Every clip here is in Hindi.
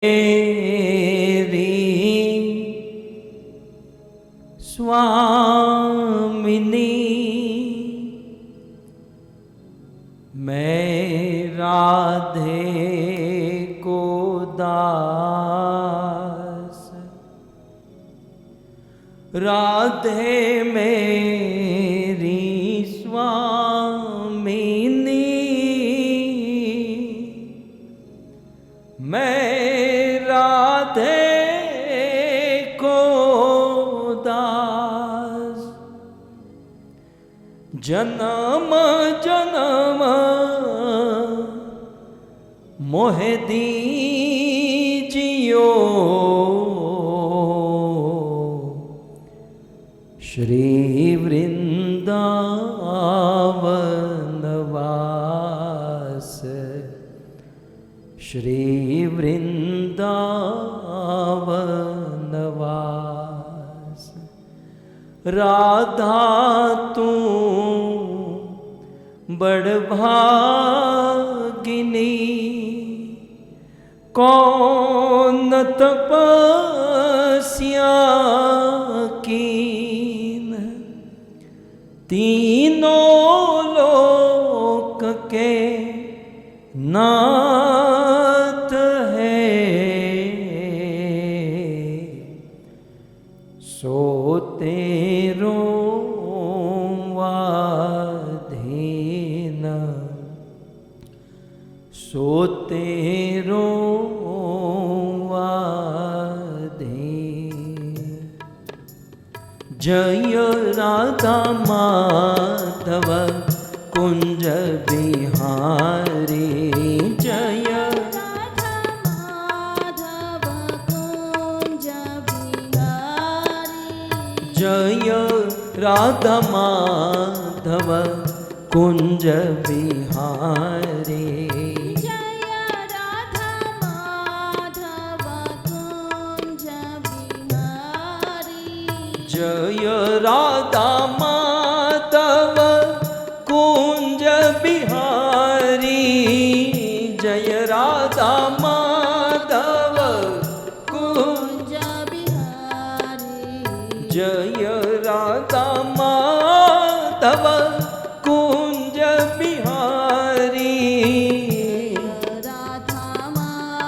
मेरी स्वामिनी मैं राधे को दास, राधे मेरी स्वामिनी मैं राधे को दास, जन्म जन्म मोहे दीजियो श्री वृंदावन वास, श्री वृंदावन वास। राधा तू बड़भागिनी कौन तपस्या कीन, तीनों लोक के नाथ है सो तेरो वाधीन, सो तेरो वाधीन। जय राधा माधव कुंज बिहारी, जय राधा माधव कुंज बिहारी, जय राधा माधव कुंज बिहारी, जय राधा माधव कुंज बिहारी, जय राधा माधव कुंज बिहारी, जय राधा माधव कुंज, कुंज बिहारी, जय राधा माधव कुंज बिहारी। राधा माधव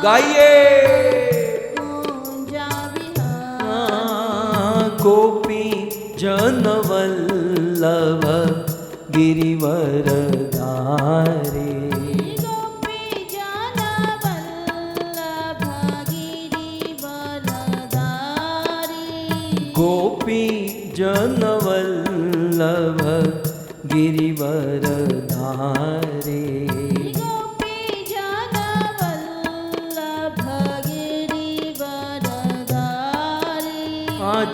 गाइए कुंज बिहारी, गोपी जनवल्लभ गिरिवरधारी, गोपी जन वल्लभ गिरिवरधारी, गोपी जनवल्लभ गिरिवरधारी, गोपी जन वल्लभ गिरिवरधारी।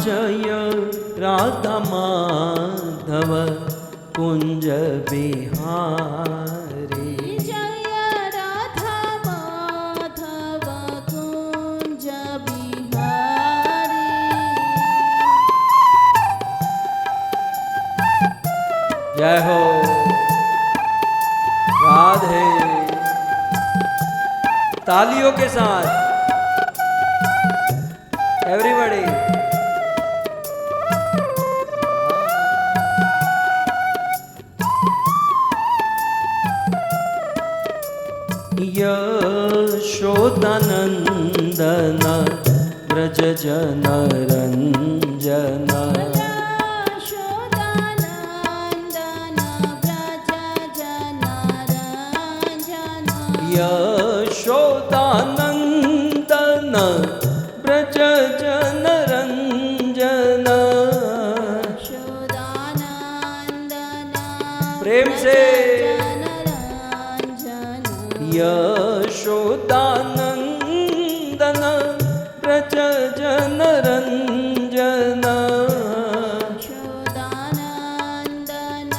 जय राधा माधव कुंज बिहारी, जय राधा माधव कुंज बिहारी, जय हो राधे। तालियों के साथ एवरीबॉडी। यशोदानंदन व्रज जन रंजन, यशोदानंदन व्रज जन रंजन, यशोदानंदन व्रज जन रंजन। यशोदानंदन प्रेम से जन रंजन, यशोदानंदन व्रज जन रंजन, यशोदानंदन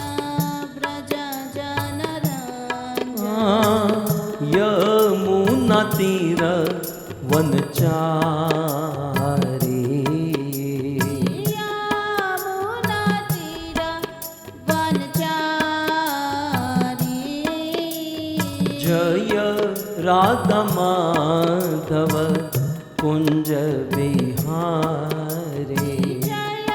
व्रज जन रंजन, यमुना तीर वनचारी, यमुना तीर वनचारी, जय राधा माधव कुंज बिहारी। जय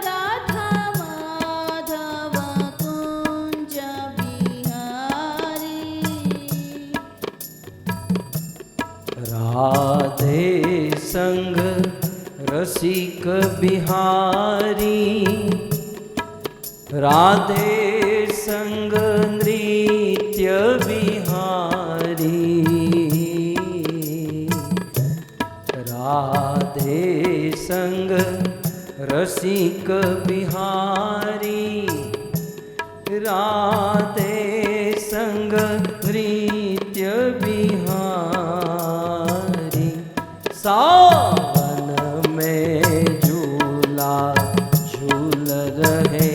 राधा माधव कुंज बिहारी। राधे संग रसिक बिहारी, राधे संग नृत्य बिहारी। राधे संग रसिक बिहारी, राधे संग नृत्य बिहारी। सावन में झूला झूल रहे,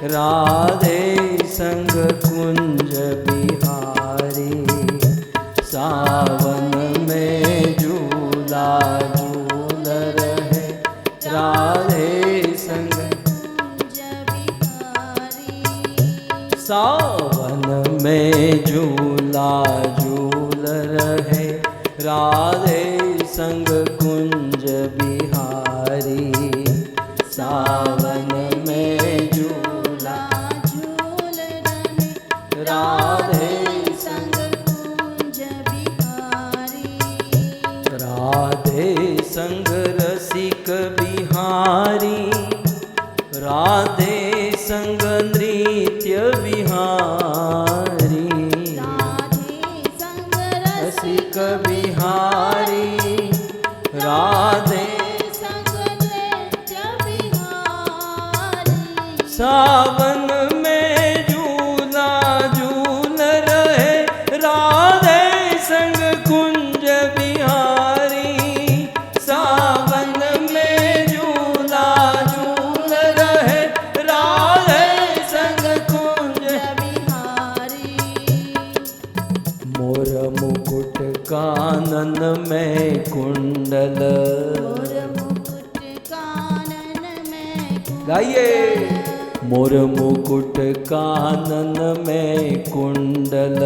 राधे संग कुंज बिहारी। सावन में झूला झूल रहे, राधे संग कुंज बिहारी। सावन में झूला झूल रहे, राधे संग कुंज बिहारी। सावन में झूला झूल रहे, राधे संग कुंज बिहारी। राधे संग रसिक बिहारी, राधे संग नृत्य बिहारी। राधे संग रसिक बिहारी, राधे संग नृत्य बिहारी। सावन में झूला झूल रहे, राधे संग कुंज बिहारी। सावन में झूला झूल रहे, राधे संग कुंज बिहारी। मोर मुकुट कानन में कुंडल। मोर मुकुट कानन में गाइए। मोर मुकुट कानन में कुंडल,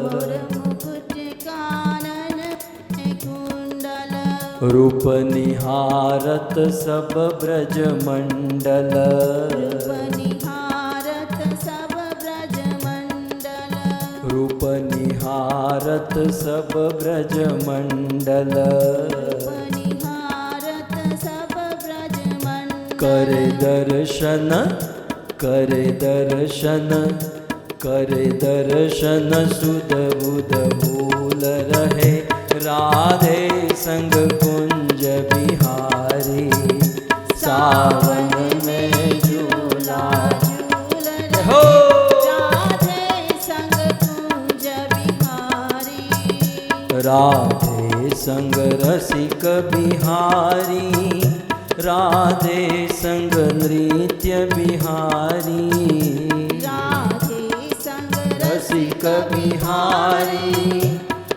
मोर मुकुट कानन में कुंडल। रूप निहारत सब ब्रज मंडल। रूप निहारत सब ब्रज मंडल। रूप निहारत सब ब्रज मंडल। निहारत सब ब्रज मंडल। करे दर्शन, करे दर्शन, करे दर्शन सुध बुध भूल रहे, राधे संग कुंज बिहारी। सावन में झूला झूल रहे, हो राधे संग कुंज बिहारी। राधे संग रसिक बिहारी, राधे संग नृत्य बिहारी। राधे संग रसिक बिहारी,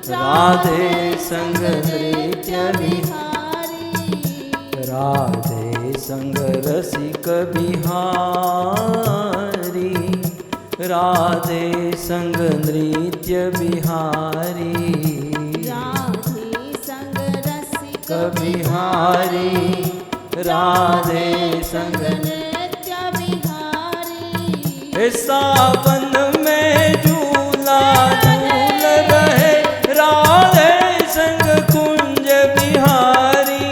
राधे संग नृत्य बिहारी। राधे संग रसिक बिहारी, राधे संग नृत्य बिहारी। राधे संग रसिक बिहारी, राधे संग नृत्य बिहारी। हे सावन में झूला झूल रहे, राधे संग कुंज बिहारी।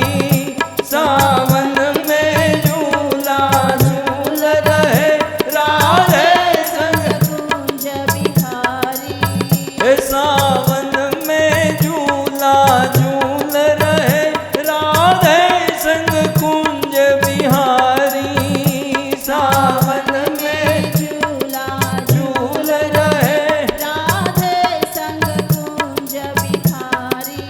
सावन में झूला झूल रहे, राधे संग कुंज बिहारी। हे सावन में झूला झूल रहे, राधे संग कुंज बिहारी। सावन में झूला झूल रहे, राधे संग कुंज बिहारी।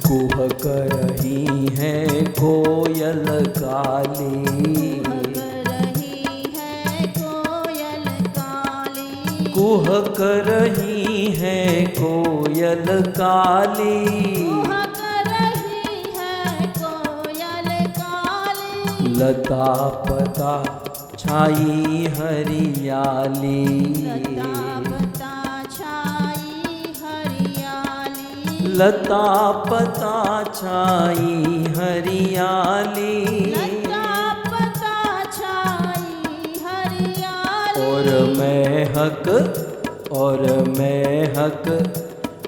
कुह करही है कोयल काली। रही है कोयल काली। कुह करही है कोयल काली। कुहक रही है कोयल काली। लता पता छाई हरियाली। लता पता छाई हरियाली। लता पता छाई हरियाली, लता पता छाई हरियाली, और महक और महक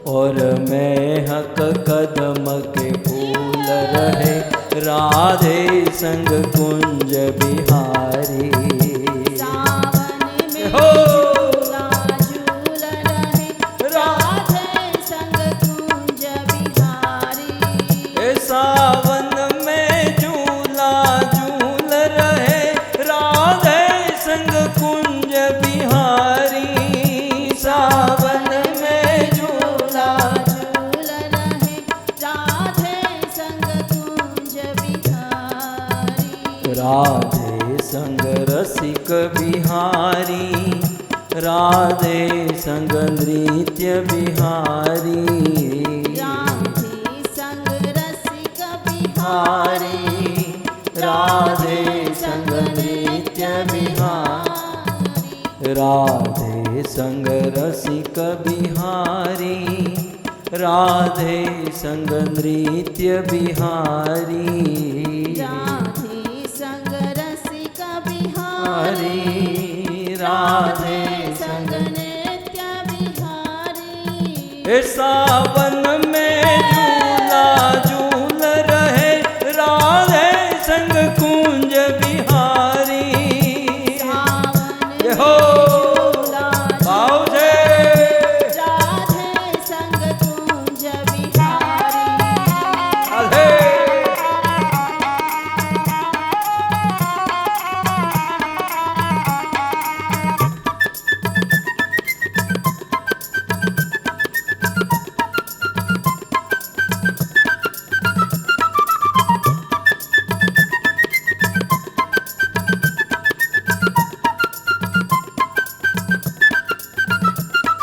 और महक कदम के फूल रहे, राधे संग कुंज बिहारी। सावन में हो झूला झूल रहे, राधे संग कुंज बिहारी। ए सावन में झूला झूल रहे, राधे संग कुंज बिहारी। सावन में झूला झूल रहे, राधे संग कुंज बिहारी। राधे संग रसिक बिहारी, राधे संग नृत्य बिहारी। राधे संग रसिक बिहारी, बिहारी, राधे संग नृत्य बिहारी। राधे संग रसिक बिहारी, राधे संग नृत्य बिहारी। राधे संग रसिक बिहारी, हरी राधे संग संग। नृत्य बिहारी। ए सावन में झूला झूल रहे, राधे संग कुंज बिहारी। सावन ये हो में झूला बाऊ झूल जे राधे संग कुंज बिहारी। अधे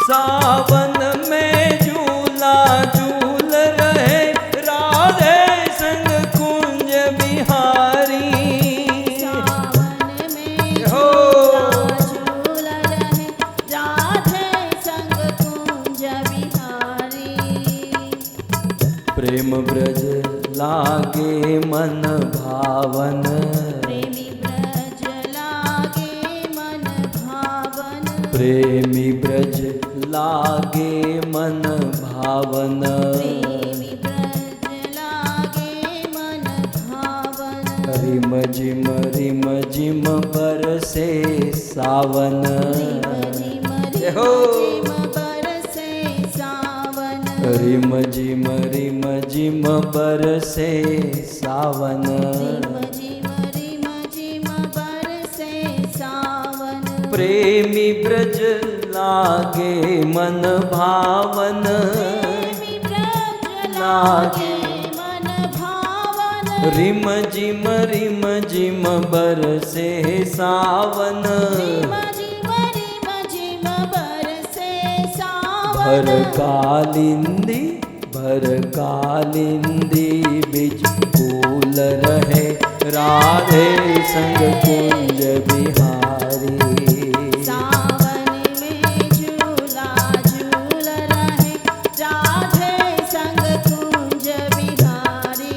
सावन में झूला झूल रहे, राधे संग कुंज बिहारी। सावन में हो झूल रहे, राधे संग कुंज बिहारी। प्रेम ब्रज लागे मन भावन, प्रेमी ब्रज लागे मन भावन, प्रेमी ब्रज लागे मन भावन। प्रेमी ब्रज लागे मन भावन। रिम झिम झिम बरसे सावन। रिम ये हो बरसे सावन। रिम झिम बरसे सावन। रिम झिम बरसे सावन। प्रेमी ब्रज लागे मन भावन, प्रेमी ब्रज लागे मन भावन। रिम झिम बरसे सावन। रिम झिम बरसे सावन। भर कालिंदी बिच फूल रहे, राधे संग कुंज बिहारी। सावन में झूला झूल रहे, राधे संग कुंज बिहारी।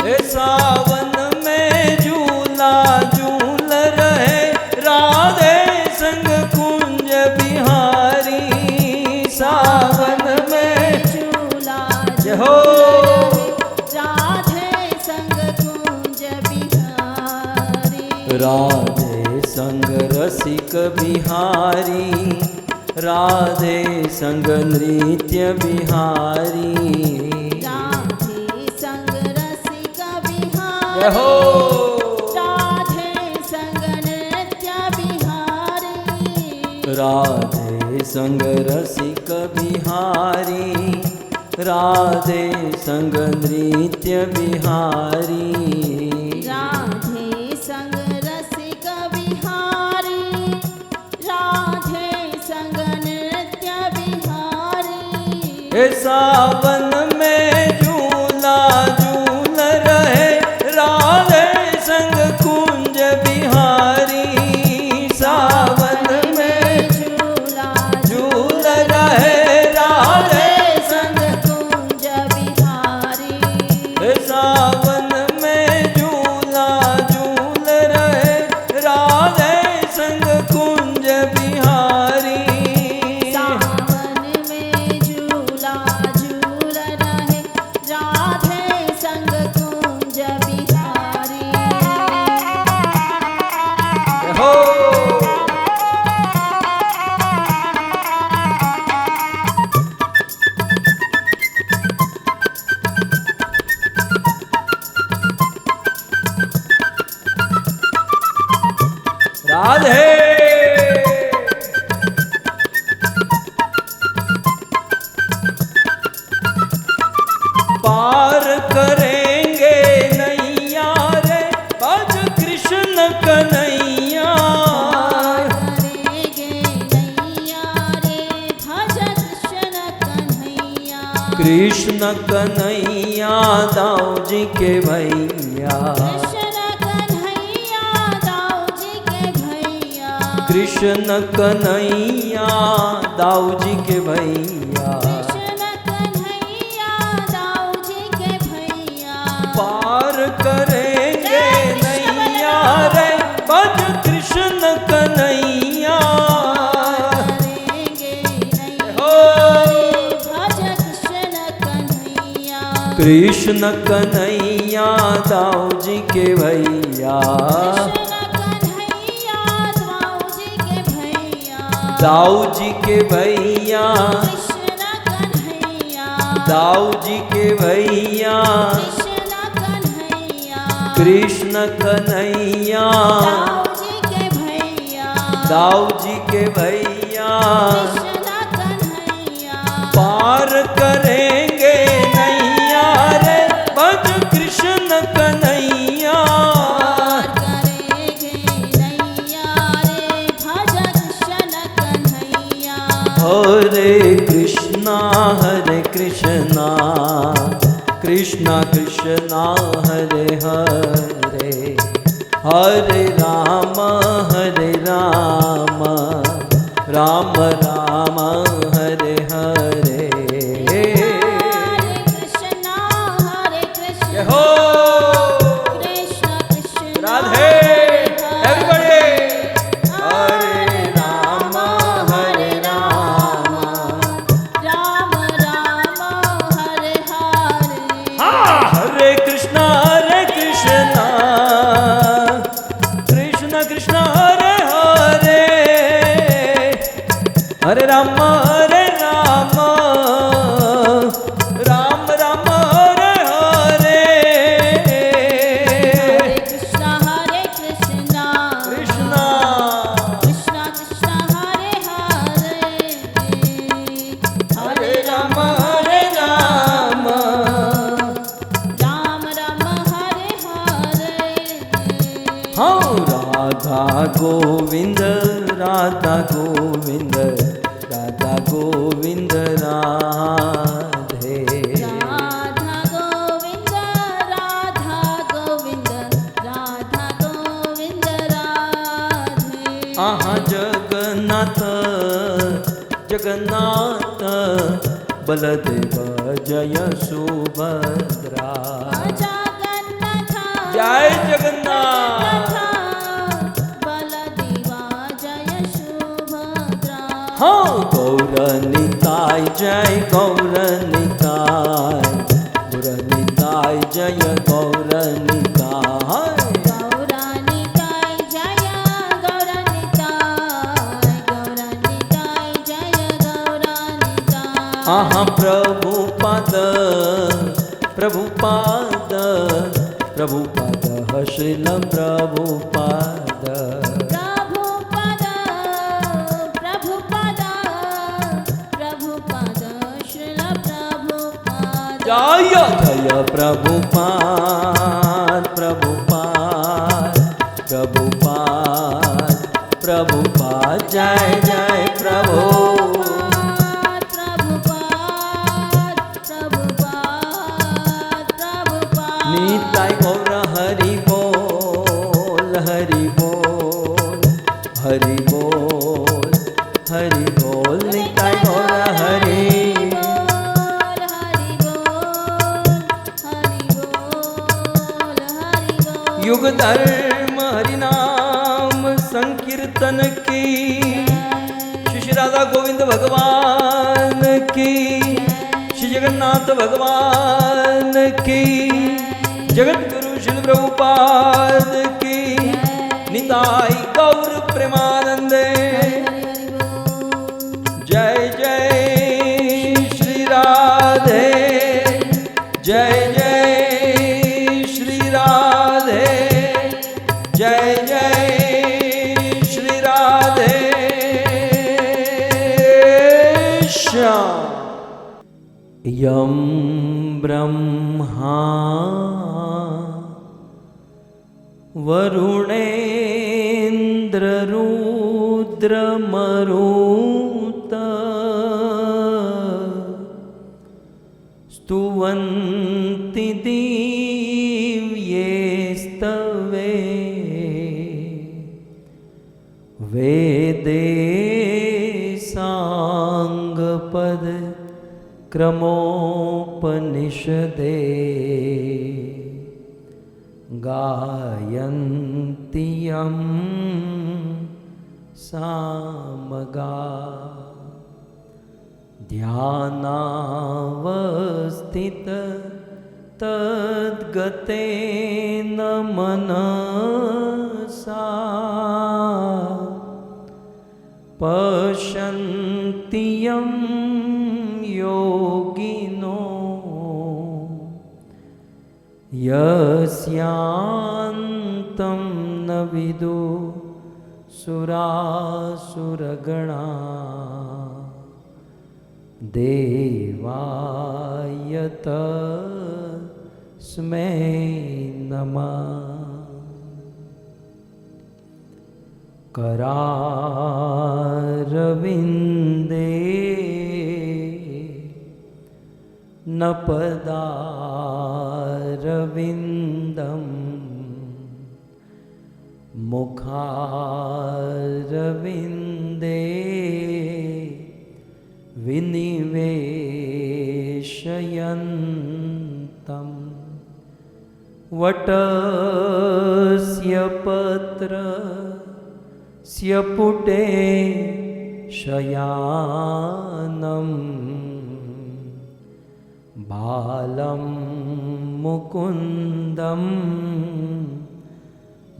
ए सावन में झूला झूल रहे, राधे संग कुंज बिहारी। सावन में झूला हो राधे संग कुंज बिहारी। राधे संग रसिक बिहारी, राधे संग नृत्य बिहारी। राधे संग रसिक ये हो बिहारी, राधे संग नृत्य बिहारी। राधे संग रसिक बिहारी, राधे संग नृत्य बिहारी। राधे संग रसिक बिहारी, राधे संग नृत्य बिहारी। ए सावन में झूला झूल रहे, राधे संग कुंज बिहारी। सावन में झूला झूल रहे, राधे संग कुंज सावन में झूला झूल रहे राधे संग कुंज बिहारी। सावन में झूला झूल रहे राधे संग कुंज बिहारी। हो राधे पार करेंगे नैया रे भज कृष्ण कन्हैया। करेंगे नैया रे भज कृष्ण कन्हैया। कृष्ण कन्हैया दाऊ जी के भैया। कृष्ण कन्हैया दाऊ जी के भैया। कृष्ण कन्हैया दाऊ जी के भैया। कृष्ण कन्हैया दाऊ जी के भैया। पार करेंगे नैया रे भज कृष्ण कन्हैया। करेंगे नैया रे भज कृष्ण कन्हैया। कृष्ण कन्हैया दाऊ जी के भैया। कृष्ण कन्हैया दाऊ जी के भैया। दाऊ जी के भैया। कृष्ण कन्हैया दाऊ जी के भैया। कृष्ण कन्हैया। कृष्ण कन्हैया दाऊ जी के भैया। दाऊ जी के भैया। कृष्ण कन्हैया। पार करेंगे नैया रे भज कृष्ण कन्हैया। पार करेंगे नैया रे भज कृष्ण कन्हैया। हरे कृष्णा कृष्णा कृष्णा हरे हरे हरे राम राम राम हरे हरे। हरे कृष्णा जय हो कृष्ण कृष्ण राधे एवरीबॉडी। हरे राम राम राम हरे हरे। हाँ हरे कृष्णा कृष्ण कृष्ण हरे हरे हरे राम राम राम हरे हरे। हरे कृष्णा कृष्णा कृष्ण कृष्ण हरे हरे। हरे राम राम राम राम हरे हरे। हाँ राधा गोविंद राधा गोविंद राधा गोविंद राधे। राधा गोविंद राधा गोविंद राधा गोविंद राधे। आहा जगन्नाथ जगन्नाथ बलदेव जय सुभद्रा। जगन्नाथ जय जगन्नाथ। बलदेवा जय सुभद्रा। हाँ गौरनिताय जय गौरनिताय गौरनिताय जय गौरनिताय। गौरानिताय जय गौरानिताय गौरानिताय जय गौरानिताय। आहा प्रभुपाद प्रभुपाद प्रभुपाद श्रील प्रभुपाद। प्रभुपद प्रभुपद प्रभुपद श्रील प्रभुपद। जय जय प्रभुपाद प्रभुपाद प्रभुपाद प्रभुपाद जय जय प्रभु। निताय गौर हरि बोल हरि बोल हरि बोल हरि बोल निताय गौर हरि। युग धर्म हरिनाम संकीर्तन की, श्री राधा गोविंद भगवान की, श्री जगन्नाथ भगवान की, जगत गुरु श्री प्रभुपाद की, निताई गौर प्रेमानंद। जय जय श्री राधे, जय जय श्री राधे, जय जय श्री राधे श्याम। यं ब्रह्मा वरुणेन्द्ररुद्रमरुत स्तुवन्ति दिव्येस्तवे वेदे साङ्गपद क्रमोपनिषदे गायन्ति यं सामगा ध्यानावस्थित तद्गतेन मनसा पश्यन्ति यं योगिनो यस्यान्तं न विदु सुरासुरगणा देवाय तस्मै नमः। करारविन्दे न पदारविन्दम् मुखारविन्दे विनिवेशयन्तं वटस्य पत्रस्य पुटे शयानं बालं मुकुन्दं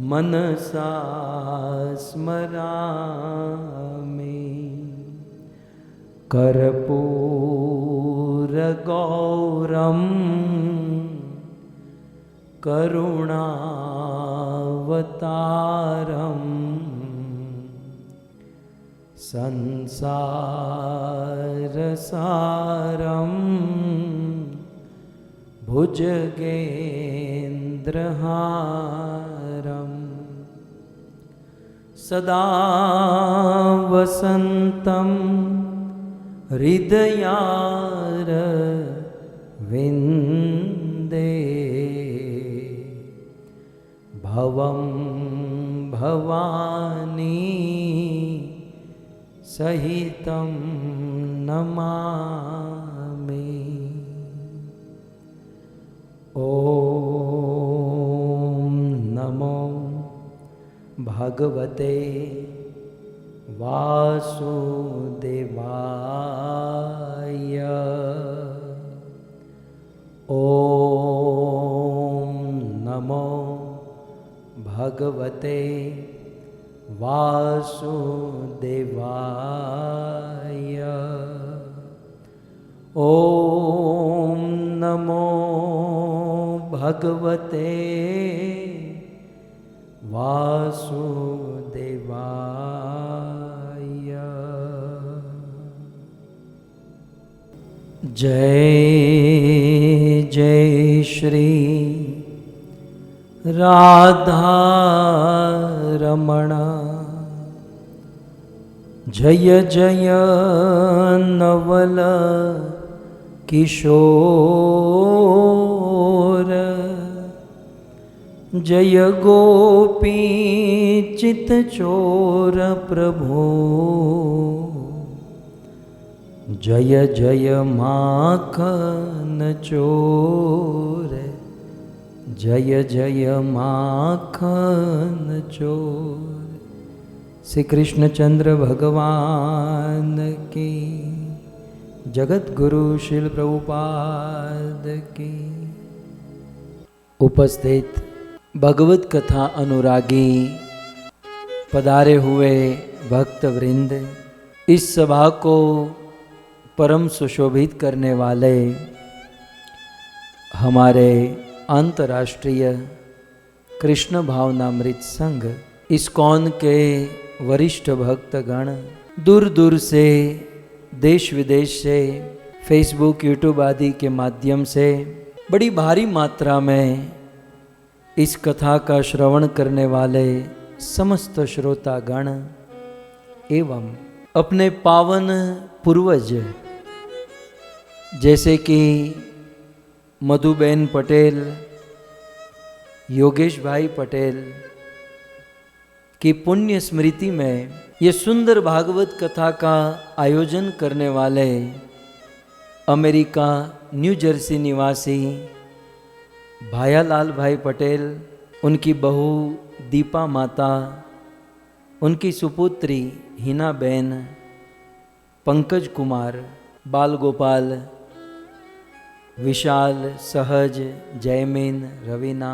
मनसा स्मरामि। कर्पूरगौरं करुणावतारं संसारसारं भुजगेन्द्रहारं सदा वसन्तं हृदयारविन्दे भवं भवानी सहितं नमामि। ॐ नमो भगवते वासुदेवाय। ॐ नमो भगवते वासुदेवाय। ॐ नमो भगवते वासुदेवाय। जय जय श्री राधा रमण, जय जय नवल किशोर, जय गोपी चित्तचोर प्रभो, जय जय माखन चोर, जय जय माखन चोर। श्री कृष्णचंद्र भगवान की, जगत गुरु श्रील प्रभुपाद की। उपस्थित भगवत कथा अनुरागी पधारे हुए भक्त वृंद, इस सभा को परम सुशोभित करने वाले हमारे अंतर्राष्ट्रीय कृष्ण भावनामृत संघ इस्कॉन के वरिष्ठ भक्तगण, दूर दूर से देश विदेश से फेसबुक यूट्यूब आदि के माध्यम से बड़ी भारी मात्रा में इस कथा का श्रवण करने वाले समस्त श्रोतागण एवं अपने पावन पूर्वज जैसे कि मधुबेन पटेल, योगेश भाई पटेल की पुण्य स्मृति में ये सुंदर भागवत कथा का आयोजन करने वाले अमेरिका न्यू जर्सी निवासी भायालाल भाई पटेल, उनकी बहू दीपा माता, उनकी सुपुत्री हिना बहन, पंकज कुमार, बाल गोपाल, विशाल, सहज, जयमीन, रवीना,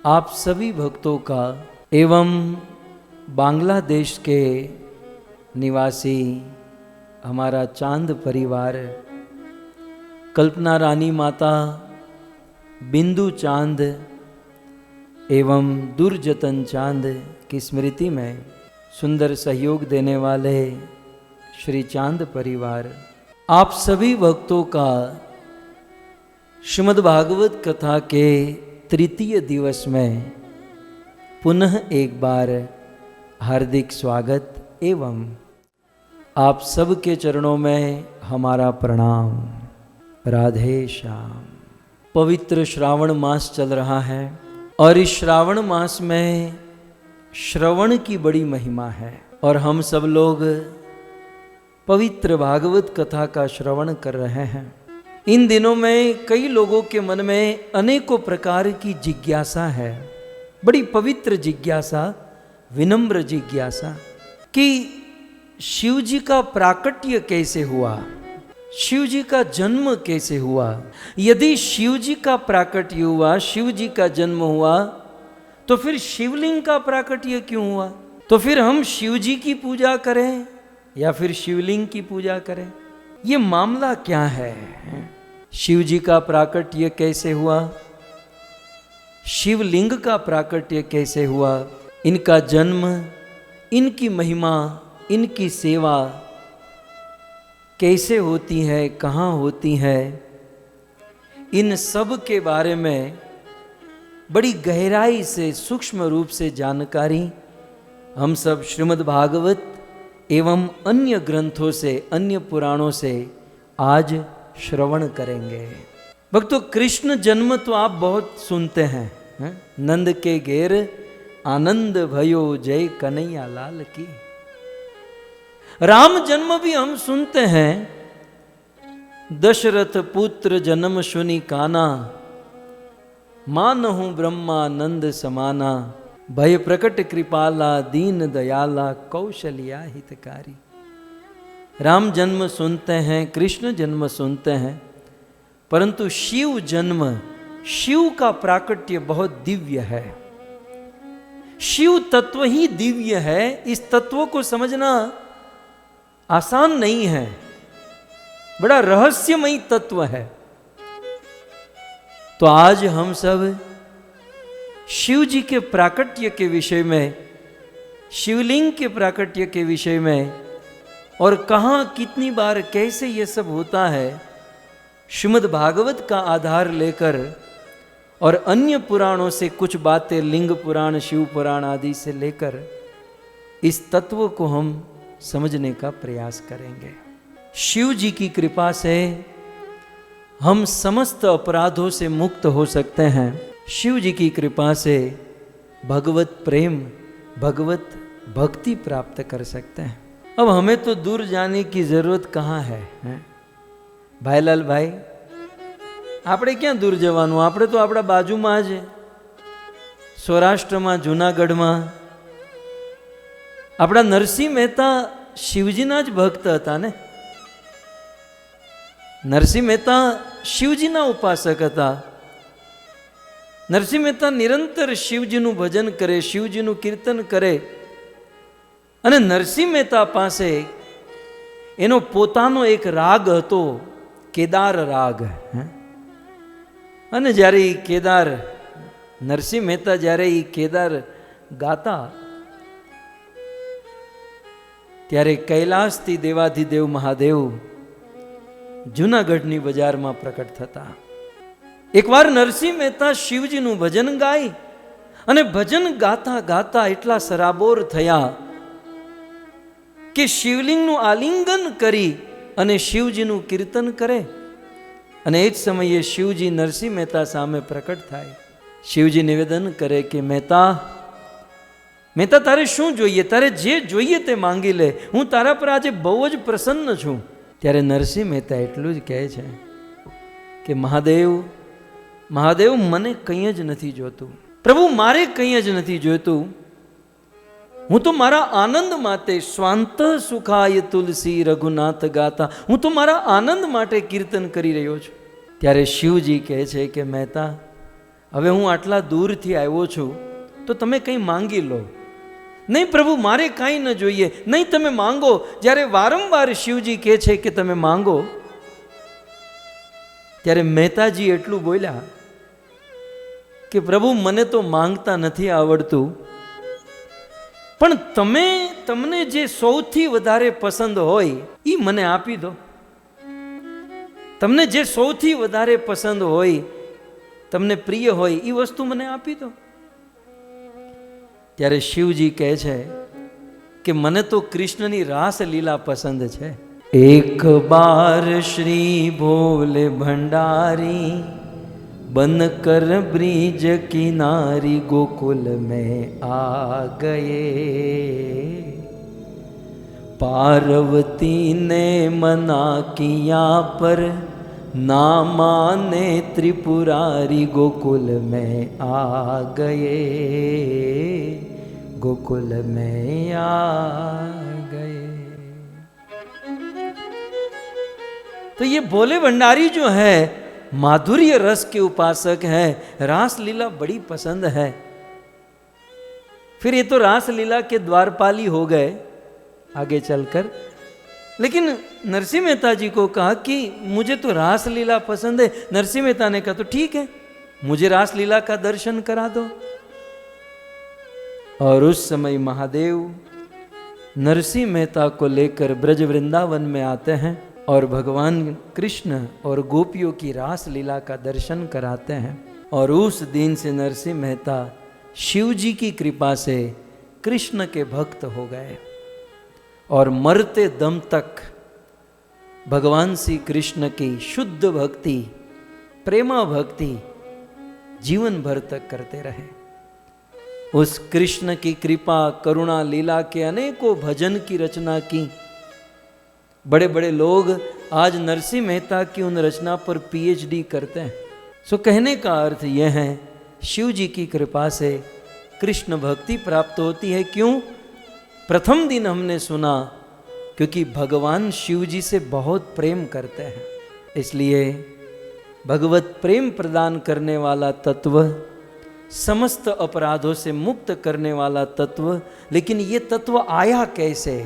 आप सभी भक्तों का एवं बांग्लादेश के निवासी हमारा चांद परिवार, कल्पना रानी माता, बिंदु चांद एवं दुर्जतन चांद की स्मृति में सुंदर सहयोग देने वाले श्री चांद परिवार, आप सभी भक्तों का श्रीमद् भागवत कथा के तृतीय दिवस में पुनः एक बार हार्दिक स्वागत एवं आप सबके चरणों में हमारा प्रणाम। राधे श्याम। पवित्र श्रावण मास चल रहा है और इस श्रावण मास में श्रवण की बड़ी महिमा है और हम सब लोग पवित्र भागवत कथा का श्रवण कर रहे हैं। इन दिनों में कई लोगों के मन में अनेकों प्रकार की जिज्ञासा है, बड़ी पवित्र जिज्ञासा, विनम्र जिज्ञासा कि शिव जी का प्राकट्य कैसे हुआ, शिव जी का जन्म कैसे हुआ। यदि शिव जी का प्राकट्य हुआ, शिव जी का जन्म हुआ, तो फिर शिवलिंग का प्राकट्य क्यों हुआ? तो फिर हम शिव जी की पूजा करें या फिर शिवलिंग की पूजा करें? ये मामला क्या है? शिव जी का प्राकट्य कैसे हुआ, शिवलिंग का प्राकट्य कैसे हुआ, इनका जन्म, इनकी महिमा, इनकी सेवा कैसे होती है, कहाँ होती है, इन सब के बारे में बड़ी गहराई से सूक्ष्म रूप से जानकारी हम सब श्रीमद् भागवत एवं अन्य ग्रंथों से, अन्य पुराणों से आज श्रवण करेंगे। भक्तों, कृष्ण जन्म तो आप बहुत सुनते हैं, नंद के घेर आनंद भयो जय कन्हैया लाल की। राम जन्म भी हम सुनते हैं, दशरथ पुत्र जन्म सुनी काना, मानहु ब्रह्मानंद समाना, भय प्रकट कृपाला दीन दयाला कौशल्या हितकारी। राम जन्म सुनते हैं, कृष्ण जन्म सुनते हैं, परंतु शिव जन्म, शिव का प्राकट्य बहुत दिव्य है। शिव तत्व ही दिव्य है, इस तत्व को समझना आसान नहीं है, बड़ा रहस्यमयी तत्व है। तो आज हम सब शिव जी के प्राकट्य के विषय में, शिवलिंग के प्राकट्य के विषय में और कहाँ, कितनी बार, कैसे ये सब होता है, श्रीमद् भागवत का आधार लेकर और अन्य पुराणों से कुछ बातें, लिंग पुराण, शिव पुराण आदि से लेकर इस तत्व को हम समझने का प्रयास करेंगे। शिव जी की कृपा से हम समस्त अपराधों से मुक्त हो सकते हैं। शिव जी की कृपा से भगवत प्रेम, भगवत भक्ति प्राप्त कर सकते हैं। अब हमें तो दूर जाने की जरूरत कहाँ है, भाईलाल भाई? આપણે ક્યાં દૂર જવાનું, આપણે તો આપણા બાજુમાં જ સૌરાષ્ટ્રમાં જૂનાગઢમાં આપણા નરસિંહ મહેતા શિવજીના જ ભક્ત હતા ને. નરસિંહ મહેતા શિવજીના ઉપાસક હતા. નરસિંહ મહેતા નિરંતર શિવજીનું ભજન કરે, શિવજીનું કીર્તન કરે. અને નરસિંહ મહેતા પાસે એનો પોતાનો એક રાગ હતો, કેદાર રાગ. અને જ્યારે એ કેદાર, નરસિંહ મહેતા જ્યારે એ કેદાર ગાતા ત્યારે કૈલાસથી દેવાધિદેવ મહાદેવ જૂનાગઢની બજારમાં પ્રકટ થતા. એકવાર નરસિંહ મહેતા શિવજીનું ભજન ગાય અને ભજન ગાતા ગાતા એટલા સરાબોર થયા કે શિવલિંગનું આલિંગન કરી અને શિવજીનું કીર્તન કરે. અને એ જ સમયે શિવજી નરસિંહ મહેતા સામે પ્રકટ થાય. શિવજી નિવેદન કરે કે મહેતા, મહેતા તારે શું જોઈએ? તારે જે જોઈએ તે માંગી લે, હું તારા પર આજે બહુ જ પ્રસન્ન છું. ત્યારે નરસિંહ મહેતા એટલું જ કહે છે કે મહાદેવ, મહાદેવ મને કંઈ જ નથી જોતું. પ્રભુ મારે કંઈ જ નથી જોઈતું. હું તો મારા આનંદ માટે સ્વાંત સુખાય તુલસી રઘુનાથ ગાતા, હું તો મારા આનંદ માટે કીર્તન કરી રહ્યો છું. ત્યારે શિવજી કહે છે કે મહેતા, હવે હું આટલા દૂરથી આવ્યો છું તો તમે કંઈ માંગી લો. નહીં પ્રભુ મારે કાંઈ ન જોઈએ, નહીં તમે માંગો. જ્યારે વારંવાર શિવજી કહે છે કે તમે માંગો, ત્યારે મહેતાજી એટલું બોલ્યા કે પ્રભુ મને તો માંગતા નથી આવડતું, પણ તમને જે સૌથી વધારે પસંદ હોય એ મને આપી દો. તમને જે સૌથી વધારે પસંદ હોય, તમને પ્રિય હોય એ વસ્તુ મને આપી દો. ત્યારે શિવજી કહે છે કે મને તો કૃષ્ણની રાસલીલા પસંદ છે. એક બાર શ્રી ભોલે ભંડારી बन कर ब्रिज किनारी गोकुल में आ गए, पार्वती ने मना किया पर ना माने त्रिपुरारी गोकुल में आ गए, गोकुल में आ गए। तो ये भोले भंडारी जो है माधुर्य रस के उपासक हैं, रासलीला बड़ी पसंद है। फिर ये तो रासलीला के द्वारपाली हो गए आगे चलकर, लेकिन नरसिंह मेहता जी को कहा कि मुझे तो रासलीला पसंद है। नरसिंह मेहता ने कहा तो ठीक है, मुझे रासलीला का दर्शन करा दो। और उस समय महादेव नरसिंह मेहता को लेकर ब्रज वृंदावन में आते हैं और भगवान कृष्ण और गोपियों की रास लीला का दर्शन कराते हैं। और उस दिन से नरसिंह मेहता शिव जी की कृपा से कृष्ण के भक्त हो गए और मरते दम तक भगवान श्री कृष्ण की शुद्ध भक्ति, प्रेमा भक्ति जीवन भर तक करते रहे। उस कृष्ण की कृपा करुणा लीला के अनेकों भजन की रचना की। बड़े बड़े लोग आज नरसिंह मेहता की उन रचना पर पीएचडी करते हैं। सो कहने का अर्थ यह है, शिव जी की कृपा से कृष्ण भक्ति प्राप्त होती है। क्यों? प्रथम दिन हमने सुना क्योंकि भगवान शिव जी से बहुत प्रेम करते हैं, इसलिए भगवत प्रेम प्रदान करने वाला तत्व, समस्त अपराधों से मुक्त करने वाला तत्व। लेकिन ये तत्व आया कैसे,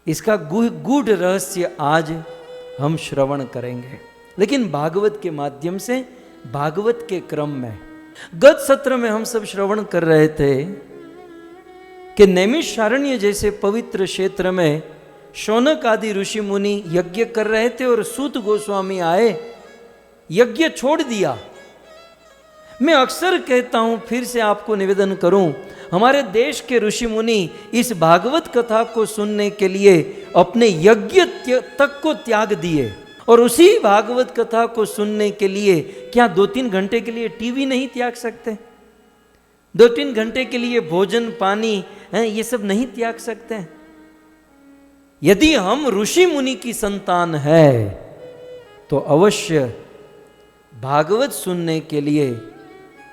इसका गूढ़ रहस्य आज हम श्रवण करेंगे, लेकिन भागवत के माध्यम से, भागवत के क्रम में। गत सत्र में हम सब श्रवण कर रहे थे कि नैमिषारण्य जैसे पवित्र क्षेत्र में शौनक आदि ऋषि मुनि यज्ञ कर रहे थे और सूत गोस्वामी आए, यज्ञ छोड़ दिया। मैं अक्सर कहता हूं, फिर से आपको निवेदन करूं, हमारे देश के ऋषि मुनि इस भागवत कथा को सुनने के लिए अपने यज्ञ तक को त्याग दिए और उसी भागवत कथा को सुनने के लिए क्या 2-3 घंटे के लिए टीवी नहीं त्याग सकते? 2-3 घंटे के लिए भोजन पानी ये सब नहीं त्याग सकते? यदि हम ऋषि मुनि की संतान है तो अवश्य भागवत सुनने के लिए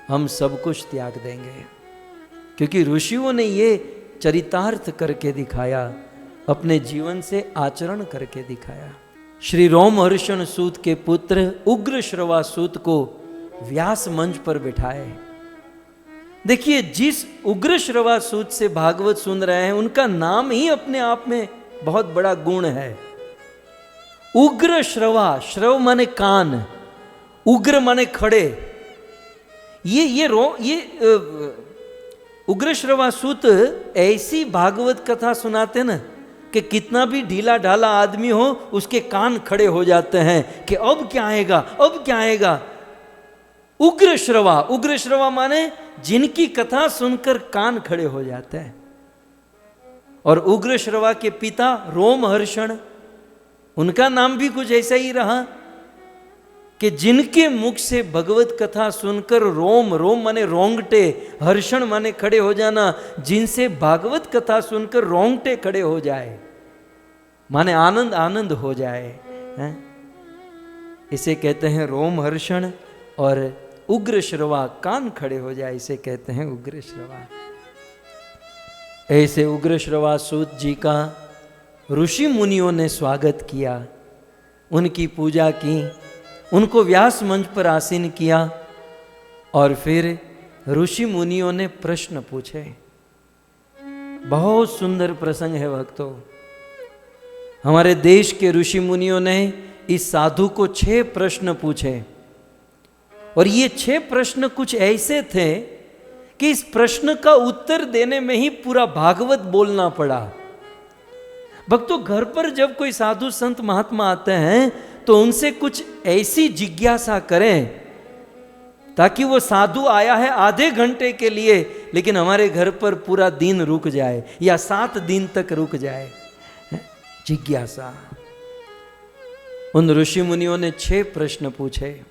हम सब कुछ त्याग देंगे, क्योंकि ऋषियों ने ये चरितार्थ करके दिखाया, अपने जीवन से आचरण करके दिखाया। श्री रोमहर्षण सूत के पुत्र उग्रश्रवा सूत को व्यास मंच पर बिठाए। देखिए, जिस उग्रश्रवा सूत से भागवत सुन रहे हैं, उनका नाम ही अपने आप में बहुत बड़ा गुण है। उग्रश्रवा, श्रव माने कान, उग्र माने खड़े। ये उग्रश्रवा सूत ऐसी भागवत कथा सुनाते ना कि कितना भी ढीला ढाला आदमी हो, उसके कान खड़े हो जाते हैं कि अब क्या आएगा, अब क्या आएगा। उग्रश्रवा, उग्रश्रवा माने जिनकी कथा सुनकर कान खड़े हो जाते हैं। और उग्रश्रवा के पिता रोमहर्षण, उनका नाम भी कुछ ऐसा ही रहा कि जिनके मुख से भगवत कथा सुनकर रोम, रोम माने रोंगटे, हर्षण माने खड़े हो जाना, जिनसे भागवत कथा सुनकर रोंगटे खड़े हो जाए, माने आनंद आनंद हो जाए, हैं? इसे कहते हैं रोमहर्षण। और उग्रश्रवा, कान खड़े हो जाए, इसे कहते हैं उग्रश्रवा। ऐसे उग्रश्रवा सूत जी का ऋषि मुनियों ने स्वागत किया, उनकी पूजा की, उनको व्यास मंच पर आसीन किया। और फिर ऋषि मुनियों ने प्रश्न पूछे। बहुत सुंदर प्रसंग है भक्तों। हमारे देश के ऋषि मुनियों ने इस साधु को 6 प्रश्न पूछे, और ये 6 प्रश्न कुछ ऐसे थे कि इस प्रश्न का उत्तर देने में ही पूरा भागवत बोलना पड़ा। भक्तों, घर पर जब कोई साधु संत महात्मा आते हैं तो उनसे कुछ ऐसी जिज्ञासा करें ताकि वो साधु आया है आधे घंटे के लिए, लेकिन हमारे घर पर पूरा दिन रुक जाए या 7 दिन तक रुक जाए। जिज्ञासा। उन ऋषि मुनियों ने 6 प्रश्न पूछे।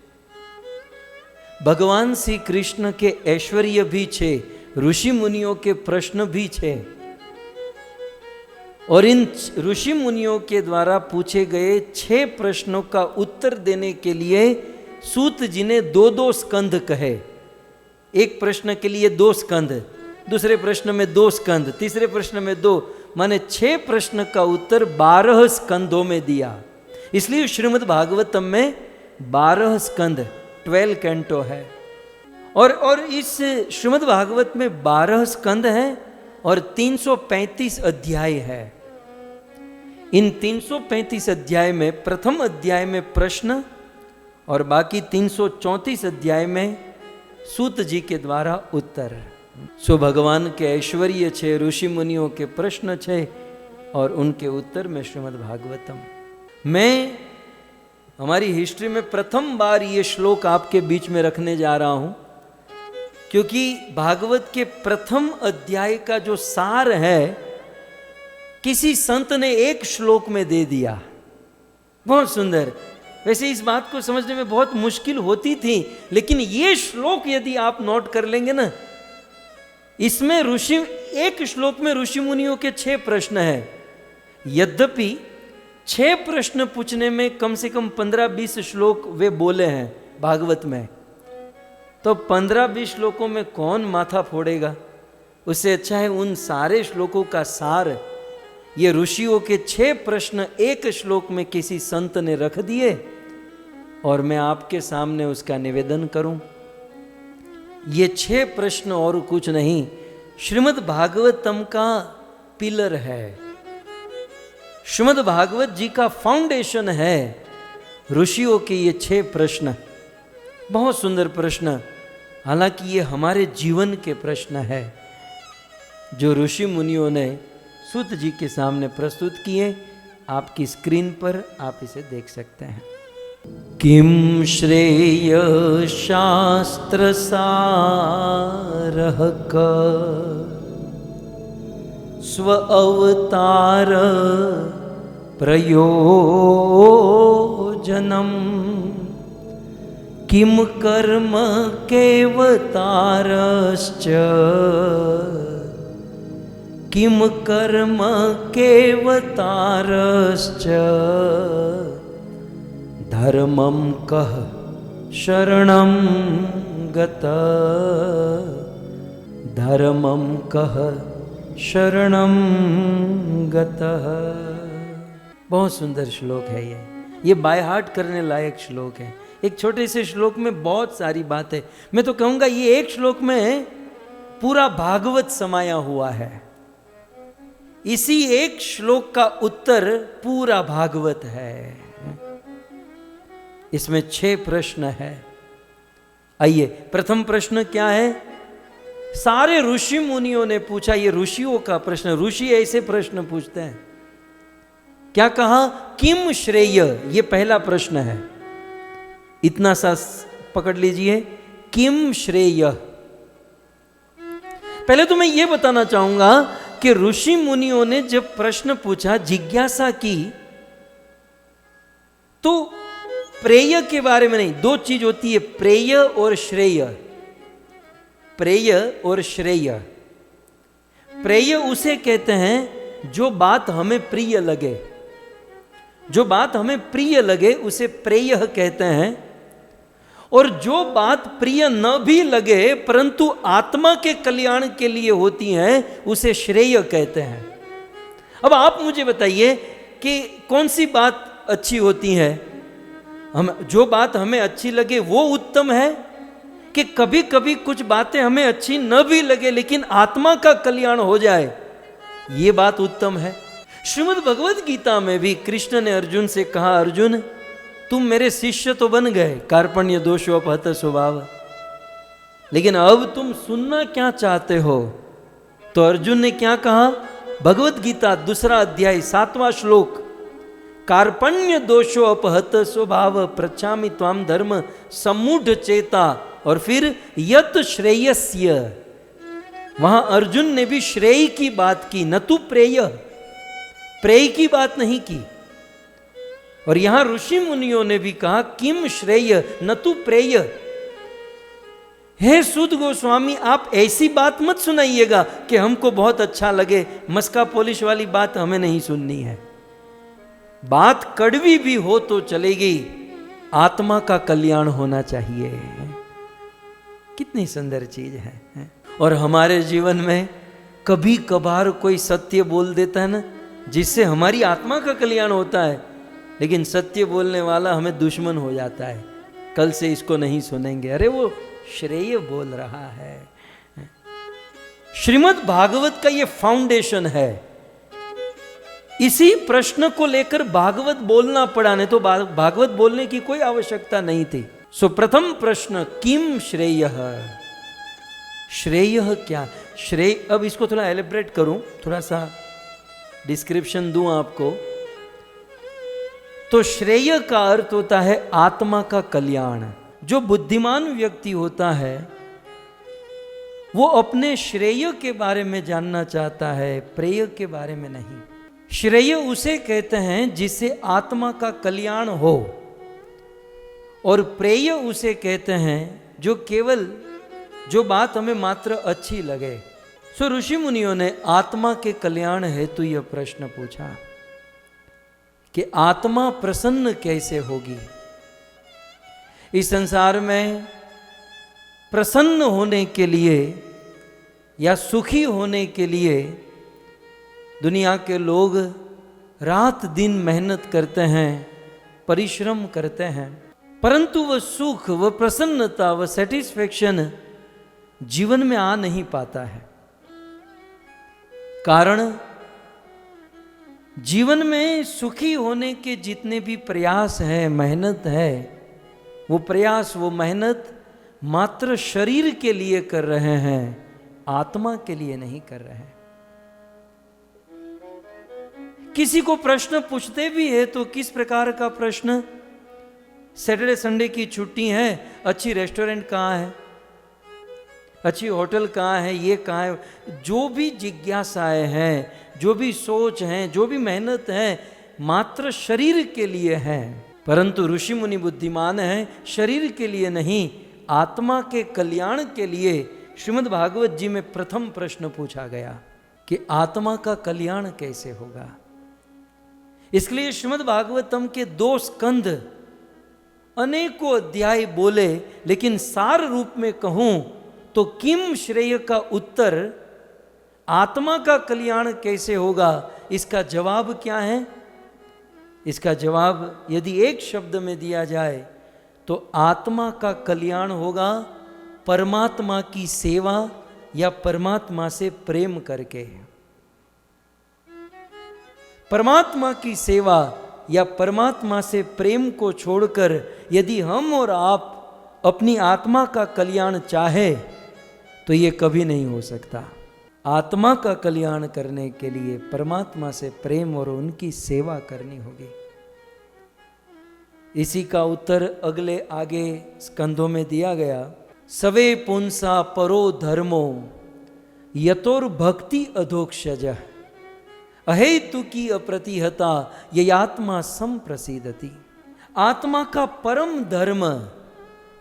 भगवान श्री कृष्ण के ऐश्वर्य भी 6, ऋषि मुनियों के प्रश्न भी 6। और इन ऋषि मुनियों के द्वारा पूछे गए 6 प्रश्नों का उत्तर देने के लिए सूत जी ने 2-2 स्कंध कहे। एक प्रश्न के लिए 2 स्कंध, दूसरे प्रश्न में 2 स्कंध, तीसरे प्रश्न में 2, माने 6 प्रश्न का उत्तर 12 स्कंधों में दिया। इसलिए श्रीमद् भागवतम में 12 स्कंध, 12 कैंटो है। और इस श्रीमद् भागवत में 12 स्कंद हैं और 335 अध्याय है। इन 335 अध्याय में प्रथम अध्याय में प्रश्न और बाकी 334 अध्याय में सूत जी के द्वारा उत्तर। सो भगवान के ऐश्वर्य 6, ऋषि मुनियों के प्रश्न 6 और उनके उत्तर में श्रीमद् भागवतम। मैं हमारी हिस्ट्री में प्रथम बार ये श्लोक आपके बीच में रखने जा रहा हूं, क्योंकि भागवत के प्रथम अध्याय का जो सार है किसी संत ने एक श्लोक में दे दिया। बहुत सुंदर। वैसे इस बात को समझने में बहुत मुश्किल होती थी, लेकिन ये श्लोक यदि आप नोट कर लेंगे ना, इसमें एक श्लोक में ऋषि मुनियों के 6 प्रश्न हैं। यद्यपि 6 प्रश्न पूछने में कम से कम 15-20 श्लोक वे बोले हैं भागवत में, तो 15-20 श्लोकों में कौन माथा फोड़ेगा। उससे अच्छा है उन सारे श्लोकों का सार, ये ऋषियों के 6 प्रश्न एक श्लोक में किसी संत ने रख दिए और मैं आपके सामने उसका निवेदन करूं। ये 6 प्रश्न और कुछ नहीं, श्रीमद् भागवतम का पिलर है, श्रीमद् भागवत जी का फाउंडेशन है। ऋषियों के ये 6 प्रश्न, बहुत सुंदर प्रश्न। हालांकि ये हमारे जीवन के प्रश्न है जो ऋषि मुनियों ने सूत जी के सामने प्रस्तुत किए। आपकी स्क्रीन पर आप इसे देख सकते हैं। किम श्रेय शास्त्र सारः स्व अवतार प्रयोजनम किम कर्म केवतारश्च किम कर्म केवतारश्च धर्मं कः शरणं गतः धर्मं कः शरणं गतः। बहुत सुंदर श्लोक है ये बाय हार्ट करने लायक श्लोक है। एक छोटे से श्लोक में बहुत सारी बात है। मैं तो कहूंगा ये एक श्लोक में पूरा भागवत समाया हुआ है। इसी एक श्लोक का उत्तर पूरा भागवत है। इसमें 6 प्रश्न है। आइए, प्रथम प्रश्न क्या है? सारे ऋषि मुनियों ने पूछा। ये ऋषियों का प्रश्न, ऋषि ऐसे प्रश्न पूछते हैं। क्या कहा? किम श्रेय, ये पहला प्रश्न है। इतना सा पकड़ लीजिए, किम श्रेय। पहले तो मैं ये बताना चाहूंगा कि ऋषि मुनियों ने जब प्रश्न पूछा, जिज्ञासा की, तो प्रेय के बारे में नहीं। 2 चीज होती है, प्रेय और श्रेय। प्रेय और श्रेय। प्रेय उसे कहते हैं जो बात हमें प्रिय लगे। जो बात हमें प्रिय लगे उसे प्रेय कहते हैं। और जो बात प्रिय न भी लगे परंतु आत्मा के कल्याण के लिए होती हैं उसे श्रेय कहते हैं। अब आप मुझे बताइए कि कौन सी बात अच्छी होती है? जो बात हमें अच्छी लगे वो उत्तम है, कि कभी कभी कुछ बातें हमें अच्छी न भी लगे लेकिन आत्मा का कल्याण हो जाए, ये बात उत्तम है। श्रीमद् भगवद गीता में भी कृष्ण ने अर्जुन से कहा, अर्जुन तुम मेरे शिष्य तो बन गए, कार्पण्य दोषो अपहत स्वभाव, लेकिन अब तुम सुनना क्या चाहते हो? तो अर्जुन ने क्या कहा? भगवद गीता 2 अध्याय 7वां श्लोक, कार्पण्य दोषो अपहत स्वभाव पृच्छामि त्वाम धर्म सम्मूढ़ चेता। और फिर यत श्रेयस्य, वहां अर्जुन ने भी श्रेय की बात की, न तू प्रेय, प्रेय की बात नहीं की। और यहां ऋषि मुनियों ने भी कहा किम श्रेय न तू प्रेय। हे सुद गोस्वामी, आप ऐसी बात मत सुनाइएगा कि हमको बहुत अच्छा लगे। मस्का पॉलिश वाली बात हमें नहीं सुननी है। बात कड़वी भी हो तो चलेगी, आत्मा का कल्याण होना चाहिए। कितनी सुंदर चीज है। और हमारे जीवन में कभी कभार कोई सत्य बोल देता है ना, जिससे हमारी आत्मा का कल्याण होता है, लेकिन सत्य बोलने वाला हमें दुश्मन हो जाता है। कल से इसको नहीं सुनेंगे, अरे वो श्रेय बोल रहा है। श्रीमद् भागवत का ये फाउंडेशन है। इसी प्रश्न को लेकर भागवत बोलना पड़ा, नहीं तो भागवत बोलने की कोई आवश्यकता नहीं थी। सो प्रथम प्रश्न, किम श्रेय। श्रेय क्या? श्रेय, अब इसको थोड़ा एलिब्रेट करूं, थोड़ा सा डिस्क्रिप्शन दूं आपको। तो श्रेय का अर्थ होता है आत्मा का कल्याण। जो बुद्धिमान व्यक्ति होता है वो अपने श्रेय के बारे में जानना चाहता है, प्रेय के बारे में नहीं। श्रेय उसे कहते हैं जिससे आत्मा का कल्याण हो, और प्रेय उसे कहते हैं जो केवल जो बात हमें मात्र अच्छी लगे। सो ऋषि मुनियों ने आत्मा के कल्याण हेतु यह प्रश्न पूछा कि आत्मा प्रसन्न कैसे होगी। इस संसार में प्रसन्न होने के लिए या सुखी होने के लिए दुनिया के लोग रात दिन मेहनत करते हैं, परिश्रम करते हैं, परंतु वह सुख, वह प्रसन्नता, वह सेटिस्फेक्शन जीवन में आ नहीं पाता है। कारण जीवन में सुखी होने के जितने भी प्रयास है, मेहनत है, वो प्रयास, वो मेहनत मात्र शरीर के लिए कर रहे हैं, आत्मा के लिए नहीं कर रहे हैं। किसी को प्रश्न पूछते भी है तो किस प्रकार का प्रश्न? सैटरडे संडे की छुट्टी है, अच्छी रेस्टोरेंट कहाँ है, अच्छी होटल कहाँ है, ये कहाँ है। जो भी जिज्ञासाएं हैं, जो भी सोच हैं, जो भी मेहनत है, मात्र शरीर के लिए है। परंतु ऋषि मुनि बुद्धिमान हैं, शरीर के लिए नहीं, आत्मा के कल्याण के लिए। श्रीमद् भागवत जी में प्रथम प्रश्न पूछा गया कि आत्मा का कल्याण कैसे होगा। इसलिए श्रीमद् भागवतम के 2 स्कंध अनेकों अध्याय बोले, लेकिन सार रूप में कहूं तो किम श्रेय का उत्तर, आत्मा का कल्याण कैसे होगा, इसका जवाब क्या है? इसका जवाब यदि एक शब्द में दिया जाए तो आत्मा का कल्याण होगा परमात्मा की सेवा या परमात्मा से प्रेम करके। परमात्मा की सेवा या परमात्मा से प्रेम को छोड़कर यदि हम और आप अपनी आत्मा का कल्याण चाहे तो ये कभी नहीं हो सकता। आत्मा का कल्याण करने के लिए परमात्मा से प्रेम और उनकी सेवा करनी होगी। इसी का उत्तर अगले आगे स्कंधों में दिया गया। सवे पुंसा परो धर्मो यतोर भक्ति अधोक्षज अहेतु की अप्रतिहता ये आत्मा संप्रसिद्धति। आत्मा का परम धर्म,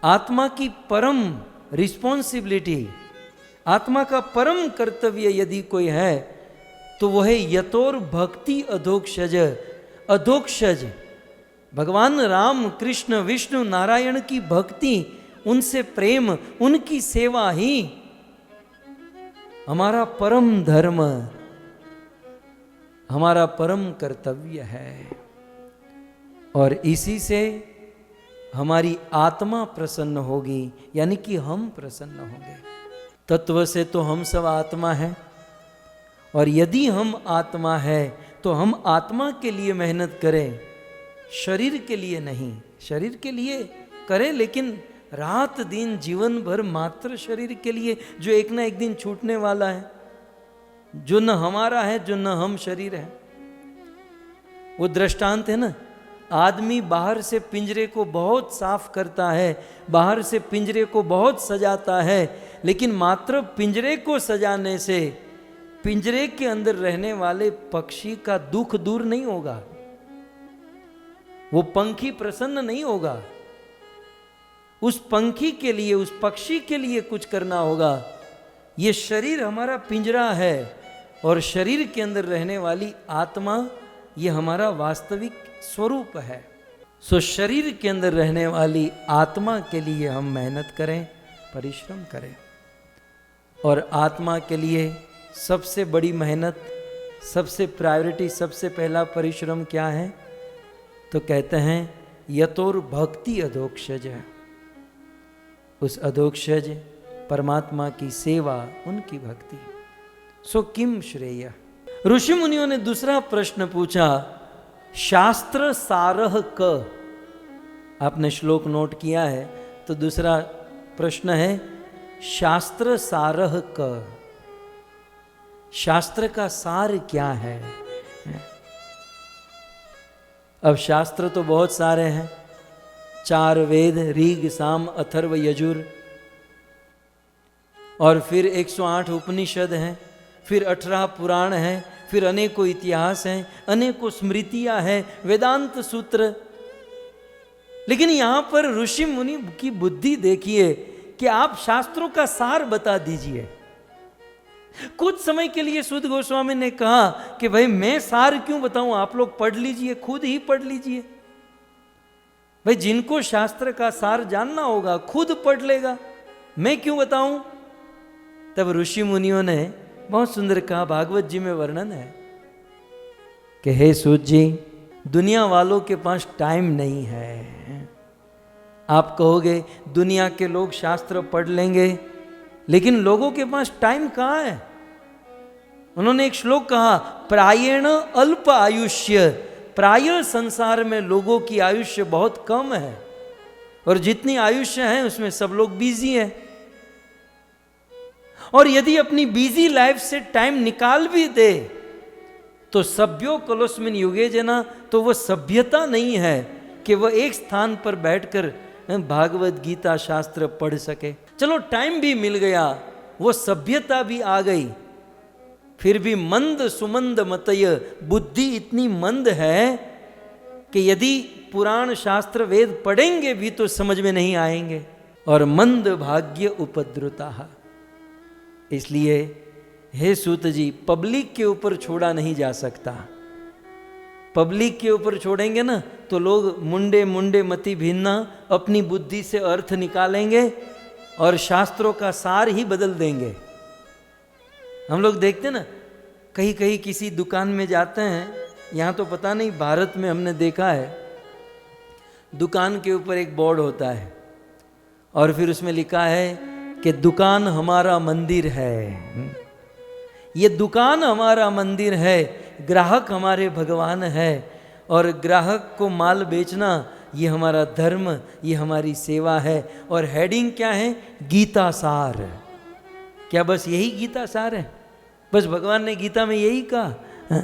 आत्मा की परम रिस्पॉन्सिबिलिटी, आत्मा का परम कर्तव्य यदि कोई है तो वह है यतोर भक्ति अधोक्षज। अधोक्षज भगवान राम कृष्ण विष्णु नारायण की भक्ति, उनसे प्रेम, उनकी सेवा ही हमारा परम धर्म, हमारा परम कर्तव्य है। और इसी से हमारी आत्मा प्रसन्न होगी, यानी कि हम प्रसन्न होंगे। तत्व से तो हम सब आत्मा हैं, और यदि हम आत्मा है तो हम आत्मा के लिए मेहनत करें, शरीर के लिए नहीं। शरीर के लिए करें, लेकिन रात दिन जीवन भर मात्र शरीर के लिए, जो एक ना एक दिन छूटने वाला है, जो न हमारा है, जो न हम शरीर है। वो दृष्टांत है ना, आदमी बाहर से पिंजरे को बहुत साफ करता है, बाहर से पिंजरे को बहुत सजाता है, लेकिन मात्र पिंजरे को सजाने से पिंजरे के अंदर रहने वाले पक्षी का दुख दूर नहीं होगा, वो पंखी प्रसन्न नहीं होगा। उस पंखी के लिए, उस पक्षी के लिए कुछ करना होगा। ये शरीर हमारा पिंजरा है, और शरीर के अंदर रहने वाली आत्मा ये हमारा वास्तविक स्वरूप है। सो शरीर के अंदर रहने वाली आत्मा के लिए हम मेहनत करें, परिश्रम करें। और आत्मा के लिए सबसे बड़ी मेहनत, सबसे प्रायोरिटी, सबसे पहला परिश्रम क्या है? तो कहते हैं यतोर भक्ति अधोक्षज है। उस अधोक्षज परमात्मा की सेवा, उनकी भक्ति। सो किम श्रेय। ऋषि मुनियों ने दूसरा प्रश्न पूछा, शास्त्र सारह क। आपने श्लोक नोट किया है तो दूसरा प्रश्न है शास्त्र सारह क। शास्त्र का सार क्या है? अब शास्त्र तो बहुत सारे हैं, 4 वेद, ऋग साम अथर्व यजुर, और फिर 108 उपनिषद हैं, फिर 18 पुराण हैं, फिर अनेकों इतिहास हैं, अनेकों स्मृतियां हैं, वेदांत सूत्र। लेकिन यहां पर ऋषि मुनि की बुद्धि देखिए कि आप शास्त्रों का सार बता दीजिए। कुछ समय के लिए सूत गोस्वामी ने कहा कि भाई मैं सार क्यों बताऊं, आप लोग पढ़ लीजिए, खुद ही पढ़ लीजिए। भाई जिनको शास्त्र का सार जानना होगा खुद पढ़ लेगा, मैं क्यों बताऊं। तब ऋषि मुनियों ने बहुत सुंदर कहा, भागवत जी में वर्णन है कि हे सूत जी, दुनिया वालों के पास टाइम नहीं है। आप कहोगे दुनिया के लोग शास्त्र पढ़ लेंगे, लेकिन लोगों के पास टाइम कहाँ है? उन्होंने एक श्लोक कहा, प्रायेण अल्प आयुष्य। प्राय संसार में लोगों की आयुष्य बहुत कम है, और जितनी आयुष्य है उसमें सब लोग बिजी हैं। और यदि अपनी बिजी लाइफ से टाइम निकाल भी दे तो सभ्यो कलोस्मिन युगे जना, तो वो सभ्यता नहीं है कि वह एक स्थान पर बैठकर भागवत गीता शास्त्र पढ़ सके। चलो टाइम भी मिल गया, वो सभ्यता भी आ गई, फिर भी मंद सुमंद मतय, बुद्धि इतनी मंद है कि यदि पुराण शास्त्र वेद पढ़ेंगे भी तो समझ में नहीं आएंगे। और मंद भाग्य उपद्रुता। इसलिए हे सूत जी, पब्लिक के ऊपर छोड़ा नहीं जा सकता। पब्लिक के ऊपर छोड़ेंगे ना तो लोग मुंडे मुंडे मति भिन्ना अपनी बुद्धि से अर्थ निकालेंगे और शास्त्रों का सार ही बदल देंगे। हम लोग देखते ना, कहीं कहीं किसी दुकान में जाते हैं, यहाँ तो पता नहीं, भारत में हमने देखा है, दुकान के ऊपर एक बोर्ड होता है और फिर उसमें लिखा है कि दुकान हमारा मंदिर है। ये दुकान हमारा मंदिर है, ग्राहक हमारे भगवान है और ग्राहक को माल बेचना ये हमारा धर्म, ये हमारी सेवा है। और हेडिंग क्या है? गीता सार। क्या बस यही गीता सार है? बस भगवान ने गीता में यही कहा?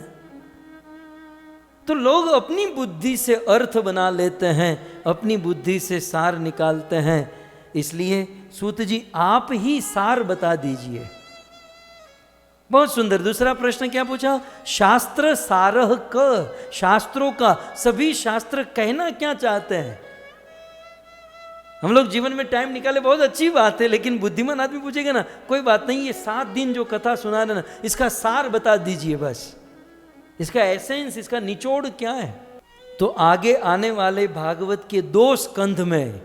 तो लोग अपनी बुद्धि से अर्थ बना लेते हैं, अपनी बुद्धि से सार निकालते हैं। इसलिए सूत जी आप ही सार बता दीजिए। बहुत सुंदर। दूसरा प्रश्न क्या पूछा? शास्त्र सारह क, शास्त्रों का, सभी शास्त्र कहना क्या चाहते हैं? हम लोग जीवन में टाइम निकाले, बहुत अच्छी बात है, लेकिन बुद्धिमान आदमी पूछेगा ना, कोई बात नहीं, ये 7 दिन जो कथा सुना रहे ना, इसका सार बता दीजिए बस, इसका एसेंस, इसका निचोड़ क्या है? तो आगे आने वाले भागवत के 2 स्कंध में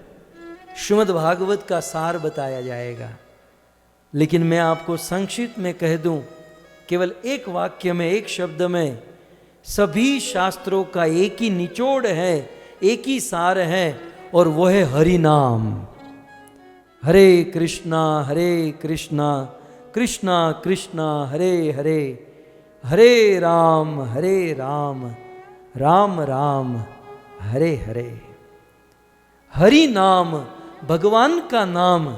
श्रीमद् भागवत का सार बताया जाएगा। लेकिन मैं आपको संक्षिप्त में कह दूं, केवल एक वाक्य में, एक शब्द में, सभी शास्त्रों का एक ही निचोड़ है, एक ही सार है, और वो है हरि नाम। हरे कृष्णा कृष्णा कृष्णा हरे हरे, हरे राम राम राम हरे हरे। हरि नाम, भगवान का नाम,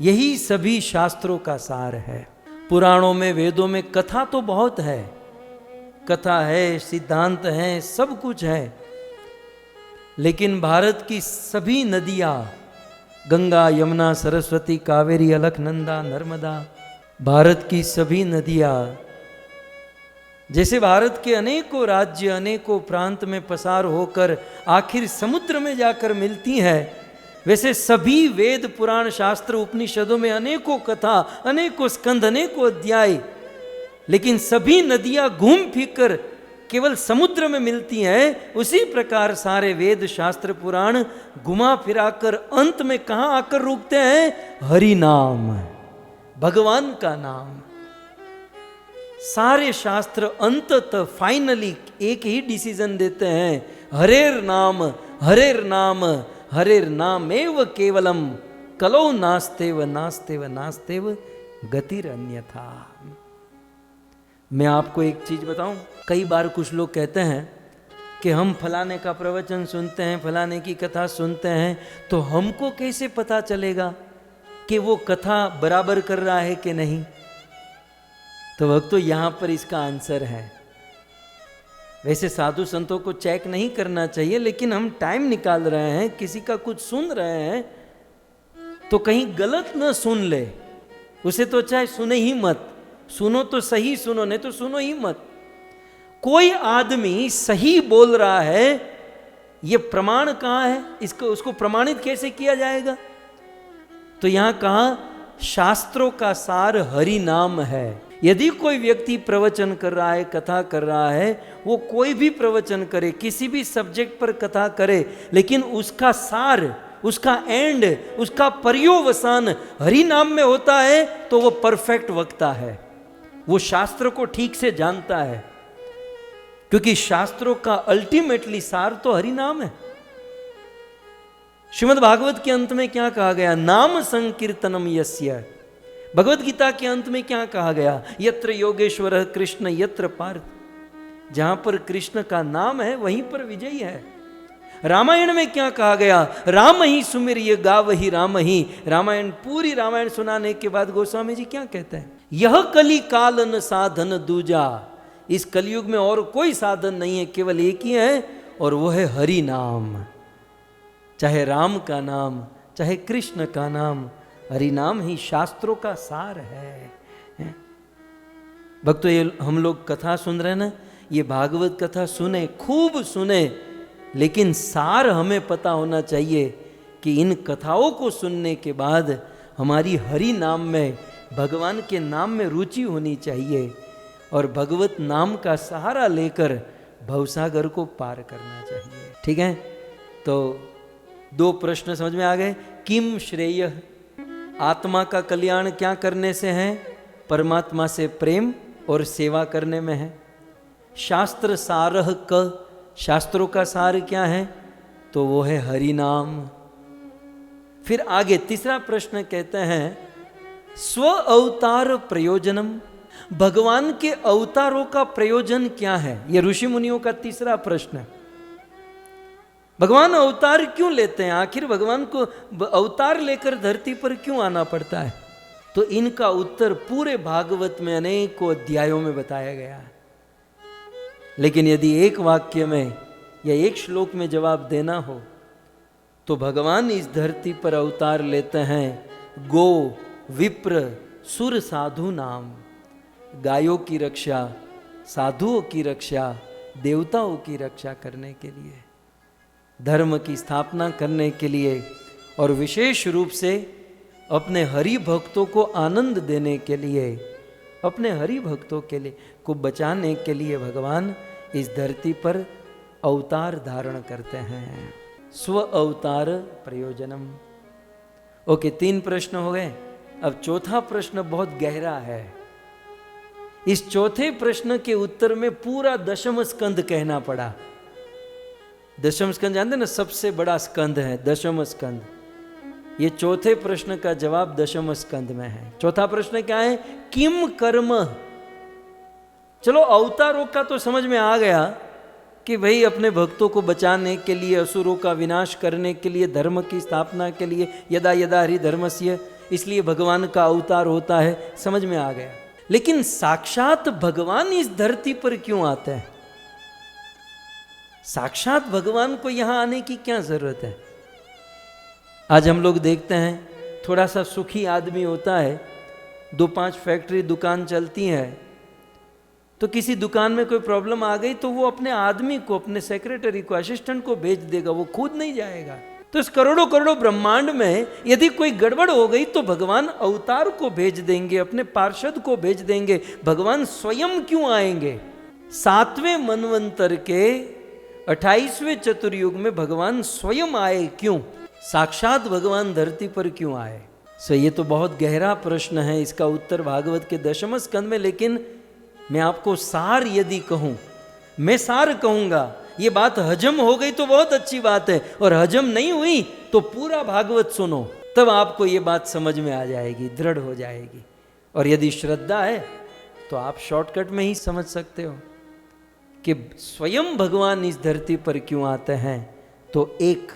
यही सभी शास्त्रों का सार है। पुराणों में, वेदों में कथा तो बहुत है, कथा है, सिद्धांत है, सब कुछ है, लेकिन भारत की सभी नदियाँ, गंगा, यमुना, सरस्वती, कावेरी, अलकनंदा, नर्मदा, भारत की सभी नदियाँ, जैसे भारत के अनेकों राज्य, अनेकों प्रांत में पसार होकर आखिर समुद्र में जाकर मिलती है, वैसे सभी वेद, पुराण, शास्त्र, उपनिषदों में अनेकों कथा, अनेकों स्कंध, अनेकों अध्याय, लेकिन सभी नदियां घूम फिर कर केवल समुद्र में मिलती हैं। उसी प्रकार सारे वेद, शास्त्र, पुराण घुमा फिराकर अंत में कहां आकर रुकते हैं? हरि नाम, भगवान का नाम। सारे शास्त्र अंततः फाइनली एक ही डिसीजन देते हैं, हरेर नाम, हरेर नाम, हरेर नाम एव केवलम, कलो नास्तेव नास्तेव नास्तेव गतिर अन्यथा। मैं आपको एक चीज बताऊं, कई बार कुछ लोग कहते हैं कि हम फलाने का प्रवचन सुनते हैं, फलाने की कथा सुनते हैं, तो हमको कैसे पता चलेगा कि वो कथा बराबर कर रहा है कि नहीं? तो भक्तों, यहां पर इसका आंसर है। वैसे साधु संतों को चेक नहीं करना चाहिए, लेकिन हम टाइम निकाल रहे हैं, किसी का कुछ सुन रहे हैं, तो कहीं गलत न सुन ले, उसे तो चाहे सुने ही मत। सुनो तो सही सुनो, नहीं तो सुनो ही मत। कोई आदमी सही बोल रहा है, ये प्रमाण कहां है? इसको, उसको प्रमाणित कैसे किया जाएगा? तो यहां कहा शास्त्रों का सार हरि नाम है। यदि कोई व्यक्ति प्रवचन कर रहा है, कथा कर रहा है, वो कोई भी प्रवचन करे, किसी भी सब्जेक्ट पर कथा करे, लेकिन उसका सार, उसका एंड, उसका पर्योवसान हरि नाम में होता है, तो वो परफेक्ट वक्ता है, वो शास्त्र को ठीक से जानता है, क्योंकि शास्त्रों का अल्टीमेटली सार तो हरि नाम है। श्रीमद् भागवत के अंत में क्या कहा गया? नाम संकीर्तनम यस्य। भगवत गीता के अंत में क्या कहा गया? यत्र योगेश्वर कृष्ण यत्र पार्थ। जहां पर कृष्ण का नाम है वहीं पर विजयी है। रामायण में क्या कहा गया? राम ही सुमिर ये गाव ही राम ही। रामायण, पूरी रामायण सुनाने के बाद गोस्वामी जी क्या कहते हैं? यह कली कालन साधन दूजा। इस कलयुग में और कोई साधन नहीं है, केवल एक ही है, और वो है हरि नाम। चाहे राम का नाम, चाहे कृष्ण का नाम, हरि नाम ही शास्त्रों का सार है। भक्तों, ये हम लोग कथा सुन रहे हैं ना, ये भागवत कथा सुने, खूब सुने, लेकिन सार हमें पता होना चाहिए कि इन कथाओं को सुनने के बाद हमारी हरि नाम में, भगवान के नाम में रुचि होनी चाहिए, और भगवत नाम का सहारा लेकर भवसागर को पार करना चाहिए। ठीक है, तो 2 प्रश्न समझ में आ गए। किम श्रेय, आत्मा का कल्याण क्या करने से है? परमात्मा से प्रेम और सेवा करने में है। शास्त्र सारह क, शास्त्रों का सार क्या है? तो वो है हरि नाम। फिर आगे तीसरा प्रश्न कहते हैं स्व अवतार प्रयोजनम, भगवान के अवतारों का प्रयोजन क्या है? ये ऋषि मुनियों का तीसरा प्रश्न है। भगवान अवतार क्यों लेते हैं? आखिर भगवान को अवतार लेकर धरती पर क्यों आना पड़ता है? तो इनका उत्तर पूरे भागवत में अनेकों अध्यायों में बताया गया है। लेकिन यदि एक वाक्य में या एक श्लोक में जवाब देना हो तो भगवान इस धरती पर अवतार लेते हैं गो विप्र सुर साधु नाम, गायों की रक्षा, साधुओं की रक्षा, देवताओं की रक्षा करने के लिए, धर्म की स्थापना करने के लिए, और विशेष रूप से अपने हरि भक्तों को आनंद देने के लिए, अपने हरि भक्तों के लिए को बचाने के लिए भगवान इस धरती पर अवतार धारण करते हैं। स्व अवतार प्रयोजनम। ओके, 3 प्रश्न हो गए। अब चौथा प्रश्न बहुत गहरा है। इस चौथे प्रश्न के उत्तर में पूरा दशम स्कंद कहना पड़ा। दशम स्कंद जानते ना, सबसे बड़ा स्कंद है दशम स्कंद। ये चौथे प्रश्न का जवाब दशम स्कंद में है। चौथा प्रश्न क्या है? किम कर्म। चलो अवतारों का तो समझ में आ गया कि भाई अपने भक्तों को बचाने के लिए, असुरों का विनाश करने के लिए, धर्म की स्थापना के लिए, यदा यदा हरि धर्मस्य, इसलिए भगवान का अवतार होता है, समझ में आ गया। लेकिन साक्षात भगवान इस धरती पर क्यों आते हैं? साक्षात भगवान को यहां आने की क्या जरूरत है? आज हम लोग देखते हैं थोड़ा सा सुखी आदमी होता है, 2-5 फैक्ट्री दुकान चलती है, तो किसी दुकान में कोई प्रॉब्लम आ गई तो वो अपने आदमी को, अपने सेक्रेटरी को, असिस्टेंट को भेज देगा, वो खुद नहीं जाएगा। तो इस करोड़ों करोड़ों ब्रह्मांड में यदि कोई गड़बड़ हो गई तो भगवान अवतार को भेज देंगे, अपने पार्षद को भेज देंगे। भगवान स्वयं क्यों आएंगे? 7वें मनवंतर के 28वें चतुर्युग में भगवान स्वयं आए क्यों? साक्षात भगवान धरती पर क्यों आए? सो ये तो बहुत गहरा प्रश्न है, इसका उत्तर भागवत के दशम स्कंद में। लेकिन मैं आपको सार यदि कहूं, मैं सार कहूंगा, ये बात हजम हो गई तो बहुत अच्छी बात है, और हजम नहीं हुई तो पूरा भागवत सुनो, तब आपको ये बात समझ में आ जाएगी, दृढ़ हो जाएगी। और यदि श्रद्धा है तो आप शॉर्टकट में ही समझ सकते हो कि स्वयं भगवान इस धरती पर क्यों आते हैं। तो एक,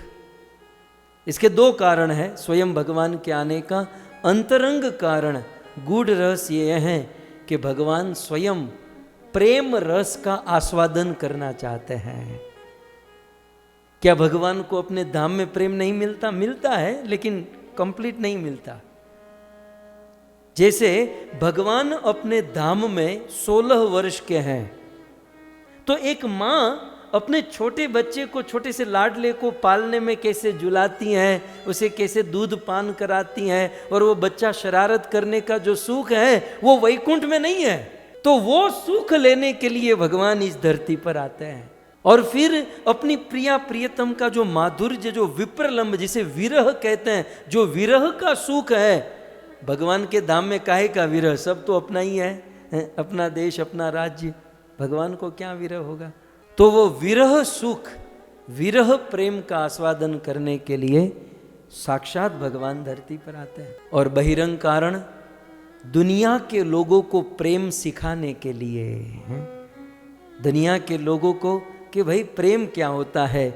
इसके 2 कारण है स्वयं भगवान के आने का। अंतरंग कारण, गूढ़ रहस्य यह है कि भगवान स्वयं प्रेम रस का आस्वादन करना चाहते हैं। क्या भगवान को अपने धाम में प्रेम नहीं मिलता? मिलता है, लेकिन कंप्लीट नहीं मिलता। जैसे भगवान अपने धाम में 16 वर्ष के हैं, तो एक मां अपने छोटे बच्चे को, छोटे से लाडले को पालने में कैसे झुलाती हैं, उसे कैसे दूध पान कराती हैं, और वो बच्चा शरारत करने का जो सुख है वो वैकुंठ में नहीं है। तो वो सुख लेने के लिए भगवान इस धरती पर आते हैं, और फिर अपनी प्रिया प्रियतम का जो माधुर्य, जो विप्रलंब, जिसे विरह कहते हैं, जो विरह का सुख है, भगवान के धाम में काहे का विरह? सब तो अपना ही है, अपना देश, अपना राज्य, भगवान को क्या विरह होगा? तो वो विरह सुख, विरह प्रेम का आस्वादन करने के लिए साक्षात भगवान धरती पर आते हैं। और बहिरंग कारण दुनिया के लोगों को प्रेम सिखाने के लिए, दुनिया के लोगों को कि भाई प्रेम क्या होता है।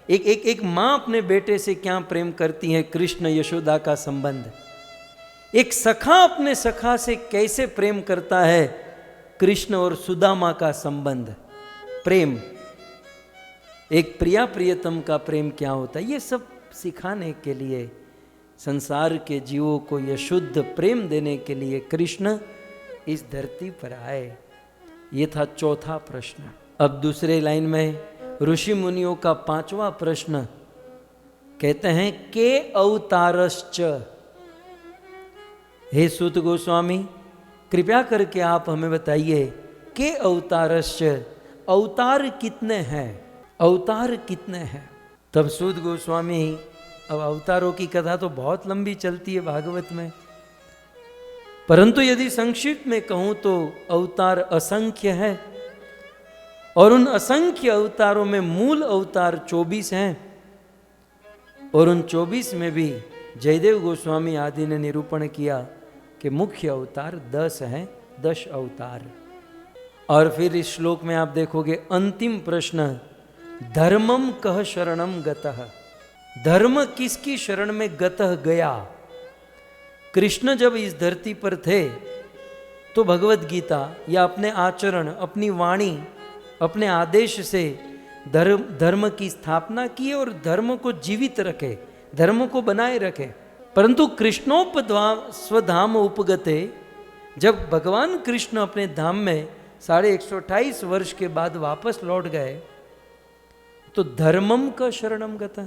एक माँ अपने बेटे से क्या प्रेम करती है, कृष्ण यशोदा का संबंध। एक सखा अपने सखा से कैसे प्रेम करता है, कृष्ण और सुदामा का संबंध, प्रेम। एक प्रिया प्रियतम का प्रेम क्या होता है, ये सब सिखाने के लिए, संसार के जीवों को यह शुद्ध प्रेम देने के लिए कृष्ण इस धरती पर आए। ये था चौथा प्रश्न। अब दूसरे लाइन में ऋषि मुनियों का 5वां प्रश्न कहते हैं के अवतारश्च। हे सूत गोस्वामी, कृपया करके आप हमें बताइए के अवतारश्च, अवतार कितने हैं, अवतार कितने हैं। तब सूत गोस्वामी, अब अवतारों की कथा तो बहुत लंबी चलती है भागवत में, परंतु यदि संक्षिप्त में कहूं तो अवतार असंख्य है, और उन असंख्य अवतारों में मूल अवतार 24 हैं, और उन 24 में भी जयदेव गोस्वामी आदि ने निरूपण किया कि मुख्य अवतार 10 हैं, 10 अवतार। और फिर इस श्लोक में आप देखोगे अंतिम प्रश्न, धर्मम कह शरणम गतः, धर्म किसकी शरण में गतः गया। कृष्ण जब इस धरती पर थे तो भगवत गीता या अपने आचरण, अपनी वाणी, अपने आदेश से धर्म की स्थापना की और धर्म को जीवित रखे, धर्म को बनाए रखे। परंतु कृष्णोपधाम उपगते, जब भगवान कृष्ण अपने धाम में 128 वर्ष के बाद वापस लौट गए तो धर्मम का शरणम गता,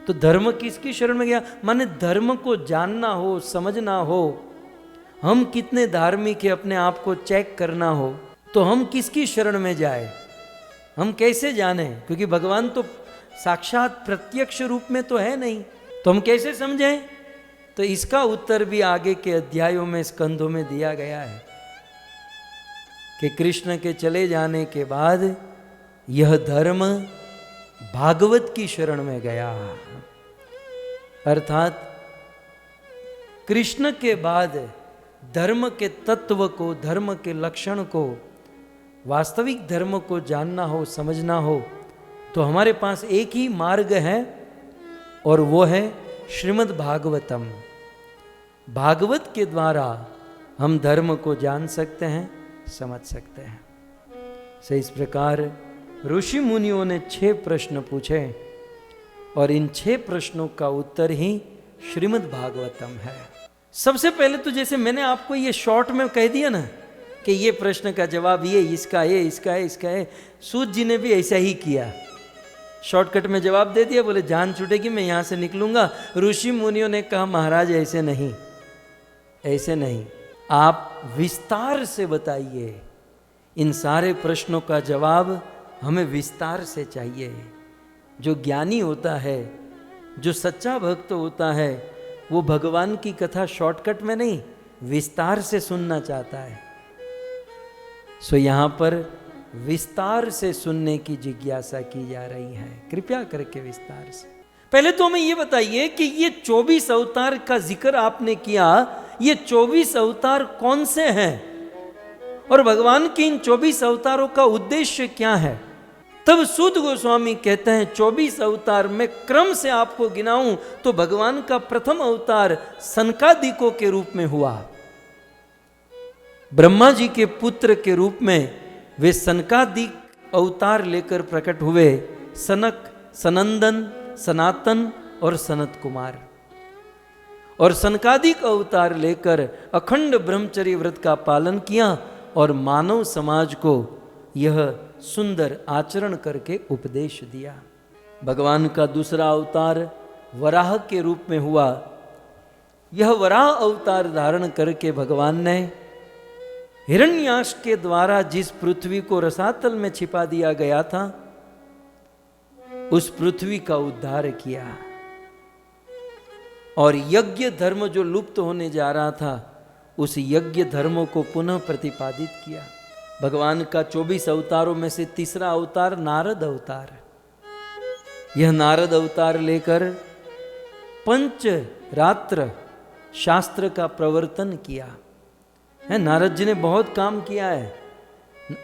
तो धर्म किसकी शरण में गया, माने धर्म को जानना हो, समझना हो, हम कितने धार्मिक है अपने आप को चेक करना हो, तो हम किसकी शरण में जाए, हम कैसे जाने, क्योंकि भगवान तो साक्षात प्रत्यक्ष रूप में तो है नहीं, तो हम कैसे समझें। तो इसका उत्तर भी आगे के अध्यायों में, स्कंधों में दिया गया है कि कृष्ण के चले जाने के बाद यह धर्म भागवत की शरण में गया, अर्थात कृष्ण के बाद धर्म के तत्व को, धर्म के लक्षण को, वास्तविक धर्म को जानना हो, समझना हो, तो हमारे पास एक ही मार्ग है और वो है श्रीमद् भागवतम। भागवत के द्वारा हम धर्म को जान सकते हैं, समझ सकते हैं। से इस प्रकार ऋषि मुनियों ने 6 प्रश्न पूछे और इन 6 प्रश्नों का उत्तर ही श्रीमद् भागवतम है। सबसे पहले तो जैसे मैंने आपको ये शॉर्ट में कह दिया ना कि ये प्रश्न का जवाब ये, इसका है, इसका है, इसका है, सूत जी ने भी ऐसा ही किया, शॉर्टकट में जवाब दे दिया, बोले जान छूटेगी मैं यहाँ से निकलूंगा। ऋषि मुनियों ने कहा महाराज ऐसे नहीं, ऐसे नहीं, आप विस्तार से बताइए, इन सारे प्रश्नों का जवाब हमें विस्तार से चाहिए। जो ज्ञानी होता है, जो सच्चा भक्त होता है, वो भगवान की कथा शॉर्टकट में नहीं, विस्तार से सुनना चाहता है। सो यहाँ पर विस्तार से सुनने की जिज्ञासा की जा रही है, कृपया करके विस्तार से। पहले तो हमें ये बताइए कि ये 24 अवतार का जिक्र आपने किया, ये 24 अवतार कौन से हैं और भगवान के इन 24 अवतारों का उद्देश्य क्या है। तब सूत गोस्वामी कहते हैं 24 अवतार में क्रम से आपको गिनाऊं तो भगवान का प्रथम अवतार सनकादिकों के रूप में हुआ। ब्रह्मा जी के पुत्र के रूप में वे सनकादिक अवतार लेकर प्रकट हुए, सनक, सनंदन, सनातन और सनत कुमार। और सनकादिक अवतार लेकर अखंड ब्रह्मचर्य व्रत का पालन किया और मानव समाज को यह सुंदर आचरण करके उपदेश दिया। भगवान का दूसरा अवतार वराह के रूप में हुआ। यह वराह अवतार धारण करके भगवान ने हिरण्याक्ष के द्वारा जिस पृथ्वी को रसातल में छिपा दिया गया था, उस पृथ्वी का उद्धार किया और यज्ञ धर्म जो लुप्त होने जा रहा था, उस यज्ञ धर्मों को पुनः प्रतिपादित किया। भगवान का 24 अवतारों में से तीसरा अवतार नारद अवतार। यह नारद अवतार लेकर पंच रात्र शास्त्र का प्रवर्तन किया है। नारद जी ने बहुत काम किया है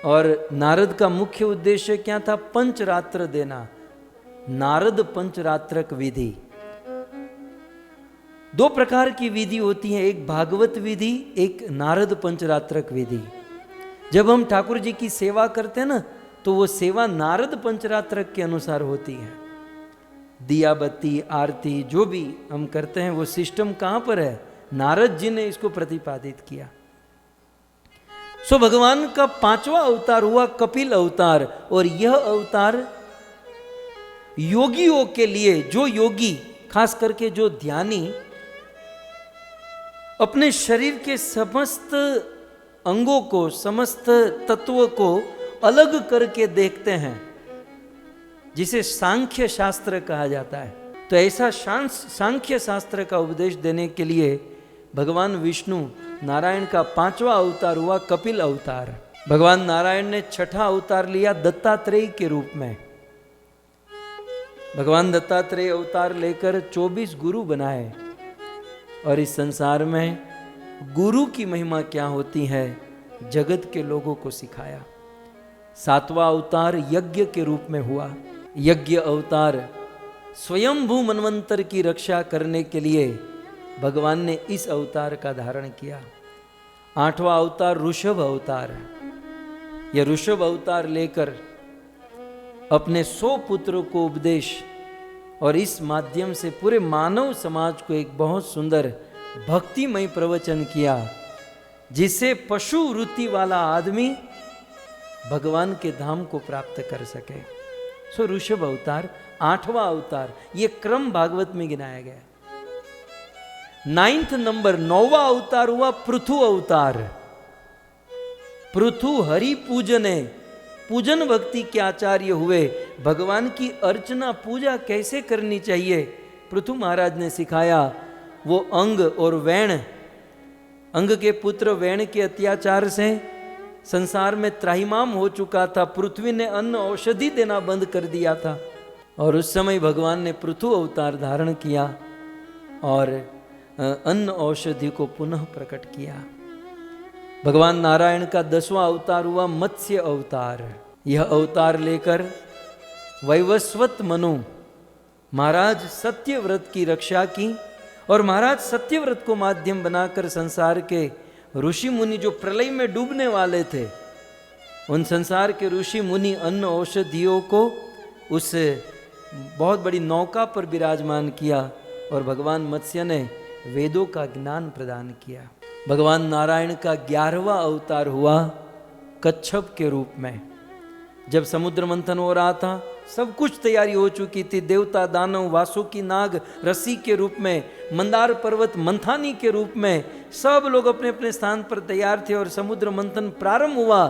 और नारद का मुख्य उद्देश्य क्या था? पंचरात्र देना, नारद पंचरात्रक विधि। 2 प्रकार की विधि होती है, एक भागवत विधि, एक नारद पंचरात्रक विधि। जब हम ठाकुर जी की सेवा करते हैं ना, तो वो सेवा नारद पंचरात्रक के अनुसार होती है। दिया बत्ती आरती जो भी हम करते हैं वो सिस्टम कहाँ पर है? नारद जी ने इसको प्रतिपादित किया। सो भगवान का 5वां अवतार हुआ कपिल अवतार, और यह अवतार योगियों के लिए, जो योगी खास करके जो ध्यानी अपने शरीर के समस्त अंगों को, समस्त तत्वों को अलग करके देखते हैं, जिसे सांख्य शास्त्र कहा जाता है। तो ऐसा सांख्य शास्त्र का उपदेश देने के लिए भगवान विष्णु नारायण का 5वां अवतार हुआ कपिल अवतार। भगवान नारायण ने 6ठा अवतार लिया दत्तात्रेय के रूप में। भगवान दत्तात्रेय अवतार लेकर 24 गुरु बनाए और इस संसार में गुरु की महिमा क्या होती है जगत के लोगों को सिखाया। 7वां अवतार यज्ञ के रूप में हुआ। यज्ञ अवतार स्वयंभू मनवंतर की रक्षा करने के लिए भगवान ने इस अवतार का धारण किया। 8वां अवतार ऋषभ अवतार। यह ऋषभ अवतार लेकर अपने 100 पुत्रों को उपदेश और इस माध्यम से पूरे मानव समाज को एक बहुत सुंदर भक्तिमय प्रवचन किया, जिससे पशु वृत्ति वाला आदमी भगवान के धाम को प्राप्त कर सके। सो ऋषभ अवतार 8वां अवतार, ये क्रम भागवत में गिनाया गया। 9th नंबर 9वां अवतार हुआ पृथु अवतार। पृथु हरि पूजने, पूजन भक्ति के आचार्य हुए। भगवान की अर्चना पूजा कैसे करनी चाहिए पृथु महाराज ने सिखाया। वो अंग और वैण, अंग के पुत्र वैण के अत्याचार से संसार में त्राहिमाम हो चुका था। पृथ्वी ने अन्न औषधि देना बंद कर दिया था और उस समय भगवान ने पृथु अवतार धारण किया और अन्न औषधि को पुनः प्रकट किया। भगवान नारायण का 10वां अवतार हुआ मत्स्य अवतार। यह अवतार लेकर वैवस्वत मनु महाराज सत्यव्रत की रक्षा की और महाराज सत्यव्रत को माध्यम बनाकर संसार के ऋषि मुनि जो प्रलय में डूबने वाले थे, उन संसार के ऋषि मुनि अन्न औषधियों को उस बहुत बड़ी नौका पर विराजमान किया और भगवान मत्स्य ने वेदों का ज्ञान प्रदान किया। भगवान नारायण का 11वां अवतार हुआ कच्छप के रूप में। जब समुद्र मंथन हो रहा था, सब कुछ तैयारी हो चुकी थी। देवता, दानव, वासुकी नाग रस्सी के रूप में, मंदार पर्वत मंथानी के रूप में, सब लोग अपने अपने स्थान पर तैयार थे और समुद्र मंथन प्रारंभ हुआ।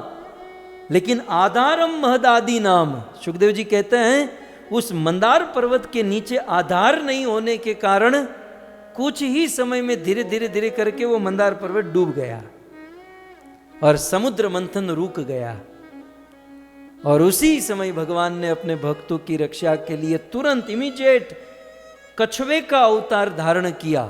लेकिन आधारम महदादि नाम, सुखदेव जी कहते हैं उस मंदार पर्वत के नीचे आधार नहीं होने के कारण कुछ ही समय में धीरे धीरे धीरे करके वो मंदार पर्वत डूब गया और समुद्र मंथन रुक गया। और उसी समय भगवान ने अपने भक्तों की रक्षा के लिए तुरंत इमीडिएट कछुए का अवतार धारण किया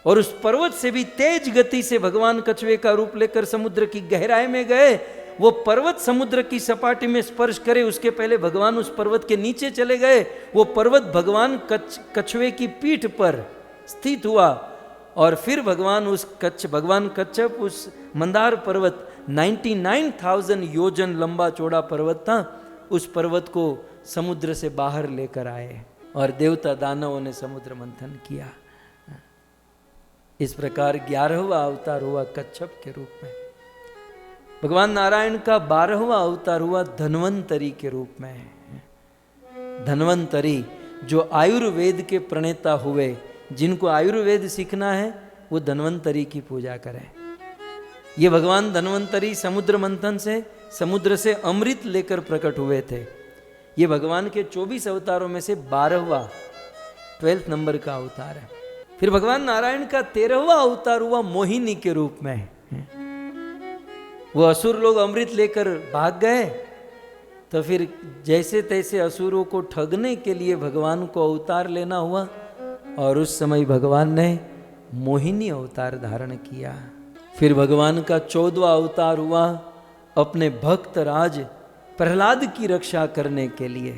और उस पर्वत से भी तेज गति से भगवान कछुए का रूप लेकर समुद्र की गहराई में गए। वो पर्वत समुद्र की सपाटी में स्पर्श करे उसके पहले भगवान उस पर्वत के नीचे चले गए। वो पर्वत भगवान कछुए की पीठ पर स्थित हुआ और फिर भगवान कच्छप उस मंदार पर्वत 99,000 योजन लंबा चौड़ा पर्वत था, उस पर्वत को समुद्र से बाहर लेकर आए और देवता दानवों ने समुद्र मंथन किया। इस प्रकार 11वां अवतार हुआ कच्छप के रूप में। भगवान नारायण का 12वां अवतार हुआ धन्वंतरी के रूप में। धन्वंतरी जो आयुर्वेद के प्रणेता हुए, जिनको आयुर्वेद सीखना है वो धन्वंतरी की पूजा करें। ये भगवान धन्वंतरी समुद्र मंथन से, समुद्र से अमृत लेकर प्रकट हुए थे। ये भगवान के 24 अवतारों में से 12th नंबर का अवतार है। फिर भगवान नारायण का 13वां अवतार हुआ मोहिनी के रूप में। वो असुर लोग अमृत लेकर भाग गए तो फिर जैसे तैसे असुरों को ठगने के लिए भगवान को अवतार लेना हुआ और उस समय भगवान ने मोहिनी अवतार धारण किया। फिर भगवान का 14वां अवतार हुआ अपने भक्त राज प्रहलाद की रक्षा करने के लिए।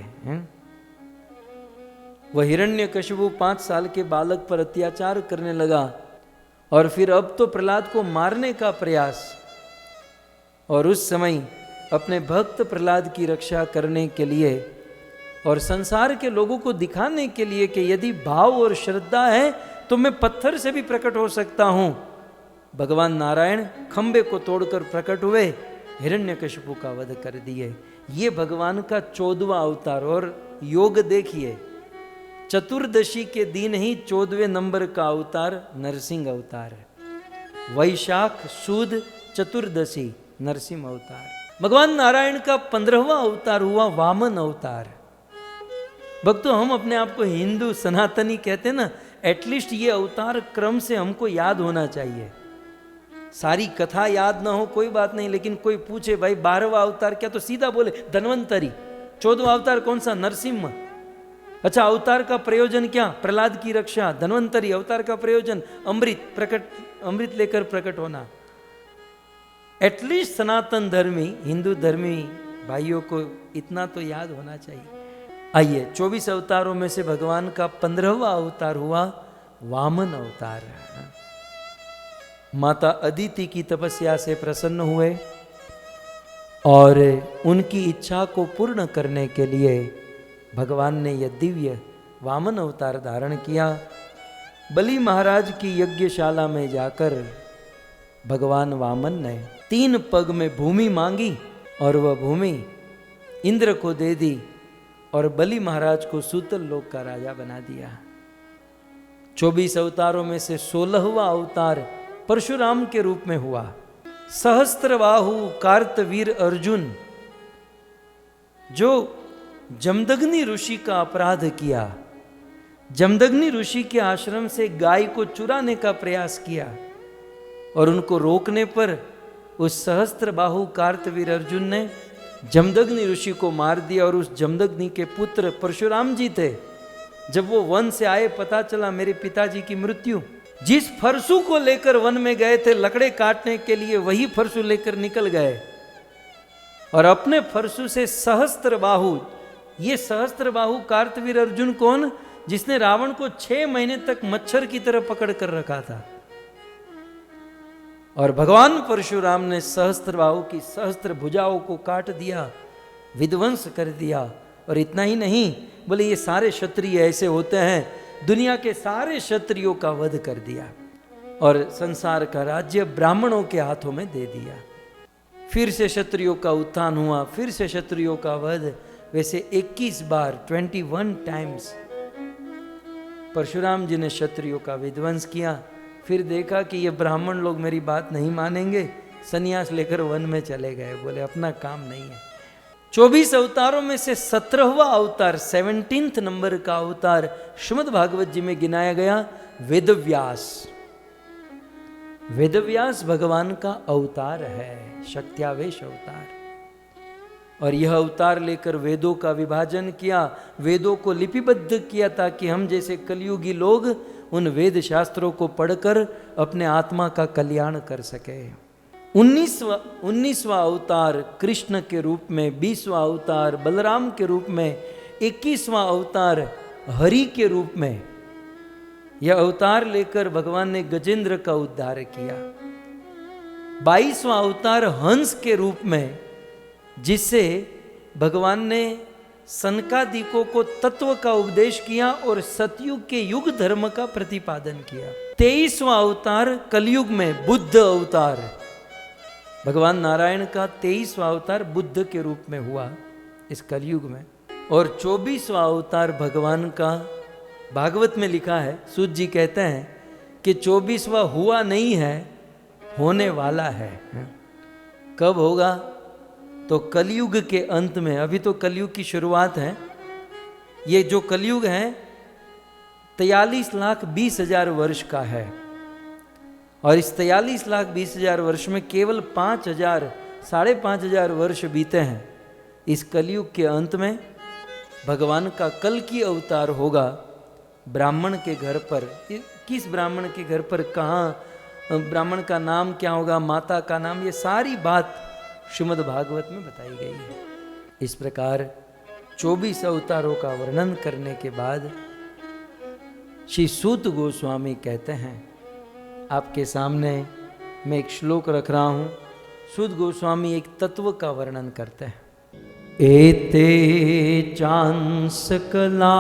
वह हिरण्यकशिपु 5 साल के बालक पर अत्याचार करने लगा और फिर अब तो प्रहलाद को मारने का प्रयास, और उस समय अपने भक्त प्रहलाद की रक्षा करने के लिए और संसार के लोगों को दिखाने के लिए कि यदि भाव और श्रद्धा है तो मैं पत्थर से भी प्रकट हो सकता हूं, भगवान नारायण खंबे को तोड़कर प्रकट हुए, हिरण्यकशिपु का वध कर दिए। ये भगवान का 14वां अवतार। और योग देखिए, चतुर्दशी के दिन ही 14वें नंबर का अवतार नरसिंह अवतार। वैशाख सुद चतुर्दशी नरसिंह अवतार। भगवान नारायण का 15वां अवतार हुआ वामन अवतार। भक्तों, हम अपने आप को हिंदू सनातनी कहते हैं ना, एटलीस्ट ये अवतार क्रम से हमको याद होना चाहिए। सारी कथा याद ना हो कोई बात नहीं, लेकिन कोई पूछे भाई 12वां अवतार क्या, तो सीधा बोले धन्वंतरी। 14वां अवतार कौन सा? नरसिम्हा। अच्छा, अवतार का प्रयोजन क्या? प्रहलाद की रक्षा। धन्वंतरी अवतार का प्रयोजन अमृत लेकर प्रकट होना। एटलीस्ट सनातन धर्मी, हिंदू धर्मी भाइयों को इतना तो याद होना चाहिए। आइए, 24 अवतारों में से भगवान का 15वां अवतार हुआ वामन अवतार। माता अदिति की तपस्या से प्रसन्न हुए और उनकी इच्छा को पूर्ण करने के लिए भगवान ने यह दिव्य वामन अवतार धारण किया। बलि महाराज की यज्ञशाला में जाकर भगवान वामन ने 3 पग में भूमि मांगी और वह भूमि इंद्र को दे दी और बलि महाराज को सूतल लोक का राजा बना दिया। 24 अवतारों में से 16वां अवतार परशुराम के रूप में हुआ। सहस्त्रबाहु कार्तवीर अर्जुन, जो जमदग्नि ऋषि का अपराध किया, जमदग्नि ऋषि के आश्रम से गाय को चुराने का प्रयास किया और उनको रोकने पर उस सहस्त्रबाहु कार्तवीर अर्जुन ने जमदग्नि ऋषि को मार दिया। और उस जमदग्नि के पुत्र परशुराम जी थे। जब वो वन से आए, पता चला मेरे पिताजी की मृत्यु। जिस फरसू को लेकर वन में गए थे लकड़े काटने के लिए, वही फरसू लेकर निकल गए और अपने फरसू से सहस्त्रबाहु, ये सहस्त्रबाहु कार्तवीर अर्जुन कौन? जिसने रावण को 6 महीने तक मच्छर की तरह पकड़ कर रखा था। और भगवान परशुराम ने सहस्त्रबाहु की सहस्त्र भुजाओं को काट दिया, विध्वंस कर दिया। और इतना ही नहीं, बोले ये सारे क्षत्रिय ऐसे होते हैं, दुनिया के सारे क्षत्रियों का वध कर दिया और संसार का राज्य ब्राह्मणों के हाथों में दे दिया। फिर से क्षत्रियों का उत्थान हुआ, फिर से क्षत्रियों का वध। वैसे 21 बार 21 टाइम्स परशुराम जी ने क्षत्रियों का विध्वंस किया। फिर देखा कि ये ब्राह्मण लोग मेरी बात नहीं मानेंगे, सन्यास लेकर वन में चले गए। बोले अपना काम नहीं है। 24 अवतारों में से 17वां अवतार, 17th नंबर का अवतार श्रीमद् भागवत जी में गिनाया गया वेदव्यास। वेदव्यास भगवान का अवतार है, शक्त्यावेश अवतार। और यह अवतार लेकर वेदों का विभाजन किया, वेदों को लिपिबद्ध किया ताकि हम जैसे कलयुगी लोग उन वेद शास्त्रों को पढ़कर अपने आत्मा का कल्याण कर सके। 19वां अवतार कृष्ण के रूप में, 20वां अवतार बलराम के रूप में, 21वां अवतार हरि के रूप में। यह अवतार लेकर भगवान ने गजेंद्र का उद्धार किया। 22वां अवतार हंस के रूप में, जिससे भगवान ने सनकादिकों को तत्व का उपदेश किया और सतयुग के युग धर्म का प्रतिपादन किया। 23वां अवतार कलयुग में बुद्ध अवतार, भगवान नारायण का 23वां अवतार बुद्ध के रूप में हुआ इस कलयुग में। और 24वां अवतार भगवान का भागवत में लिखा है, सूत जी कहते हैं कि 24वां हुआ नहीं है, होने वाला है। कब होगा? तो कलयुग के अंत में। अभी तो कलयुग की शुरुआत है। ये जो कलयुग है 43,20,000 वर्ष का है और इस 43,20,000 वर्ष में केवल 5,000-5,500 वर्ष बीते हैं। इस कलयुग के अंत में भगवान का कल की अवतार होगा ब्राह्मण के घर पर। किस ब्राह्मण के घर पर, कहाँ, ब्राह्मण का नाम क्या होगा, माता का नाम, ये सारी बात श्रीमद् भागवत में बताई गई है। इस प्रकार 24 अवतारों का वर्णन करने के बाद श्री सूत गोस्वामी कहते हैं, आपके सामने मैं एक श्लोक रख रहा हूं। सूत गोस्वामी एक तत्व का वर्णन करते हैं। एते चांस कला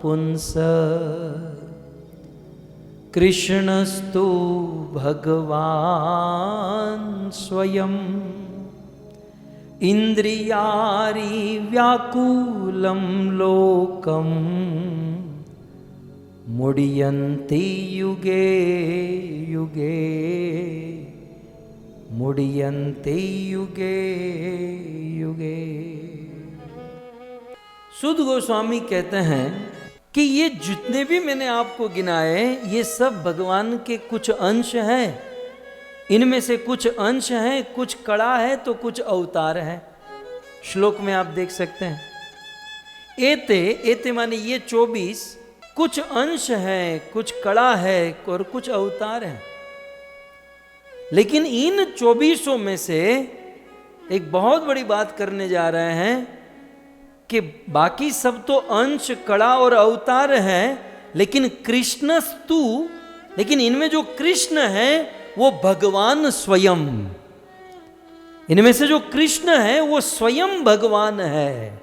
पुंस कृष्णस्तु भगवान स्वयं इंद्रियारि व्याकुलं लोकम मुड्यन्ति युगे युगे मुड़ियन्ते युगे युगे। सुध गोस्वामी कहते हैं कि ये जितने भी मैंने आपको गिनाए ये सब भगवान के कुछ अंश हैं। इनमें से कुछ अंश हैं, कुछ कड़ा है तो कुछ अवतार है। श्लोक में आप देख सकते हैं, एते एते माने ये 24 कुछ अंश है, कुछ कड़ा है और कुछ अवतार है। लेकिन इन 24 में से एक बहुत बड़ी बात करने जा रहे हैं कि बाकी सब तो अंश, कड़ा और अवतार है, लेकिन कृष्णस्तु, लेकिन इनमें जो कृष्ण है वो भगवान स्वयं। इनमें से जो कृष्ण है वो स्वयं भगवान है।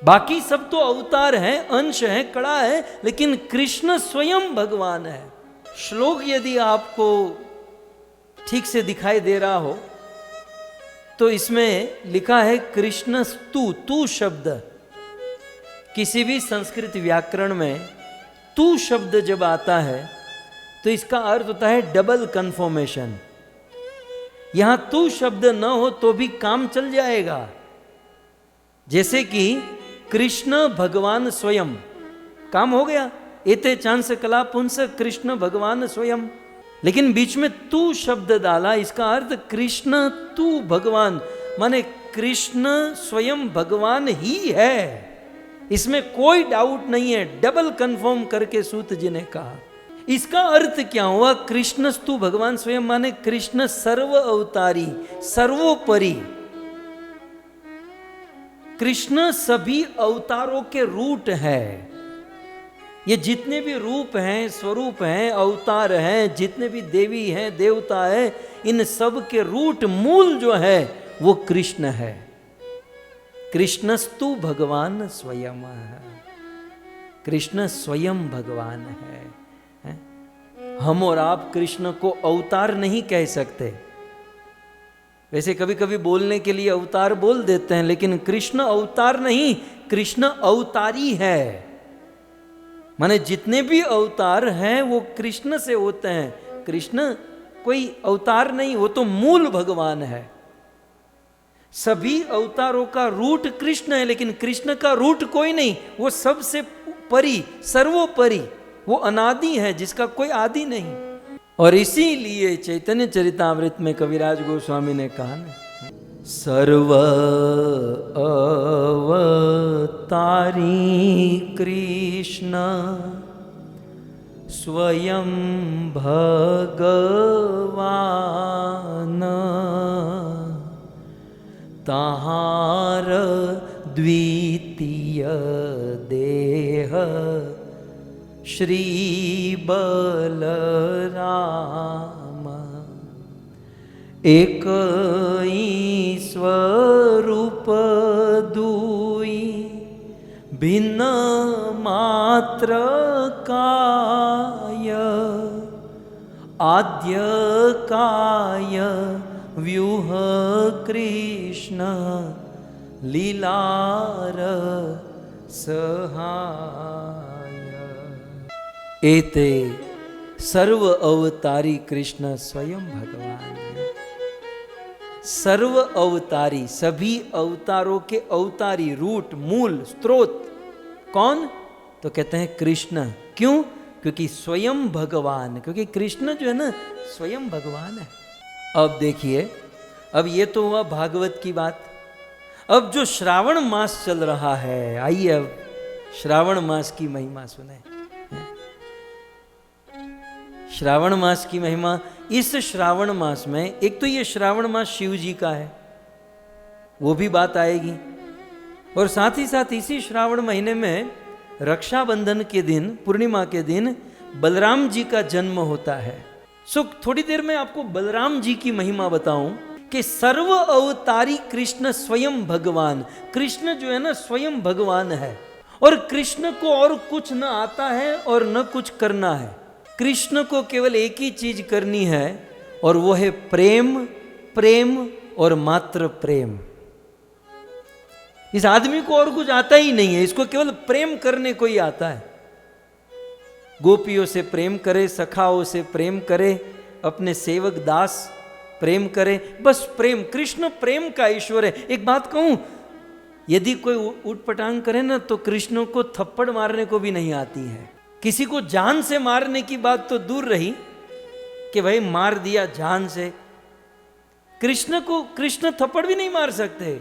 बाकी सब तो अवतार है, अंश है, कड़ा है, लेकिन कृष्ण स्वयं भगवान है। श्लोक यदि आपको ठीक से दिखाई दे रहा हो तो इसमें लिखा है कृष्णस्तु। तू शब्द किसी भी संस्कृत व्याकरण में तू शब्द जब आता है तो इसका अर्थ होता है डबल कन्फर्मेशन। यहां तू शब्द न हो तो भी काम चल जाएगा। जैसे कि कृष्ण भगवान स्वयं, काम हो गया, एते चांस कला पुंस कृष्ण भगवान स्वयं। लेकिन बीच में तू शब्द डाला, इसका अर्थ कृष्ण तू भगवान, माने कृष्ण स्वयं भगवान ही है, इसमें कोई डाउट नहीं है। डबल कंफर्म करके सूत जी ने कहा। इसका अर्थ क्या हुआ? कृष्णस्तु भगवान स्वयं माने कृष्ण सर्व अवतारी, सर्वोपरि। कृष्ण सभी अवतारों के रूट है। ये जितने भी रूप हैं, स्वरूप हैं, अवतार हैं, जितने भी देवी हैं, देवता है, इन सब के रूट मूल जो है वो कृष्ण है। कृष्णस्तु भगवान स्वयं है। कृष्ण स्वयं भगवान है। हम और आप कृष्ण को अवतार नहीं कह सकते। वैसे कभी कभी बोलने के लिए अवतार बोल देते हैं, लेकिन कृष्ण अवतार नहीं, कृष्ण अवतारी है। माने जितने भी अवतार हैं वो कृष्ण से होते हैं। कृष्ण कोई अवतार नहीं, वो तो मूल भगवान है। सभी अवतारों का रूट कृष्ण है, लेकिन कृष्ण का रूट कोई नहीं, वो सबसे परि, सर्वोपरि, वो अनादि है जिसका कोई आदि नहीं। और इसीलिए चैतन्य चरितामृत में कविराज गोस्वामी ने कहा ना, सर्व अवतारी कृष्ण स्वयं भगवान, तहार द्वितीय देह श्री बलराम, एक स्वरूप दुई भिन्न मात्र काय, आद्य काय व्यूह कृष्ण लीलार सहाय। एते सर्व अवतारी कृष्ण स्वयं भगवान है। सर्व अवतारी, सभी अवतारों के अवतारी, रूट, मूल, स्रोत कौन? तो कहते हैं कृष्ण। क्यों? क्योंकि स्वयं भगवान, क्योंकि कृष्ण जो है ना स्वयं भगवान है। अब देखिए, अब ये तो हुआ भागवत की बात। अब जो श्रावण मास चल रहा है, आइए अब श्रावण मास की महिमा सुने। श्रावण मास की महिमा, इस श्रावण मास में एक तो ये श्रावण मास शिव जी का है, वो भी बात आएगी, और साथ ही साथ इसी श्रावण महीने में रक्षाबंधन के दिन, पूर्णिमा के दिन बलराम जी का जन्म होता है। सो थोड़ी देर में आपको बलराम जी की महिमा बताऊं कि सर्व अवतारी कृष्ण स्वयं भगवान। कृष्ण जो है ना स्वयं भगवान है, और कृष्ण को और कुछ न आता है और न कुछ करना है। कृष्ण को केवल एक ही चीज करनी है, और वो है प्रेम, प्रेम और मात्र प्रेम। इस आदमी को और कुछ आता ही नहीं है, इसको केवल प्रेम करने को ही आता है। गोपियों से प्रेम करे, सखाओं से प्रेम करे, अपने सेवक दास प्रेम करे, बस प्रेम। कृष्ण प्रेम का ईश्वर है। एक बात कहूं, यदि कोई उठपटांग करे ना तो कृष्ण को थप्पड़ मारने को भी नहीं आती है। किसी को जान से मारने की बात तो दूर रही कि भाई मार दिया जान से, कृष्ण को कृष्ण थप्पड़ भी नहीं मार सकते।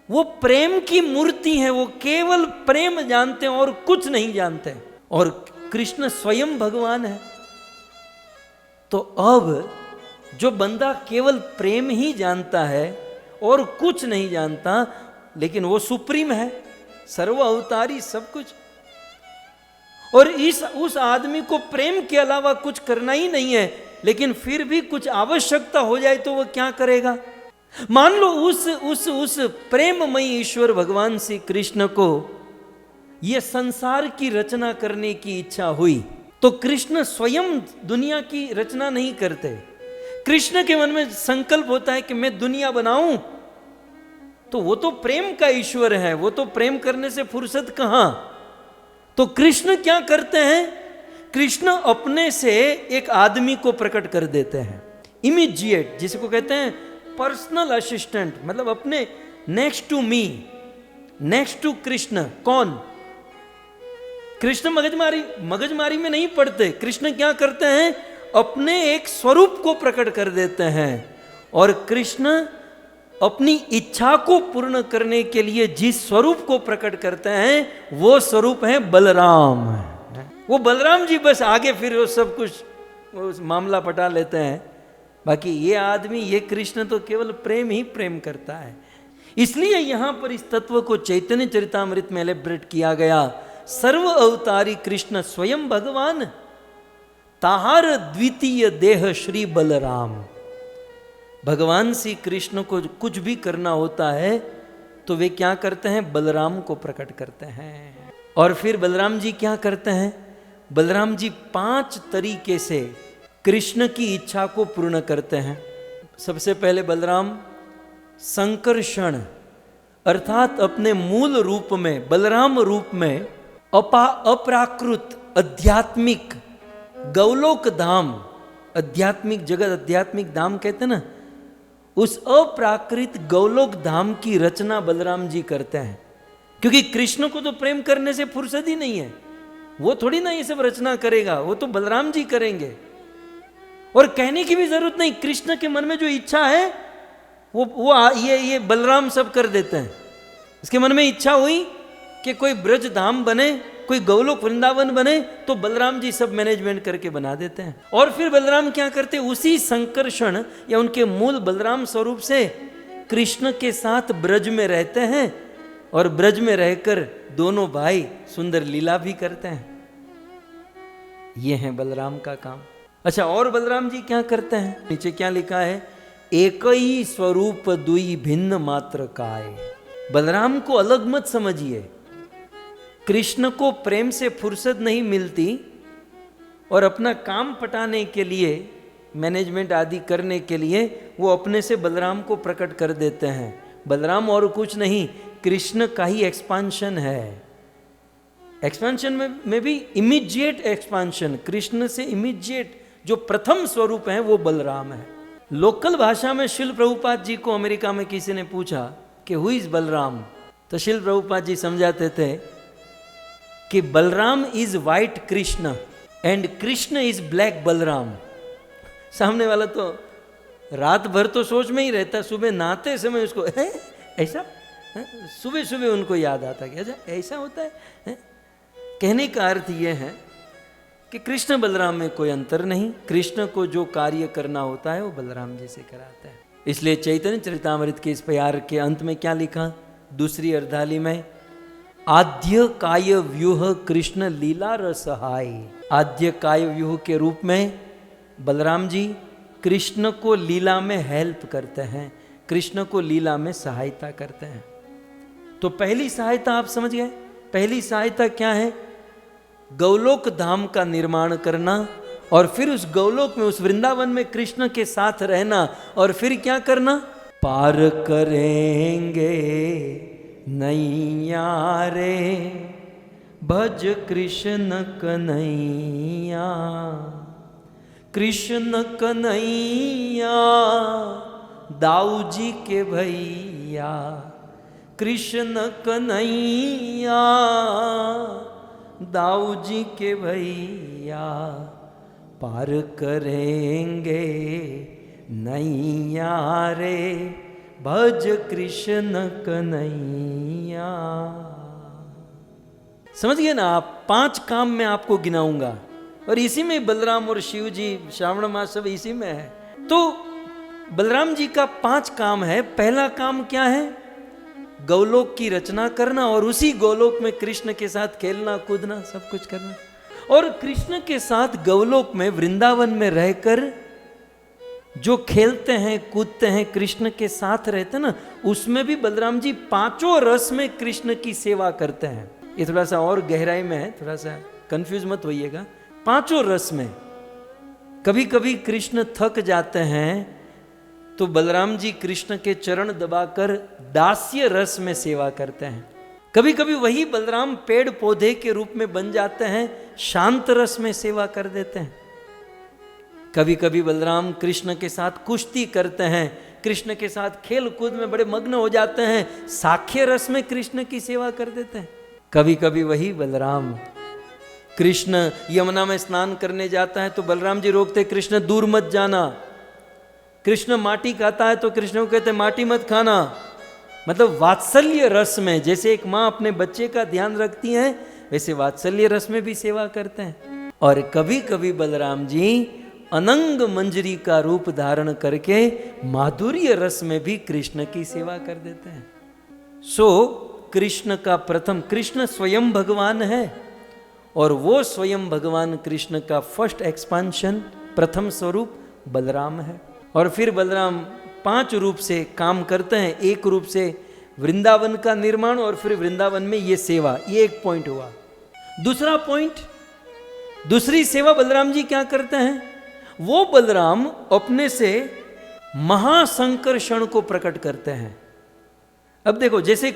वो प्रेम की मूर्ति है, वो केवल प्रेम जानते हैं और कुछ नहीं जानते। और कृष्ण स्वयं भगवान है। तो अब जो बंदा केवल प्रेम ही जानता है और कुछ नहीं जानता, लेकिन वो सुप्रीम है, सर्व अवतारी सब कुछ, और उस आदमी को प्रेम के अलावा कुछ करना ही नहीं है, लेकिन फिर भी कुछ आवश्यकता हो जाए तो वो क्या करेगा? मान लो उस प्रेममयी ईश्वर भगवान श्री कृष्ण को यह संसार की रचना करने की इच्छा हुई, तो कृष्ण स्वयं दुनिया की रचना नहीं करते। कृष्ण के मन में संकल्प होता है कि मैं दुनिया बनाऊं, तो वो तो प्रेम का ईश्वर है, वो तो प्रेम करने से फुर्सत कहां। तो कृष्ण क्या करते हैं? कृष्ण अपने से एक आदमी को प्रकट कर देते हैं, इमीडिएट, जिसको कहते हैं पर्सनल असिस्टेंट, मतलब अपने next to me, next to Krishna. कौन? कृष्ण मगजमारी में नहीं पड़ते। कृष्ण क्या करते हैं? अपने एक स्वरूप को प्रकट कर देते हैं। और कृष्ण अपनी इच्छा को पूर्ण करने के लिए जिस स्वरूप को प्रकट करते हैं वो स्वरूप है बलराम। वो बलराम जी बस आगे फिर वो सब कुछ वो मामला पटा लेते हैं। बाकी ये आदमी, ये कृष्ण तो केवल प्रेम ही प्रेम करता है। इसलिए यहां पर इस तत्व को चैतन्य चरितामृत में एलेब्रेट किया गया। सर्व अवतारी कृष्ण स्वयं भगवान, ताहार द्वितीय देह श्री बलराम। भगवान श्री कृष्ण को कुछ भी करना होता है तो वे क्या करते हैं? बलराम को प्रकट करते हैं। और फिर बलराम जी क्या करते हैं? बलराम जी 5 तरीके से कृष्ण की इच्छा को पूर्ण करते हैं। सबसे पहले बलराम संकर्षण, अर्थात अपने मूल रूप में, बलराम रूप में अप्राकृत आध्यात्मिक गौलोक धाम, आध्यात्मिक जगत, आध्यात्मिक धाम कहते हैं ना, उस अप्राकृत गौलोक धाम की रचना बलराम जी करते हैं। क्योंकि कृष्ण को तो प्रेम करने से फुर्सत ही नहीं है, वो थोड़ी ना ये सब रचना करेगा, वो तो बलराम जी करेंगे। और कहने की भी जरूरत नहीं, कृष्ण के मन में जो इच्छा है वो ये बलराम सब कर देते हैं। इसके मन में इच्छा हुई कि कोई ब्रज धाम बने, कोई गौलोक वृंदावन बने, तो बलराम जी सब मैनेजमेंट करके बना देते हैं। और फिर बलराम क्या करते हैं? उसी संकर्षण या उनके मूल बलराम स्वरूप से कृष्ण के साथ ब्रज में रहते हैं और ब्रज में रहकर दोनों भाई सुंदर लीला भी करते हैं। ये है बलराम का काम। अच्छा, और बलराम जी क्या करते हैं? नीचे क्या लिखा है? एक ही स्वरूप दुई भिन्न मात्र काय। बलराम को अलग मत समझिए। कृष्ण को प्रेम से फुर्सत नहीं मिलती और अपना काम पटाने के लिए, मैनेजमेंट आदि करने के लिए वो अपने से बलराम को प्रकट कर देते हैं। बलराम और कुछ नहीं, कृष्ण का ही एक्सपांशन है। एक्सपांशन में भी इमीडिएट एक्सपांशन, कृष्ण से इमीडिएट जो प्रथम स्वरूप है वो बलराम है। लोकल भाषा में शिल प्रभुपाद जी को अमेरिका में किसी ने पूछा कि हु इज बलराम, तो शिल प्रभुपाद जी समझाते थे कि Balram is white Krishna and Krishna is black Balram. सामने वाला तो रात भर तो सोच में ही रहता, सुबह नहाते समय उसको ऐसा सुबह सुबह उनको याद आता कि अच्छा ऐसा होता है। कहने का अर्थ यह है कि कृष्ण बलराम में कोई अंतर नहीं। कृष्ण को जो कार्य करना होता है वो बलराम जी से कराता है। इसलिए चैतन्य चरितामृत के इस प्यार के अंत में क्या लिखा? दूसरी अर्धाली में, आद्य काय व्यूह कृष्ण लीला रसहाय। आद्य काय व्यूह के रूप में बलराम जी कृष्ण को लीला में हेल्प करते हैं, कृष्ण को लीला में सहायता करते हैं। तो पहली सहायता आप समझ गए। पहली सहायता क्या है? गौलोक धाम का निर्माण करना और फिर उस गौलोक में, उस वृंदावन में कृष्ण के साथ रहना। और फिर क्या करना? पार करेंगे नैया रे भज कृष्ण कन्हैया। कृष्ण कन्हैया दाऊ जी के भैया, कृष्ण कन्हैया दाऊ जी के भैया, पार करेंगे नैया रे भज कृष्ण कन्हैया। समझ गए ना आप? 5 काम मैं आपको गिनाऊंगा और इसी में बलराम और शिव जी श्रावण मास सब इसी में है। तो बलराम जी का 5 काम है। पहला काम क्या है? गौलोक की रचना करना और उसी गौलोक में कृष्ण के साथ खेलना कूदना सब कुछ करना। और कृष्ण के साथ गौलोक में वृंदावन में रहकर जो खेलते हैं कूदते हैं कृष्ण के साथ रहते हैं ना, उसमें भी बलराम जी 5 रस में कृष्ण की सेवा करते हैं। ये थोड़ा सा और गहराई में है, थोड़ा सा कंफ्यूज मत होइएगा। 5 रस में कभी कभी कृष्ण थक जाते हैं तो बलराम जी कृष्ण के चरण दबाकर दास्य रस में सेवा करते हैं। कभी कभी वही बलराम पेड़ पौधे के रूप में बन जाते हैं, शांत रस में सेवा कर देते हैं। कभी कभी बलराम कृष्ण के साथ कुश्ती करते हैं, कृष्ण के साथ खेल कूद में बड़े मग्न हो जाते हैं, साख्य रस में कृष्ण की सेवा कर देते हैं। कभी कभी वही बलराम कृष्ण यमुना में स्नान करने जाता है तो बलराम जी रोकते, कृष्ण दूर मत जाना। कृष्ण माटी खाता है तो कृष्ण को कहते माटी मत खाना। मतलब वात्सल्य रस में, जैसे एक माँ अपने बच्चे का ध्यान रखती है वैसे वात्सल्य रस में भी सेवा करते हैं। और कभी कभी बलराम जी अनंग मंजरी का रूप धारण करके माधुर्य रस में भी कृष्ण की सेवा कर देते हैं। सो कृष्ण का प्रथम, कृष्ण स्वयं भगवान है और वो स्वयं भगवान कृष्ण का फर्स्ट एक्सपांशन, प्रथम स्वरूप बलराम है। और फिर बलराम 5 रूप से काम करते हैं। एक रूप से वृंदावन का निर्माण और फिर वृंदावन में ये सेवा, ये एक पॉइंट हुआ। दूसरा पॉइंट, दूसरी सेवा बलराम जी क्या करते हैं? वो बलराम अपने से महासंकर्षण को प्रकट करते हैं। अब देखो, जैसे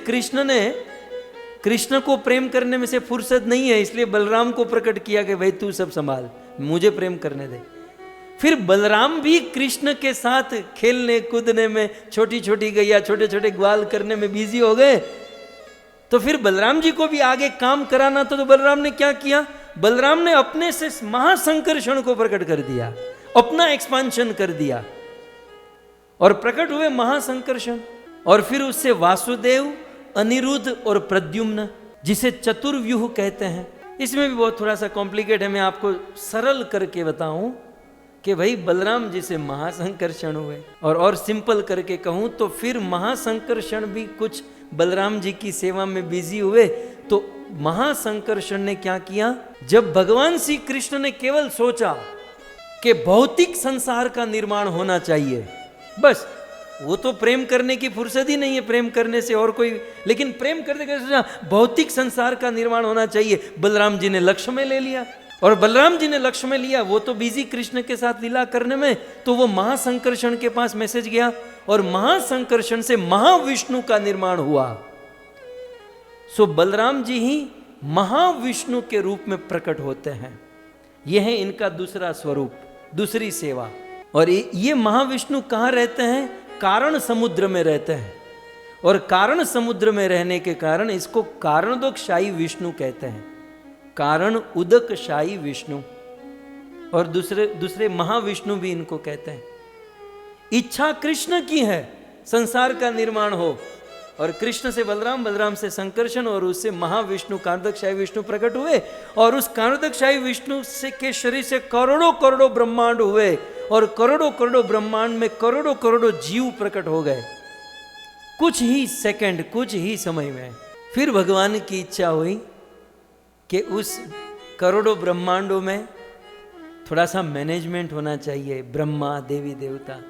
कृष्ण को प्रेम करने में से फुर्सत नहीं है, इसलिए बलराम को प्रकट किया कि भाई तू सब संभाल, मुझे प्रेम करने दे। फिर बलराम भी कृष्ण के साथ खेलने कूदने में, छोटी छोटी गैया छोटे छोटे ग्वाल करने में बिजी हो गए। तो फिर बलराम जी को भी आगे काम कराना था, तो बलराम ने क्या किया? बलराम ने अपने से महासंकर्षण को प्रकट कर दिया, अपना एक्सपांशन कर दिया और प्रकट हुए महासंकर्षण। और फिर उससे वासुदेव, अनिरुद्ध और प्रद्युम्न, जिसे चतुर्व्यूह कहते हैं। इसमें भी बहुत थोड़ा सा कॉम्प्लिकेट है, मैं आपको सरल करके बताऊं कि भाई बलराम जी से महासंकर्षण हुए। और सिंपल करके कहूं तो फिर महासंकर्षण भी कुछ बलराम जी की सेवा में बिजी हुए। तो महासंकर्षण ने क्या किया? जब भगवान श्री कृष्ण ने केवल सोचा कि भौतिक संसार का निर्माण होना चाहिए, बस, वो तो प्रेम करने की फुर्सत ही नहीं है, प्रेम करने से और कोई, लेकिन प्रेम करते करते सोचा भौतिक संसार का निर्माण होना चाहिए। बलराम जी ने लक्ष्य में ले लिया और बलराम जी ने लक्ष्य में लिया, वो तो बिजी कृष्ण के साथ लीला करने में, तो वो महासंकर्षण के पास मैसेज गया और महासंकर्षण से महाविष्णु का निर्माण हुआ। सो बलराम जी ही महाविष्णु के रूप में प्रकट होते हैं। यह है इनका दूसरा स्वरूप, दूसरी सेवा। और ये महाविष्णु कहाँ रहते हैं? कारण समुद्र में रहते हैं। और कारण समुद्र में रहने के कारण इसको कारणोदकशायी विष्णु कहते हैं, कारण उदकशायी विष्णु। और दूसरे महाविष्णु भी इनको कहते हैं। इच्छा कृष्ण की है संसार का निर्माण हो, और कृष्ण से बलराम, बलराम से संकर्षण, और उससे महाविष्णु कारणोदकशायी विष्णु प्रकट हुए। और उस कारणोदकशायी विष्णु से के शरीर से करोड़ों करोड़ों ब्रह्मांड हुए और करोड़ों करोड़ों ब्रह्मांड में करोड़ों करोड़ों जीव प्रकट हो गए कुछ ही सेकंड, कुछ ही समय में। फिर भगवान की इच्छा हुई कि उस करोड़ों ब्रह्मांडों में थोड़ा सा मैनेजमेंट होना चाहिए, ब्रह्मा देवी देवता।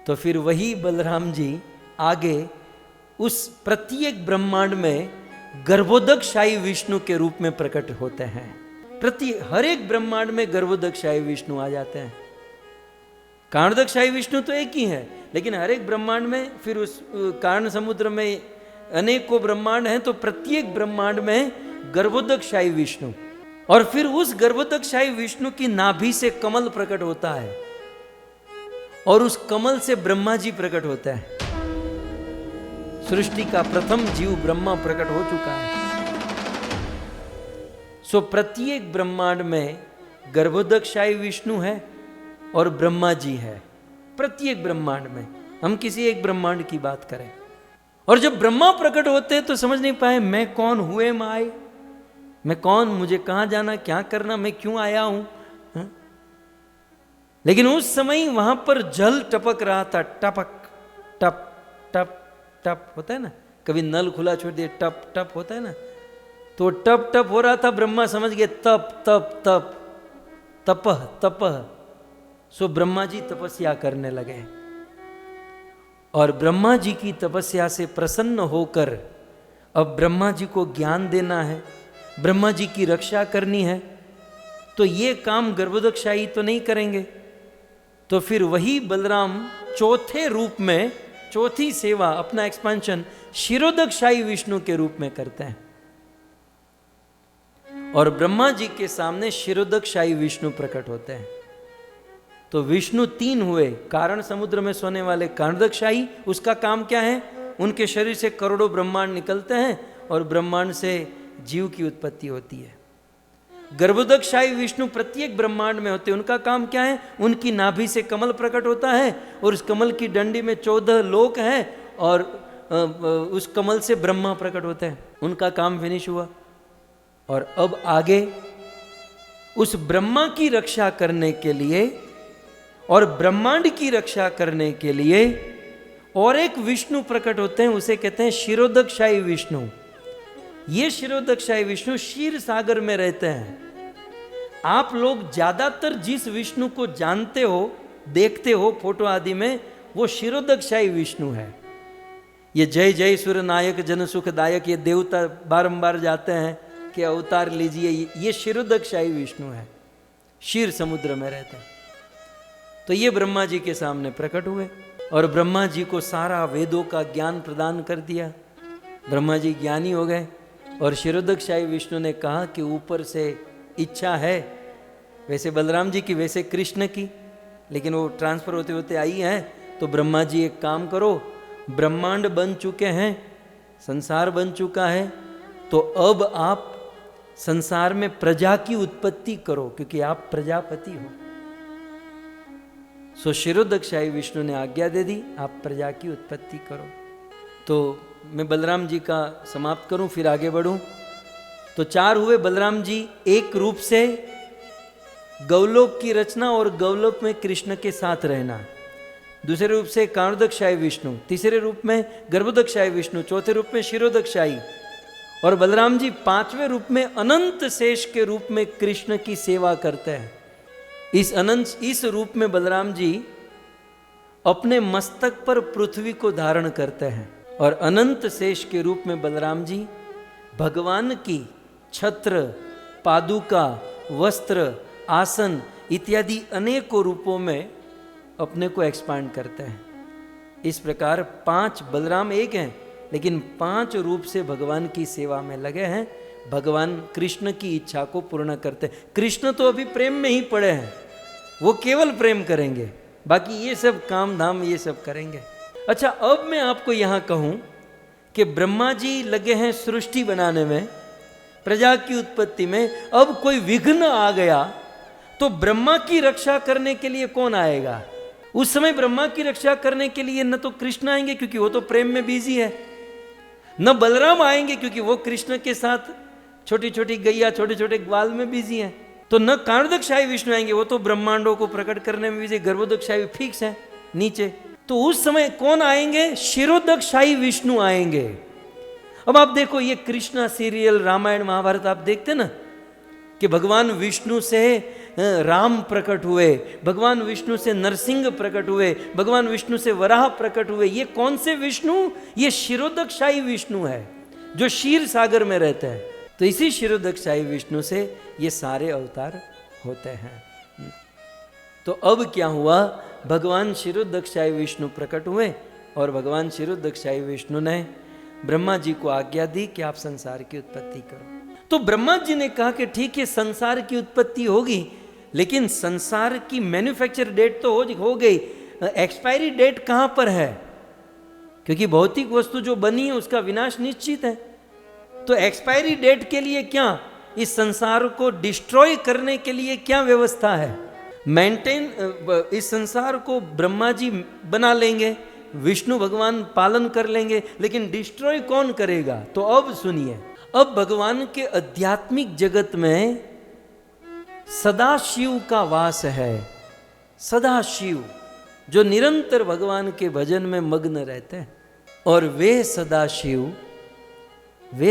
तो फिर वही बलराम जी आगे उस प्रत्येक ब्रह्मांड में गर्भोदकशायी विष्णु के रूप में प्रकट होते हैं। हर एक ब्रह्मांड में गर्भोदकशायी विष्णु आ जाते हैं। कारणोदकशायी विष्णु तो एक ही है, लेकिन हर एक ब्रह्मांड में, फिर उस कारण समुद्र में अनेकों ब्रह्मांड हैं, तो प्रत्येक ब्रह्मांड में गर्भोदकशायी विष्णु। और फिर उस गर्भोदकशाही विष्णु की नाभि से कमल प्रकट होता है और उस कमल से ब्रह्मा जी प्रकट होता है। सृष्टि का प्रथम जीव ब्रह्मा प्रकट हो चुका है। सो प्रत्येक ब्रह्मांड में गर्भोदकशाही विष्णु है और ब्रह्मा जी है। प्रत्येक ब्रह्मांड में, हम किसी एक ब्रह्मांड की बात करें। और जब ब्रह्मा प्रकट होते हैं तो समझ नहीं पाए मैं कौन, हुए माए, मैं कौन, मुझे कहां जाना, क्या करना, मैं क्यों आया हूं। लेकिन उस समय वहां पर जल टपक रहा था, टपक टप टप टप होता है ना, कभी नल खुला छोड़ दिए टप टप होता है ना, तो टप टप हो रहा था। ब्रह्मा समझ गए तप तप तप तपह तपह। सो ब्रह्मा जी तपस्या करने लगे और ब्रह्मा जी की तपस्या से प्रसन्न होकर अब ब्रह्मा जी को ज्ञान देना है, ब्रह्मा जी की रक्षा करनी है। तो ये काम गर्भोदकशाही तो नहीं करेंगे, तो फिर वही बलराम चौथे रूप में, चौथी सेवा, अपना एक्सपेंशन क्षीरोदकशाही विष्णु के रूप में करते हैं। और ब्रह्मा जी के सामने क्षीरोदकशाही विष्णु प्रकट होते हैं। तो विष्णु तीन हुए। कारण समुद्र में सोने वाले कारणोदकशाही, उसका काम क्या है, उनके शरीर से करोड़ों ब्रह्मांड निकलते हैं और ब्रह्मांड से जीव की उत्पत्ति होती है। गर्भोदकशाही विष्णु प्रत्येक ब्रह्मांड में होते हैं। उनका काम क्या है, उनकी नाभि से कमल प्रकट होता है और उस कमल की डंडी में 14 लोक हैं और उस कमल से ब्रह्मा प्रकट होते हैं। उनका काम फिनिश हुआ। और अब आगे उस ब्रह्मा की रक्षा करने के लिए और ब्रह्मांड की रक्षा करने के लिए और एक विष्णु प्रकट होते हैं, उसे कहते हैं क्षीरोदकशाही विष्णु। ये क्षीरोदकशाही विष्णु क्षीर सागर में रहते हैं। आप लोग ज्यादातर जिस विष्णु को जानते हो, देखते हो फोटो आदि में, वो क्षीरोदकशाही विष्णु है। ये जय जय सूर्य नायक जन सुखदायक, ये देवता बारंबार जाते हैं कि अवतार लीजिए, ये क्षीरोदकशाही विष्णु है, क्षीर समुद्र में रहते हैं। तो ये ब्रह्मा जी के सामने प्रकट हुए और ब्रह्मा जी को सारा वेदों का ज्ञान प्रदान कर दिया। ब्रह्मा जी ज्ञानी हो गए और क्षीरोदकशाही विष्णु ने कहा कि ऊपर से इच्छा है, वैसे बलराम जी की, वैसे कृष्ण की, लेकिन वो ट्रांसफर होते होते आई है। तो ब्रह्मा जी एक काम करो, ब्रह्मांड बन चुके हैं, संसार बन चुका है, तो अब आप संसार में प्रजा की उत्पत्ति करो, क्योंकि आप प्रजापति हो। सो क्षीरोदकशाही विष्णु ने आज्ञा दे दी, आप प्रजा की उत्पत्ति करो। तो मैं बलराम जी का समाप्त करूं फिर आगे बढ़ूं। तो 4 हुए बलराम जी, एक रूप से गौलोक की रचना और गौलोक में कृष्ण के साथ रहना, दूसरे रूप से कारणोदकशाही विष्णु, तीसरे रूप में गर्भोदकशाही विष्णु, चौथे रूप में क्षीरोदकशाही, और बलराम जी 5वें रूप में अनंत शेष के रूप में कृष्ण की सेवा करते हैं। इस रूप में बलराम जी अपने मस्तक पर पृथ्वी को धारण करते हैं और अनंत शेष के रूप में बलराम जी भगवान की छत्र, पादुका, वस्त्र, आसन इत्यादि अनेकों रूपों में अपने को एक्सपांड करते हैं। इस प्रकार 5 बलराम एक हैं, लेकिन 5 रूप से भगवान की सेवा में लगे हैं। भगवान कृष्ण की इच्छा को पूर्ण करते हैं। कृष्ण तो अभी प्रेम में ही पड़े हैं, वो केवल प्रेम करेंगे, बाकी ये सब काम धाम ये सब करेंगे। अच्छा, अब मैं आपको यहां कहूं कि ब्रह्मा जी लगे हैं सृष्टि बनाने में, प्रजा की उत्पत्ति में। अब कोई विघ्न आ गया तो ब्रह्मा की रक्षा करने के लिए कौन आएगा? उस समय ब्रह्मा की रक्षा करने के लिए न तो कृष्ण आएंगे क्योंकि वो तो प्रेम में बिजी है, न बलराम आएंगे क्योंकि वो कृष्ण के साथ छोटी छोटी गैया, छोटे छोटे ग्वाल में बिजी है, तो न कारणोदकशाही विष्णु आएंगे, वो तो ब्रह्मांडों को प्रकट करने में बिजी। गर्भोदकशाही फिक्स है नीचे। तो उस समय कौन आएंगे? क्षीरोदकशाही विष्णु आएंगे। अब आप देखो, ये कृष्णा सीरियल, रामायण महाभारत आप देखते ना कि भगवान विष्णु से राम प्रकट हुए, भगवान विष्णु से नरसिंह प्रकट हुए, भगवान विष्णु से वराह प्रकट हुए। ये कौन से विष्णु? ये क्षीरोदकशाही विष्णु है जो क्षीर सागर में रहते हैं। तो इसी क्षीरोदकशाही विष्णु से ये सारे अवतार होते हैं। तो अब क्या हुआ? भगवान क्षीरोदकशाही विष्णु प्रकट हुए और भगवान क्षीरोदकशाही विष्णु ने ब्रह्मा जी को आज्ञा दी कि आप संसार की उत्पत्ति करो। तो ब्रह्मा जी ने कहा कि ठीक है, संसार की उत्पत्ति होगी, लेकिन संसार की मैन्युफैक्चर डेट तो हो गई, एक्सपायरी डेट कहां पर है? क्योंकि भौतिक वस्तु जो बनी है उसका विनाश निश्चित है। तो एक्सपायरी डेट के लिए क्या, इस संसार को डिस्ट्रॉय करने के लिए क्या व्यवस्था है? मेंटेन, इस संसार को ब्रह्मा जी बना लेंगे, विष्णु भगवान पालन कर लेंगे, लेकिन डिस्ट्रॉय कौन करेगा? तो अब सुनिए, अब भगवान के आध्यात्मिक जगत में सदाशिव का वास है। सदाशिव जो निरंतर भगवान के भजन में मग्न रहते हैं, और वे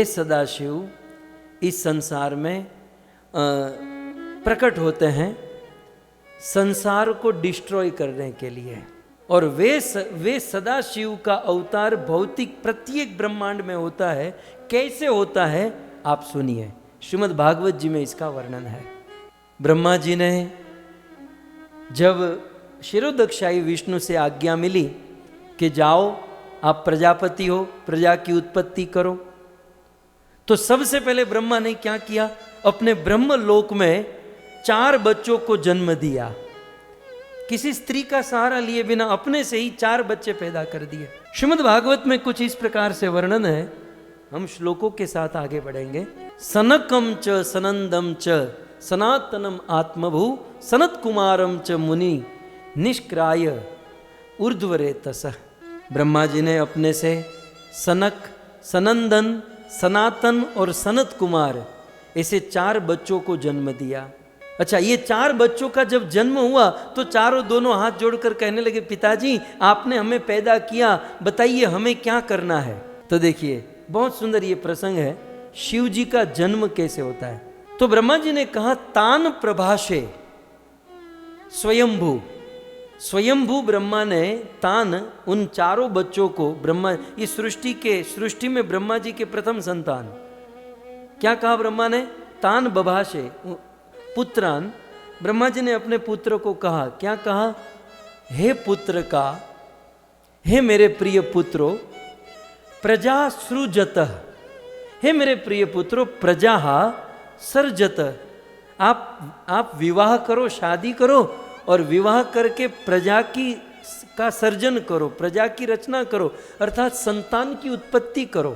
सदाशिव इस संसार में प्रकट होते हैं संसार को डिस्ट्रॉय करने के लिए। और वे सदाशिव का अवतार भौतिक प्रत्येक ब्रह्मांड में होता है। कैसे होता है आप सुनिए, श्रीमद् भागवत जी में इसका वर्णन है। ब्रह्मा जी ने जब शिरोदक्षाई विष्णु से आज्ञा मिली कि जाओ आप प्रजापति हो, प्रजा की उत्पत्ति करो, तो सबसे पहले ब्रह्मा ने क्या किया? अपने ब्रह्म लोक में 4 बच्चों को जन्म दिया। किसी स्त्री का सहारा लिए बिना अपने से ही 4 बच्चे पैदा कर दिए। श्रीमद् भागवत में कुछ इस प्रकार से वर्णन है, हम श्लोकों के साथ आगे बढ़ेंगे। सनकम च सनंदम च सनातनम आत्मभू सनत कुमारम च मुनि निष्क्राय ऊर्ध्वरेतस। ब्रह्मा जी ने अपने से सनक, सनंदन, सनातन और सनत कुमार ऐसे 4 बच्चों को जन्म दिया। अच्छा, ये 4 बच्चों का जब जन्म हुआ तो चारों दोनों हाथ जोड़कर कहने लगे, पिताजी आपने हमें पैदा किया, बताइए हमें क्या करना है? तो देखिए बहुत सुंदर ये प्रसंग है, शिव जी का जन्म कैसे होता है। तो ब्रह्मा जी ने कहा, तान प्रभाषे स्वयंभू। स्वयंभू ब्रह्मा ने तान, उन चारों बच्चों को, ब्रह्मा इस सृष्टि में ब्रह्मा जी के प्रथम संतान, क्या कहा ब्रह्मा ने? तान बभाषे पुत्रान। ब्रह्मा जी ने अपने पुत्र को कहा, क्या कहा? हे पुत्र का, हे मेरे प्रिय पुत्रो, प्रजा सृजत, हे मेरे प्रिय पुत्रो, प्रजा सर्जत। आप विवाह करो, शादी करो, और विवाह करके प्रजा का सर्जन करो, प्रजा की रचना करो, अर्थात संतान की उत्पत्ति करो।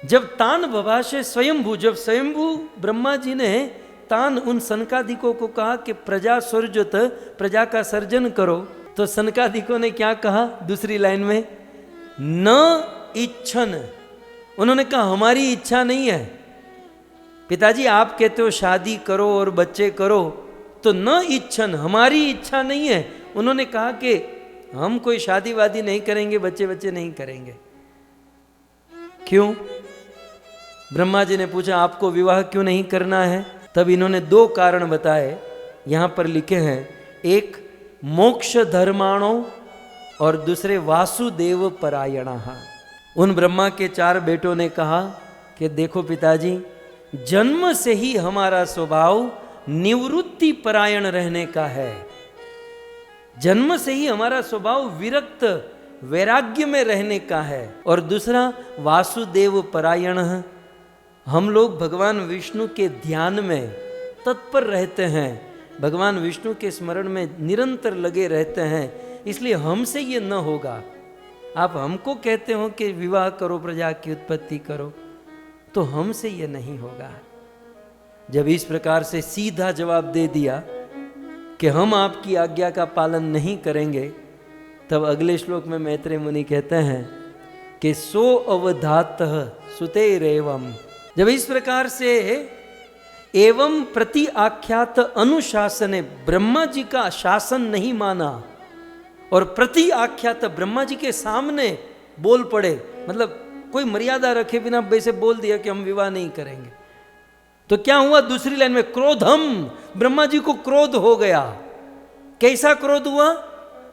जब तान बभाषे स्वयंभू, जब स्वयंभू ब्रह्मा जी ने तान उन सनकादिकों को कहा कि प्रजा सर्जत, प्रजा का सर्जन करो, तो सनकादिकों ने क्या कहा दूसरी लाइन में? न इच्छन। उन्होंने कहा हमारी इच्छा नहीं है, पिताजी आप कहते हो शादी करो और बच्चे करो, तो न इच्छन, हमारी इच्छा नहीं है। उन्होंने कहा कि हम कोई शादी वादी नहीं करेंगे, बच्चे नहीं करेंगे। क्यों? ब्रह्मा जी ने पूछा आपको विवाह क्यों नहीं करना है? तब इन्होंने 2 कारण बताए, यहां पर लिखे हैं, एक मोक्ष धर्माणो और दूसरे वासुदेव परायणः। उन ब्रह्मा के 4 बेटों ने कहा कि देखो पिताजी, जन्म से ही हमारा स्वभाव निवृत्ति परायण रहने का है। जन्म से ही हमारा स्वभाव विरक्त, वैराग्य में रहने का है। और दूसरा वासुदेव परायण, हम लोग भगवान विष्णु के ध्यान में तत्पर रहते हैं, भगवान विष्णु के स्मरण में निरंतर लगे रहते हैं, इसलिए हमसे ये न होगा। आप हमको कहते हो कि विवाह करो, प्रजा की उत्पत्ति करो, तो हमसे ये नहीं होगा। जब इस प्रकार से सीधा जवाब दे दिया कि हम आपकी आज्ञा का पालन नहीं करेंगे, तब अगले श्लोक में मैत्रेय मुनि कहते हैं कि सो अवधातः सुतेरेवम। जब इस प्रकार से एवं प्रति आख्यात अनुशासने ब्रह्मा जी का शासन नहीं माना और प्रति आख्यात ब्रह्मा जी के सामने बोल पड़े, मतलब कोई मर्यादा रखे बिना वैसे बोल दिया कि हम विवाह नहीं करेंगे, तो क्या हुआ? दूसरी लाइन में क्रोधम, ब्रह्मा जी को क्रोध हो गया। कैसा क्रोध हुआ?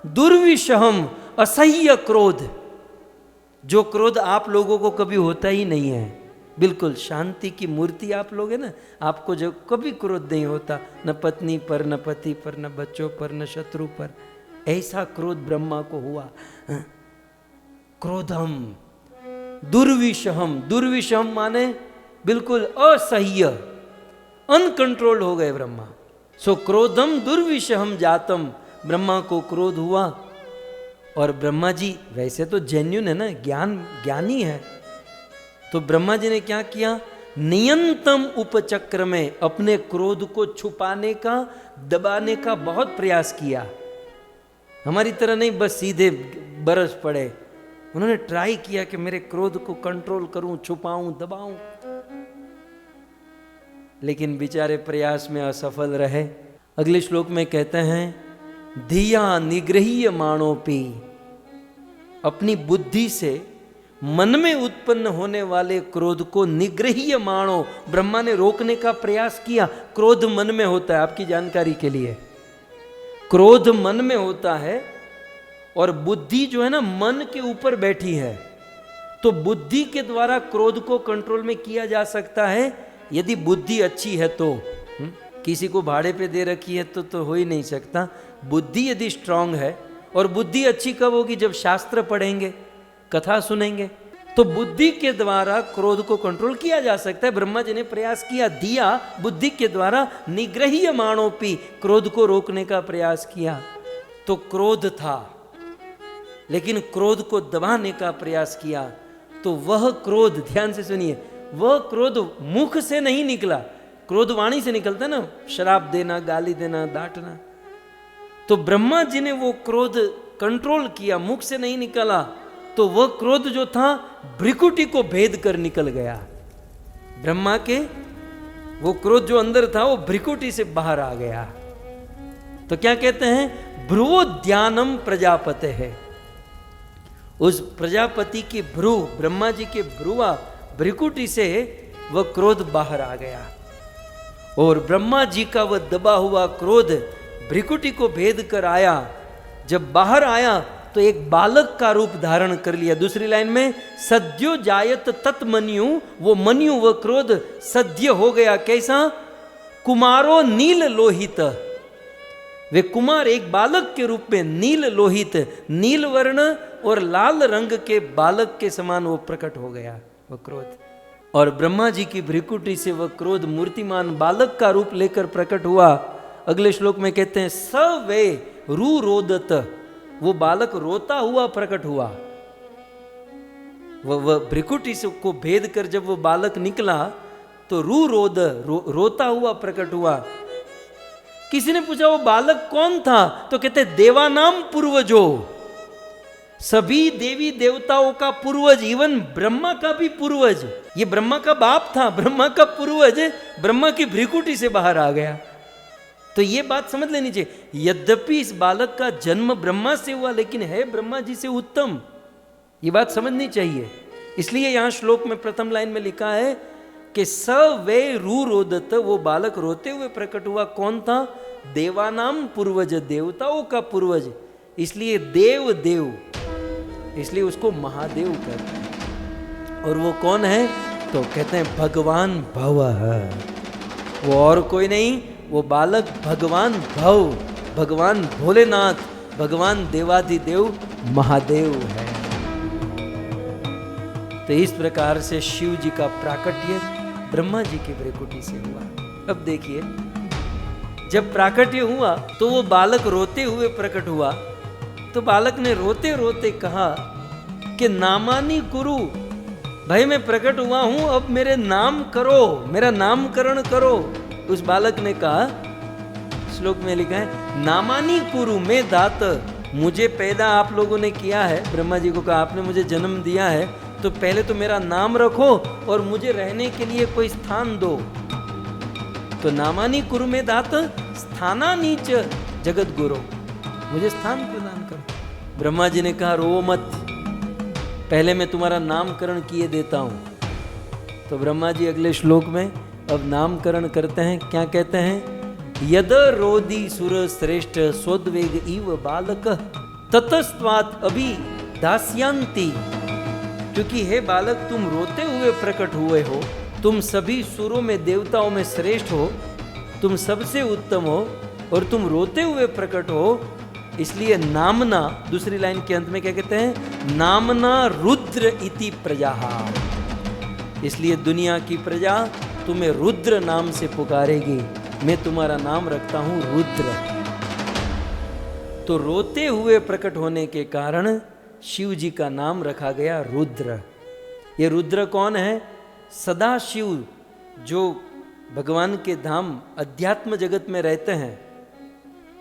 दुर्विषहम, असह्य क्रोध। जो क्रोध आप लोगों को कभी होता ही नहीं है, बिल्कुल शांति की मूर्ति आप लोग है ना, आपको जो कभी क्रोध नहीं होता, न पत्नी पर, न पति पर, न बच्चों पर, न शत्रु पर। ऐसा क्रोध ब्रह्मा को हुआ। क्रोधम दुर्विषहम, दुर्विषहम माने बिल्कुल असह्य, अनकंट्रोल्ड हो गए ब्रह्मा। सो क्रोधम दुर्विषहम जातम, ब्रह्मा को क्रोध हुआ। और ब्रह्मा जी वैसे तो जेन्युइन है ना, ज्ञानी है, तो ब्रह्मा जी ने क्या किया, नियंतम उपचक्र में अपने क्रोध को छुपाने का, दबाने का बहुत प्रयास किया। हमारी तरह नहीं बस सीधे बरस पड़े, उन्होंने ट्राई किया कि मेरे क्रोध को कंट्रोल करूं, छुपाऊं, दबाऊं, लेकिन बेचारे प्रयास में असफल रहे। अगले श्लोक में कहते हैं, धिया निग्रहीय माणोपी, अपनी बुद्धि से मन में उत्पन्न होने वाले क्रोध को निग्रहीय माणो, ब्रह्मा ने रोकने का प्रयास किया। क्रोध मन में होता है, आपकी जानकारी के लिए, क्रोध मन में होता है और बुद्धि जो है ना मन के ऊपर बैठी है। तो बुद्धि के द्वारा क्रोध को कंट्रोल में किया जा सकता है यदि बुद्धि अच्छी है तो। किसी को भाड़े पे दे रखी है तो हो ही नहीं सकता। बुद्धि यदि स्ट्रांग है, और बुद्धि अच्छी कब होगी, जब शास्त्र पढ़ेंगे, कथा सुनेंगे, तो बुद्धि के द्वारा क्रोध को कंट्रोल किया जा सकता है। ब्रह्मा जी ने प्रयास किया, दिया बुद्धि के द्वारा, निग्रहीय माणोपी, क्रोध को रोकने का प्रयास किया। तो क्रोध था, लेकिन क्रोध को दबाने का प्रयास किया, तो वह क्रोध, ध्यान से सुनिए, वह क्रोध मुख से नहीं निकला, क्रोध वाणी से निकलता ना, शराब देना, गाली देना, डांटना। तो ब्रह्मा जी ने वो क्रोध कंट्रोल किया, मुख से नहीं निकला, तो वह क्रोध जो था भ्रिकुटी को भेद कर निकल गया। ब्रह्मा के वो क्रोध जो अंदर था वो भ्रिकुटी से बाहर आ गया। तो क्या कहते हैं, भ्रुवोद्यानम प्रजापते है, उस प्रजापति की भ्रू, ब्रह्मा जी के भ्रुवा, भ्रिकुटी से वह क्रोध बाहर आ गया। और ब्रह्मा जी का वह दबा हुआ क्रोध भ्रिकुटी को भेद कर आया। जब बाहर आया तो एक बालक का रूप धारण कर लिया। दूसरी लाइन में, सद्यो जायत तत्मन्यु, वो मन्यु, वह क्रोध सद्य हो गया। कैसा, कुमारो नील लोहित, वे कुमार एक बालक के रूप में नील लोहित, नील वर्ण और लाल रंग के बालक के समान वो प्रकट हो गया वह क्रोध। और ब्रह्मा जी की भ्रिकुटी से वह क्रोध मूर्तिमान बालक का रूप लेकर प्रकट हुआ। अगले श्लोक में कहते हैं, स वे रू रोदत, वो बालक रोता हुआ प्रकट हुआ। वह भ्रिकुटी से को भेद कर जब वो बालक निकला तो रोता हुआ प्रकट हुआ। किसी ने पूछा वो बालक कौन था, तो कहते देवानाम पूर्वजो, सभी देवी देवताओं का पूर्वज, इवन ब्रह्मा का भी पूर्वज। ये ब्रह्मा का बाप था, ब्रह्मा का पूर्वज ब्रह्मा की भ्रिकुटी से बाहर आ गया। तो ये बात समझ लेनी चाहिए, यद्यपि इस बालक का जन्म ब्रह्मा से हुआ, लेकिन है ब्रह्मा जी से उत्तम, ये बात समझनी चाहिए। इसलिए यहां श्लोक में प्रथम लाइन में लिखा है कि स वे रू रोदत, वो बालक रोते हुए प्रकट हुआ। कौन था, देवानाम पूर्वज, देवताओं का पूर्वज, इसलिए देव देव, इसलिए उसको महादेव कहते हैं। और वो कौन है, तो कहते हैं भगवान भव, वो और कोई नहीं, वो बालक भगवान भव, भगवान भोलेनाथ, भगवान देवाधिदेव महादेव है। तो इस प्रकार से शिव जी का प्राकट्य ब्रह्मा जी की भ्रिकुटी से हुआ। अब देखिए, जब प्राकट्य हुआ तो वो बालक रोते हुए प्रकट हुआ। तो बालक ने रोते रोते कहा कि नामानी कुरु, भाई मैं प्रकट हुआ हूं, अब मेरे नाम करो, मेरा नामकरण करो। उस बालक ने कहा, श्लोक में लिखा है, नामानी कुरु में दात, मुझे पैदा आप लोगों ने किया है, ब्रह्मा जी को कहा आपने मुझे जन्म दिया है, तो पहले तो मेरा नाम रखो और मुझे रहने के लिए कोई स्थान दो। तो नामानी कुरु में दात स्थाना नीच जगत गुरु, मुझे स्थान प्रदान करो। ब्रह्मा जी ने कहा रो मत, पहले मैं तुम्हारा नामकरण किए देता हूं। तो ब्रह्मा जी अगले श्लोक में अब नामकरण करते हैं। क्या कहते हैं, यद रोदी सुर श्रेष्ठ स्वद्वेग इव बालक ततस्त्वात् अभी दास्यांति, क्योंकि हे बालक तुम रोते हुए प्रकट हुए हो, तुम सभी सुरों में देवताओं में श्रेष्ठ हो, तुम सबसे उत्तम हो और तुम रोते हुए प्रकट हो, इसलिए नामना, दूसरी लाइन के अंत में क्या कहते हैं, नामना रुद्र इति प्रजा, इसलिए दुनिया की प्रजा तुम्हें रुद्र नाम से पुकारेगी, मैं तुम्हारा नाम रखता हूं रुद्र। तो रोते हुए प्रकट होने के कारण शिव जी का नाम रखा गया रुद्र। ये रुद्र कौन है? सदा शिव जो भगवान के धाम अध्यात्म जगत में रहते हैं,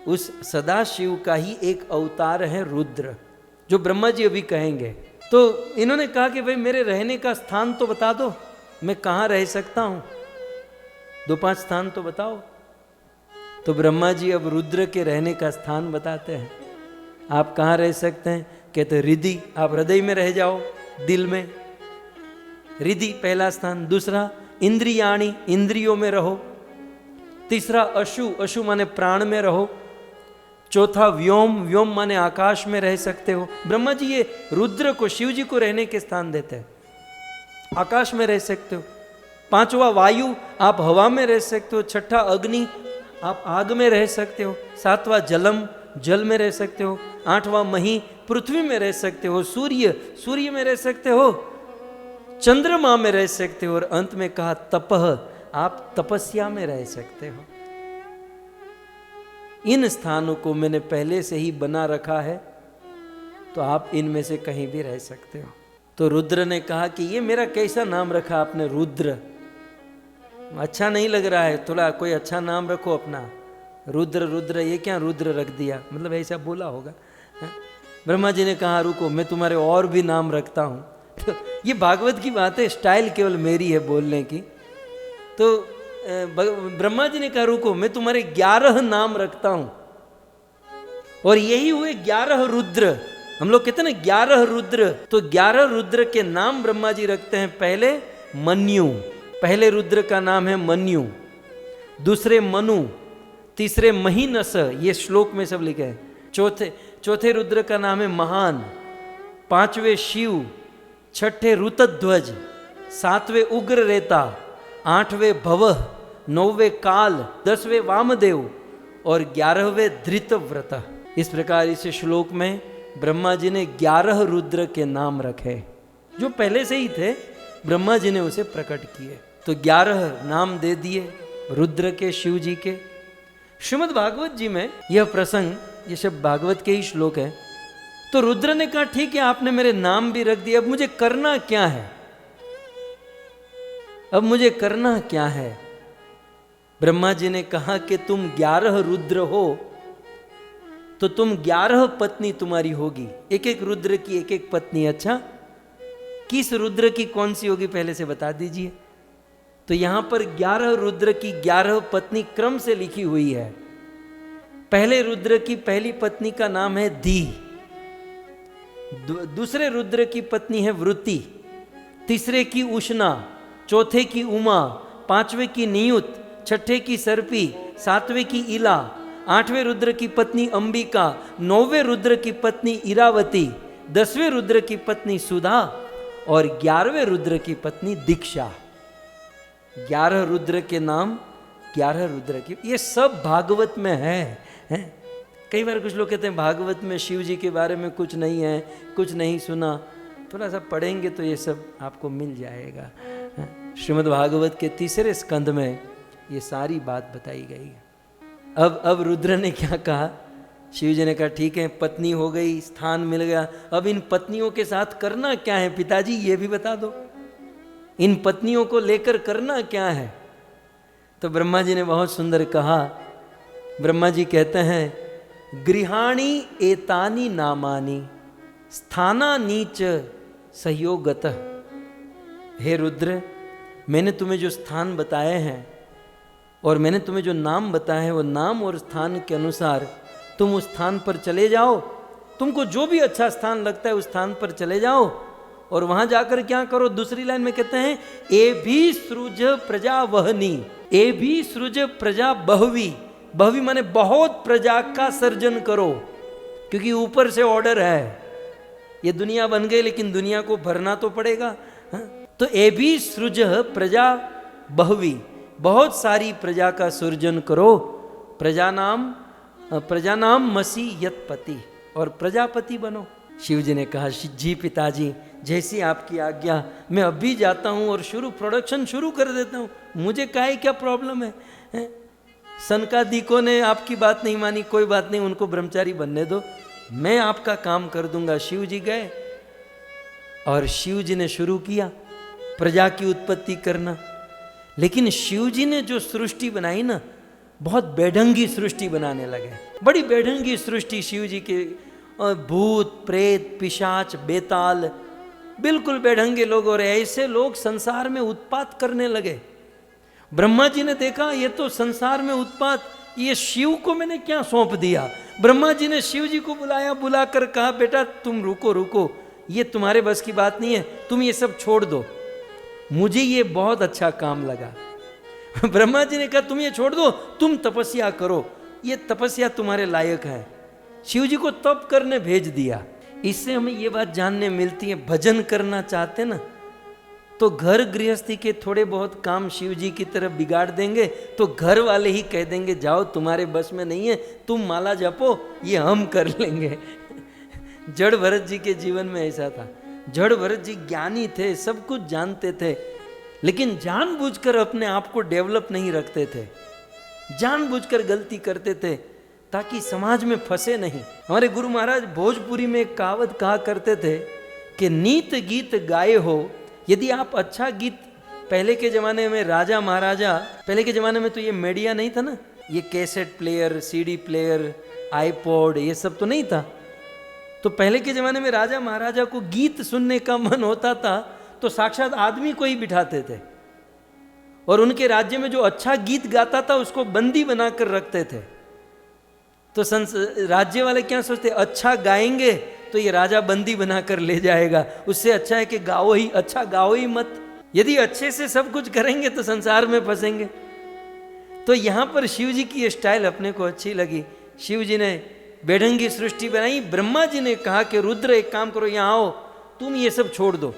उस सदा शिव का ही एक अवतार है रुद्र, जो ब्रह्मा जी अभी कहेंगे। तो इन्होंने कहा कि भाई मेरे रहने का स्थान तो बता दो, मैं कहाँ रह सकता हूं, 2-5 स्थान तो बताओ। तो ब्रह्मा जी अब रुद्र के रहने का स्थान बताते हैं। आप कहाँ रह सकते हैं? कहते हृदय, आप हृदय में रह जाओ, दिल में। हृदय पहला स्थान। दूसरा इंद्रियाणी, इंद्रियों में रहो। तीसरा अशु, अशु माने प्राण में रहो। चौथा व्योम, व्योम माने आकाश में रह सकते हो। ब्रह्मा जी ये रुद्र को, शिव जी को रहने के स्थान देते हैं। आकाश में रह सकते हो। 5वां वायु, आप हवा में रह सकते हो। 6ठा अग्नि, आप आग में रह सकते हो। 7वां जलम, जल में रह सकते हो। 8वां मही, पृथ्वी में रह सकते हो। सूर्य, सूर्य में रह सकते हो। चंद्रमा में रह सकते हो। और अंत में कहा तपह, आप तपस्या में रह सकते हो। इन स्थानों को मैंने पहले से ही बना रखा है, तो आप इनमें से कहीं भी रह सकते हो। तो रुद्र ने कहा कि ये मेरा कैसा नाम रखा आपने रुद्र, अच्छा नहीं लग रहा है, थोड़ा कोई अच्छा नाम रखो अपना। रुद्र रुद्र, ये क्या रुद्र रख दिया, मतलब ऐसा बोला होगा। ब्रह्मा जी ने कहा रुको, मैं तुम्हारे और भी नाम रखता हूं। तो ये भागवत की बात है, स्टाइल केवल मेरी है बोलने की। तो ब्रह्मा जी ने कहा रुको, मैं तुम्हारे 11 नाम रखता हूं। और यही हुए 11 रुद्र। हम लोग कहते हैं ना 11 रुद्र, तो 11 रुद्र के नाम ब्रह्मा जी रखते हैं। पहले मन्यु, पहले रुद्र का नाम है मन्यु। दूसरे मनु, तीसरे महीनस, ये श्लोक में सब लिखे हैं। चौथे रुद्र का नाम है महान। 5वें शिव, 6ठे रुतध्वज, 7वें उग्र रेता, 8वें भवः, 9वें काल, 10वें वामदेव और 11वें धृतव्रत। इस प्रकार इस श्लोक में ब्रह्मा जी ने 11 रुद्र के नाम रखे, जो पहले से ही थे, ब्रह्मा जी ने उसे प्रकट किए। तो 11 नाम दे दिए रुद्र के, शिव जी के। श्रीमद् भागवत जी में यह प्रसंग, ये सब भागवत के ही श्लोक है। तो रुद्र ने कहा ठीक है, आपने मेरे नाम भी रख दिए, अब मुझे करना क्या है? अब मुझे करना क्या है? ब्रह्मा जी ने कहा कि तुम 11 रुद्र हो, तो तुम 11 पत्नी तुम्हारी होगी। एक एक रुद्र की एक एक पत्नी। अच्छा, किस रुद्र की कौन सी होगी पहले से बता दीजिए। तो यहां पर 11 रुद्र की 11 पत्नी क्रम से लिखी हुई है। पहले रुद्र की पहली पत्नी का नाम है धी। दूसरे रुद्र की पत्नी है वृत्ति। तीसरे की उष्णा, चौथे की उमा, 5वें की नियुत, 6ठे की सर्पी, 7वें की इला, 8वें रुद्र की पत्नी अंबिका, 9वें रुद्र की पत्नी इरावती, 10वें रुद्र की पत्नी सुधा और 11वें रुद्र की पत्नी दीक्षा। 11 रुद्र के नाम, 11 रुद्र की, ये सब भागवत में है। कई बार कुछ लोग कहते हैं भागवत में शिव जी के बारे में कुछ नहीं है, कुछ नहीं सुना। थोड़ा सा पढ़ेंगे तो ये सब आपको मिल जाएगा। श्रीमद् भागवत के 3रे स्कंद में ये सारी बात बताई गई है। अब रुद्र ने क्या कहा? शिव जी ने कहा ठीक है, पत्नी हो गई, स्थान मिल गया, अब इन पत्नियों के साथ करना क्या है पिताजी, ये भी बता दो। इन पत्नियों को लेकर करना क्या है? तो ब्रह्मा जी ने बहुत सुंदर कहा। ब्रह्मा जी कहते हैं गृहाणी एतानी नामानी स्थाना नीच सहयोगतः। हे रुद्र, मैंने तुम्हें जो स्थान बताए हैं और मैंने तुम्हें जो नाम बताए हैं, वो नाम और स्थान के अनुसार तुम उस स्थान पर चले जाओ। तुमको जो भी अच्छा स्थान लगता है उस स्थान पर चले जाओ और वहां जाकर क्या करो? दूसरी लाइन में कहते हैं ए भी सृज प्रजा वहनी, ए भी सृज प्रजा बहवी। बहवी माने बहुत प्रजा का सर्जन करो, क्योंकि ऊपर से ऑर्डर है। ये दुनिया बन गई लेकिन दुनिया को भरना तो पड़ेगा। तो ए भी सृज प्रजा बहवी, बहुत सारी प्रजा का सृजन करो। प्रजा नाम मसी यत्पति, और प्रजापति बनो। शिव जी ने कहा, जी पिताजी, जैसी आपकी आज्ञा, मैं अभी जाता हूँ और प्रोडक्शन शुरू कर देता हूँ, मुझे काहे क्या प्रॉब्लम है? सनकादिकों ने आपकी बात नहीं मानी, कोई बात नहीं, उनको ब्रह्मचारी बनने दो, मैं आपका काम कर दूंगा। शिव जी गए और शिव जी ने शुरू किया प्रजा की उत्पत्ति करना। लेकिन शिव जी ने जो सृष्टि बनाई ना, बहुत बेढंगी सृष्टि बनाने लगे, बड़ी बेढंगी सृष्टि शिव जी के। भूत प्रेत पिशाच बेताल, बिल्कुल बेढंगे लोग, और ऐसे लोग संसार में उत्पात करने लगे। ब्रह्मा जी ने देखा ये तो संसार में उत्पात, ये शिव को मैंने क्या सौंप दिया। ब्रह्मा जी ने शिव जी को बुलाया, बुलाकर कहा, बेटा तुम रुको रुको, ये तुम्हारे बस की बात नहीं है, तुम ये सब छोड़ दो। मुझे ये बहुत अच्छा काम लगा। ब्रह्मा जी ने कहा तुम ये छोड़ दो, तुम तपस्या करो, ये तपस्या तुम्हारे लायक है। शिव जी को तप करने भेज दिया। इससे हमें ये बात जानने मिलती है, भजन करना चाहते ना तो घर गृहस्थी के थोड़े बहुत काम शिव जी की तरफ बिगाड़ देंगे तो घर वाले ही कह देंगे जाओ तुम्हारे बस में नहीं है, तुम माला जपो, ये हम कर लेंगे। जड़ भरत जी के जीवन में ऐसा था। जड़ भरत जी ज्ञानी थे, सब कुछ जानते थे, लेकिन जानबूझकर अपने आप को डेवलप नहीं रखते थे, जानबूझकर गलती करते थे ताकि समाज में फंसे नहीं। हमारे गुरु महाराज भोजपुरी में एक कहावत कहा करते थे कि नीत गीत गाए हो, यदि आप अच्छा गीत, पहले के जमाने में राजा महाराजा, पहले के जमाने में तो ये मीडिया नहीं था ना, ये cassette player, CD player, iPod, ये सब तो नहीं था। तो पहले के जमाने में राजा महाराजा को गीत सुनने का मन होता था तो साक्षात आदमी को ही बिठाते थे, और उनके राज्य में जो अच्छा गीत गाता था उसको बंदी बनाकर रखते थे। तो राज्य वाले क्या सोचते, अच्छा गाएंगे तो ये राजा बंदी बनाकर ले जाएगा, उससे अच्छा है कि गाओ ही, अच्छा गाओ ही मत। यदि अच्छे से सब कुछ करेंगे तो संसार में फंसेंगे। तो यहां पर शिव जी की स्टाइल अपने को अच्छी लगी। शिव जी ने बेढंगी सृष्टि बनाई। ब्रह्मा जी ने कहा कि रुद्र एक काम करो, यहां आओ, तुम ये सब छोड़ दो,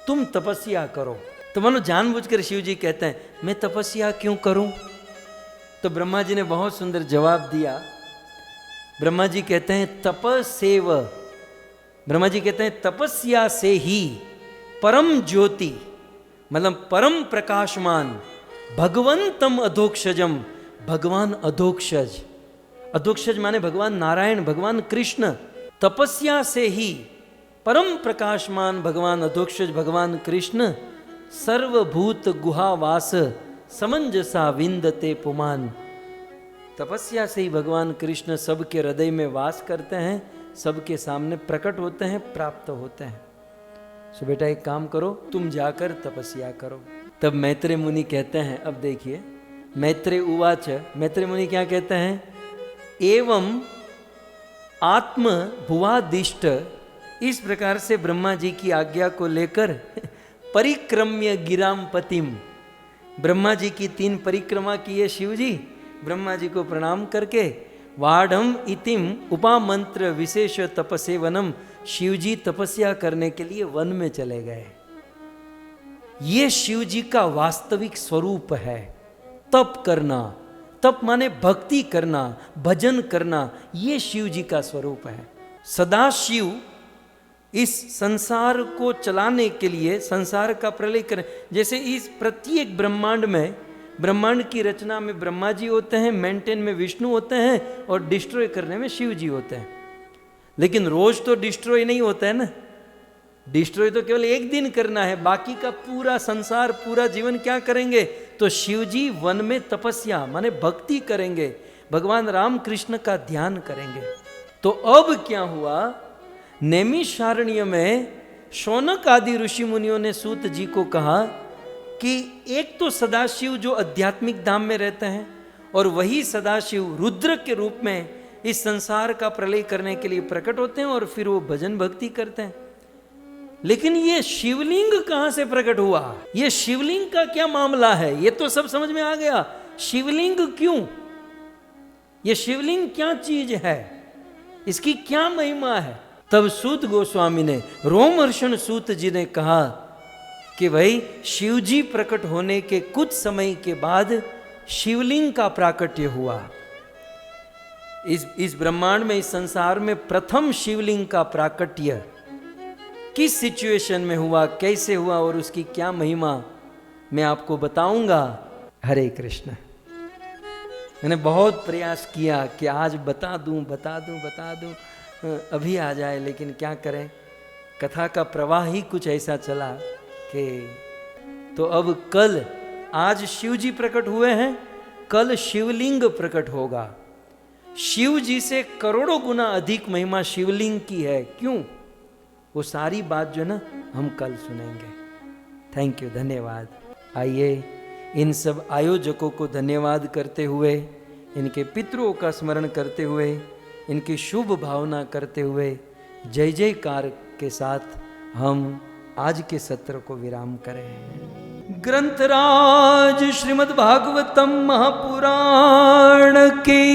तुम तपस्या करो। तो मानो जानबूझकर शिव जी कहते हैं मैं तपस्या क्यों करूं? तो ब्रह्मा जी ने बहुत सुंदर जवाब दिया। ब्रह्मा जी कहते हैं तपसेव, ब्रह्मा जी कहते हैं तपस्या से ही परम ज्योति, मतलब परम प्रकाशमान, भगवंतम अधोक्षजम, भगवान अधोक्षज, अधोक्षज माने भगवान नारायण, भगवान कृष्ण, तपस्या से ही परम प्रकाशमान भगवान अधोक्षज भगवान कृष्ण, सर्वभूत गुहावास समंजसा विंदते पुमान। तपस्या से ही भगवान कृष्ण सबके हृदय में वास करते हैं, सबके सामने प्रकट होते हैं, प्राप्त होते हैं। सो बेटा एक काम करो, तुम जाकर तपस्या करो। तब मैत्रेय मुनि कहते हैं, अब देखिए, मैत्रेय उवाच, मैत्रेय मुनि क्या कहते हैं, एवं आत्म भुवादिष्ट, इस प्रकार से ब्रह्मा जी की आज्ञा को लेकर परिक्रम्य गिराम पतिम, ब्रह्मा जी की 3 परिक्रमा किए शिव जी, ब्रह्मा जी को प्रणाम करके वाढ़म इतिम उपामंत्र विशेष तपसेवनम, शिव जी तपस्या करने के लिए वन में चले गए। ये शिव जी का वास्तविक स्वरूप है, तप करना, तप माने भक्ति करना, भजन करना, ये शिव जी का स्वरूप है। सदाशिव इस संसार को चलाने के लिए, संसार का प्रलय कर, जैसे इस प्रत्येक ब्रह्मांड में, ब्रह्मांड की रचना में ब्रह्मा जी होते हैं, मेंटेन में विष्णु होते हैं, और डिस्ट्रॉय करने में शिव जी होते हैं। लेकिन रोज तो डिस्ट्रॉय नहीं होता है ना, डिस्ट्रॉय तो केवल एक दिन करना है, बाकी का पूरा संसार, पूरा जीवन क्या करेंगे? तो शिव जी वन में तपस्या माने भक्ति करेंगे, भगवान राम कृष्ण का ध्यान करेंगे। तो अब क्या हुआ, नैमिषारण्य में शौनक आदि ऋषि मुनियों ने सूत जी को कहा कि एक तो सदाशिव जो आध्यात्मिक धाम में रहते हैं, और वही सदाशिव रुद्र के रूप में इस संसार का प्रलय करने के लिए प्रकट होते हैं, और फिर वो भजन भक्ति करते हैं। लेकिन ये शिवलिंग कहां से प्रकट हुआ, ये शिवलिंग का क्या मामला है, ये तो सब समझ में आ गया। शिवलिंग क्यों, ये शिवलिंग क्या चीज है, इसकी क्या महिमा है? तब सूत गोस्वामी ने, रोमहर्षण सूत जी ने कहा कि भाई शिव जी प्रकट होने के कुछ समय के बाद शिवलिंग का प्राकट्य हुआ। इस ब्रह्मांड में, इस संसार में प्रथम शिवलिंग का प्राकट्य किस सिचुएशन में हुआ, कैसे हुआ और उसकी क्या महिमा मैं आपको बताऊंगा। हरे कृष्ण। मैंने बहुत प्रयास किया कि आज बता दूं, अभी आ जाए, लेकिन क्या करें, कथा का प्रवाह ही कुछ ऐसा चला कि तो अब कल, आज शिव जी प्रकट हुए हैं, कल शिवलिंग प्रकट होगा। शिव जी से करोड़ों गुना अधिक महिमा शिवलिंग की है। क्यों? वो सारी बात जो ना हम कल सुनेंगे। थैंक यू, धन्यवाद। आइए इन सब आयोजकों को धन्यवाद करते हुए, इनके पितरों का स्मरण करते हुए, इनकी शुभ भावना करते हुए, जय जयकार के साथ हम आज के सत्र को विराम करें। ग्रंथराज श्रीमद् भागवतम महापुराण की,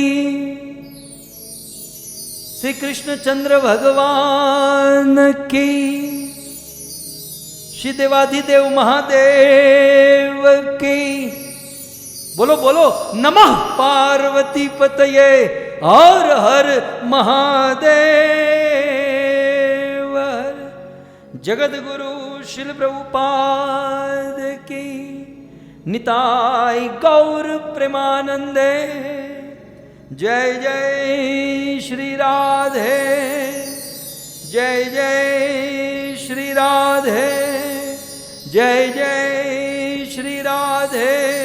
श्री कृष्णचंद्र भगवान की, श्री देवाधिदेव महादेव की। बोलो बोलो नमः पार्वती पतये हर हर महादेव। जगत गुरु शिल प्रभुपाद की, निताय गौर प्रेमानंदे। जय जय श्री राधे, जय जय श्री राधे, जय जय श्री राधे।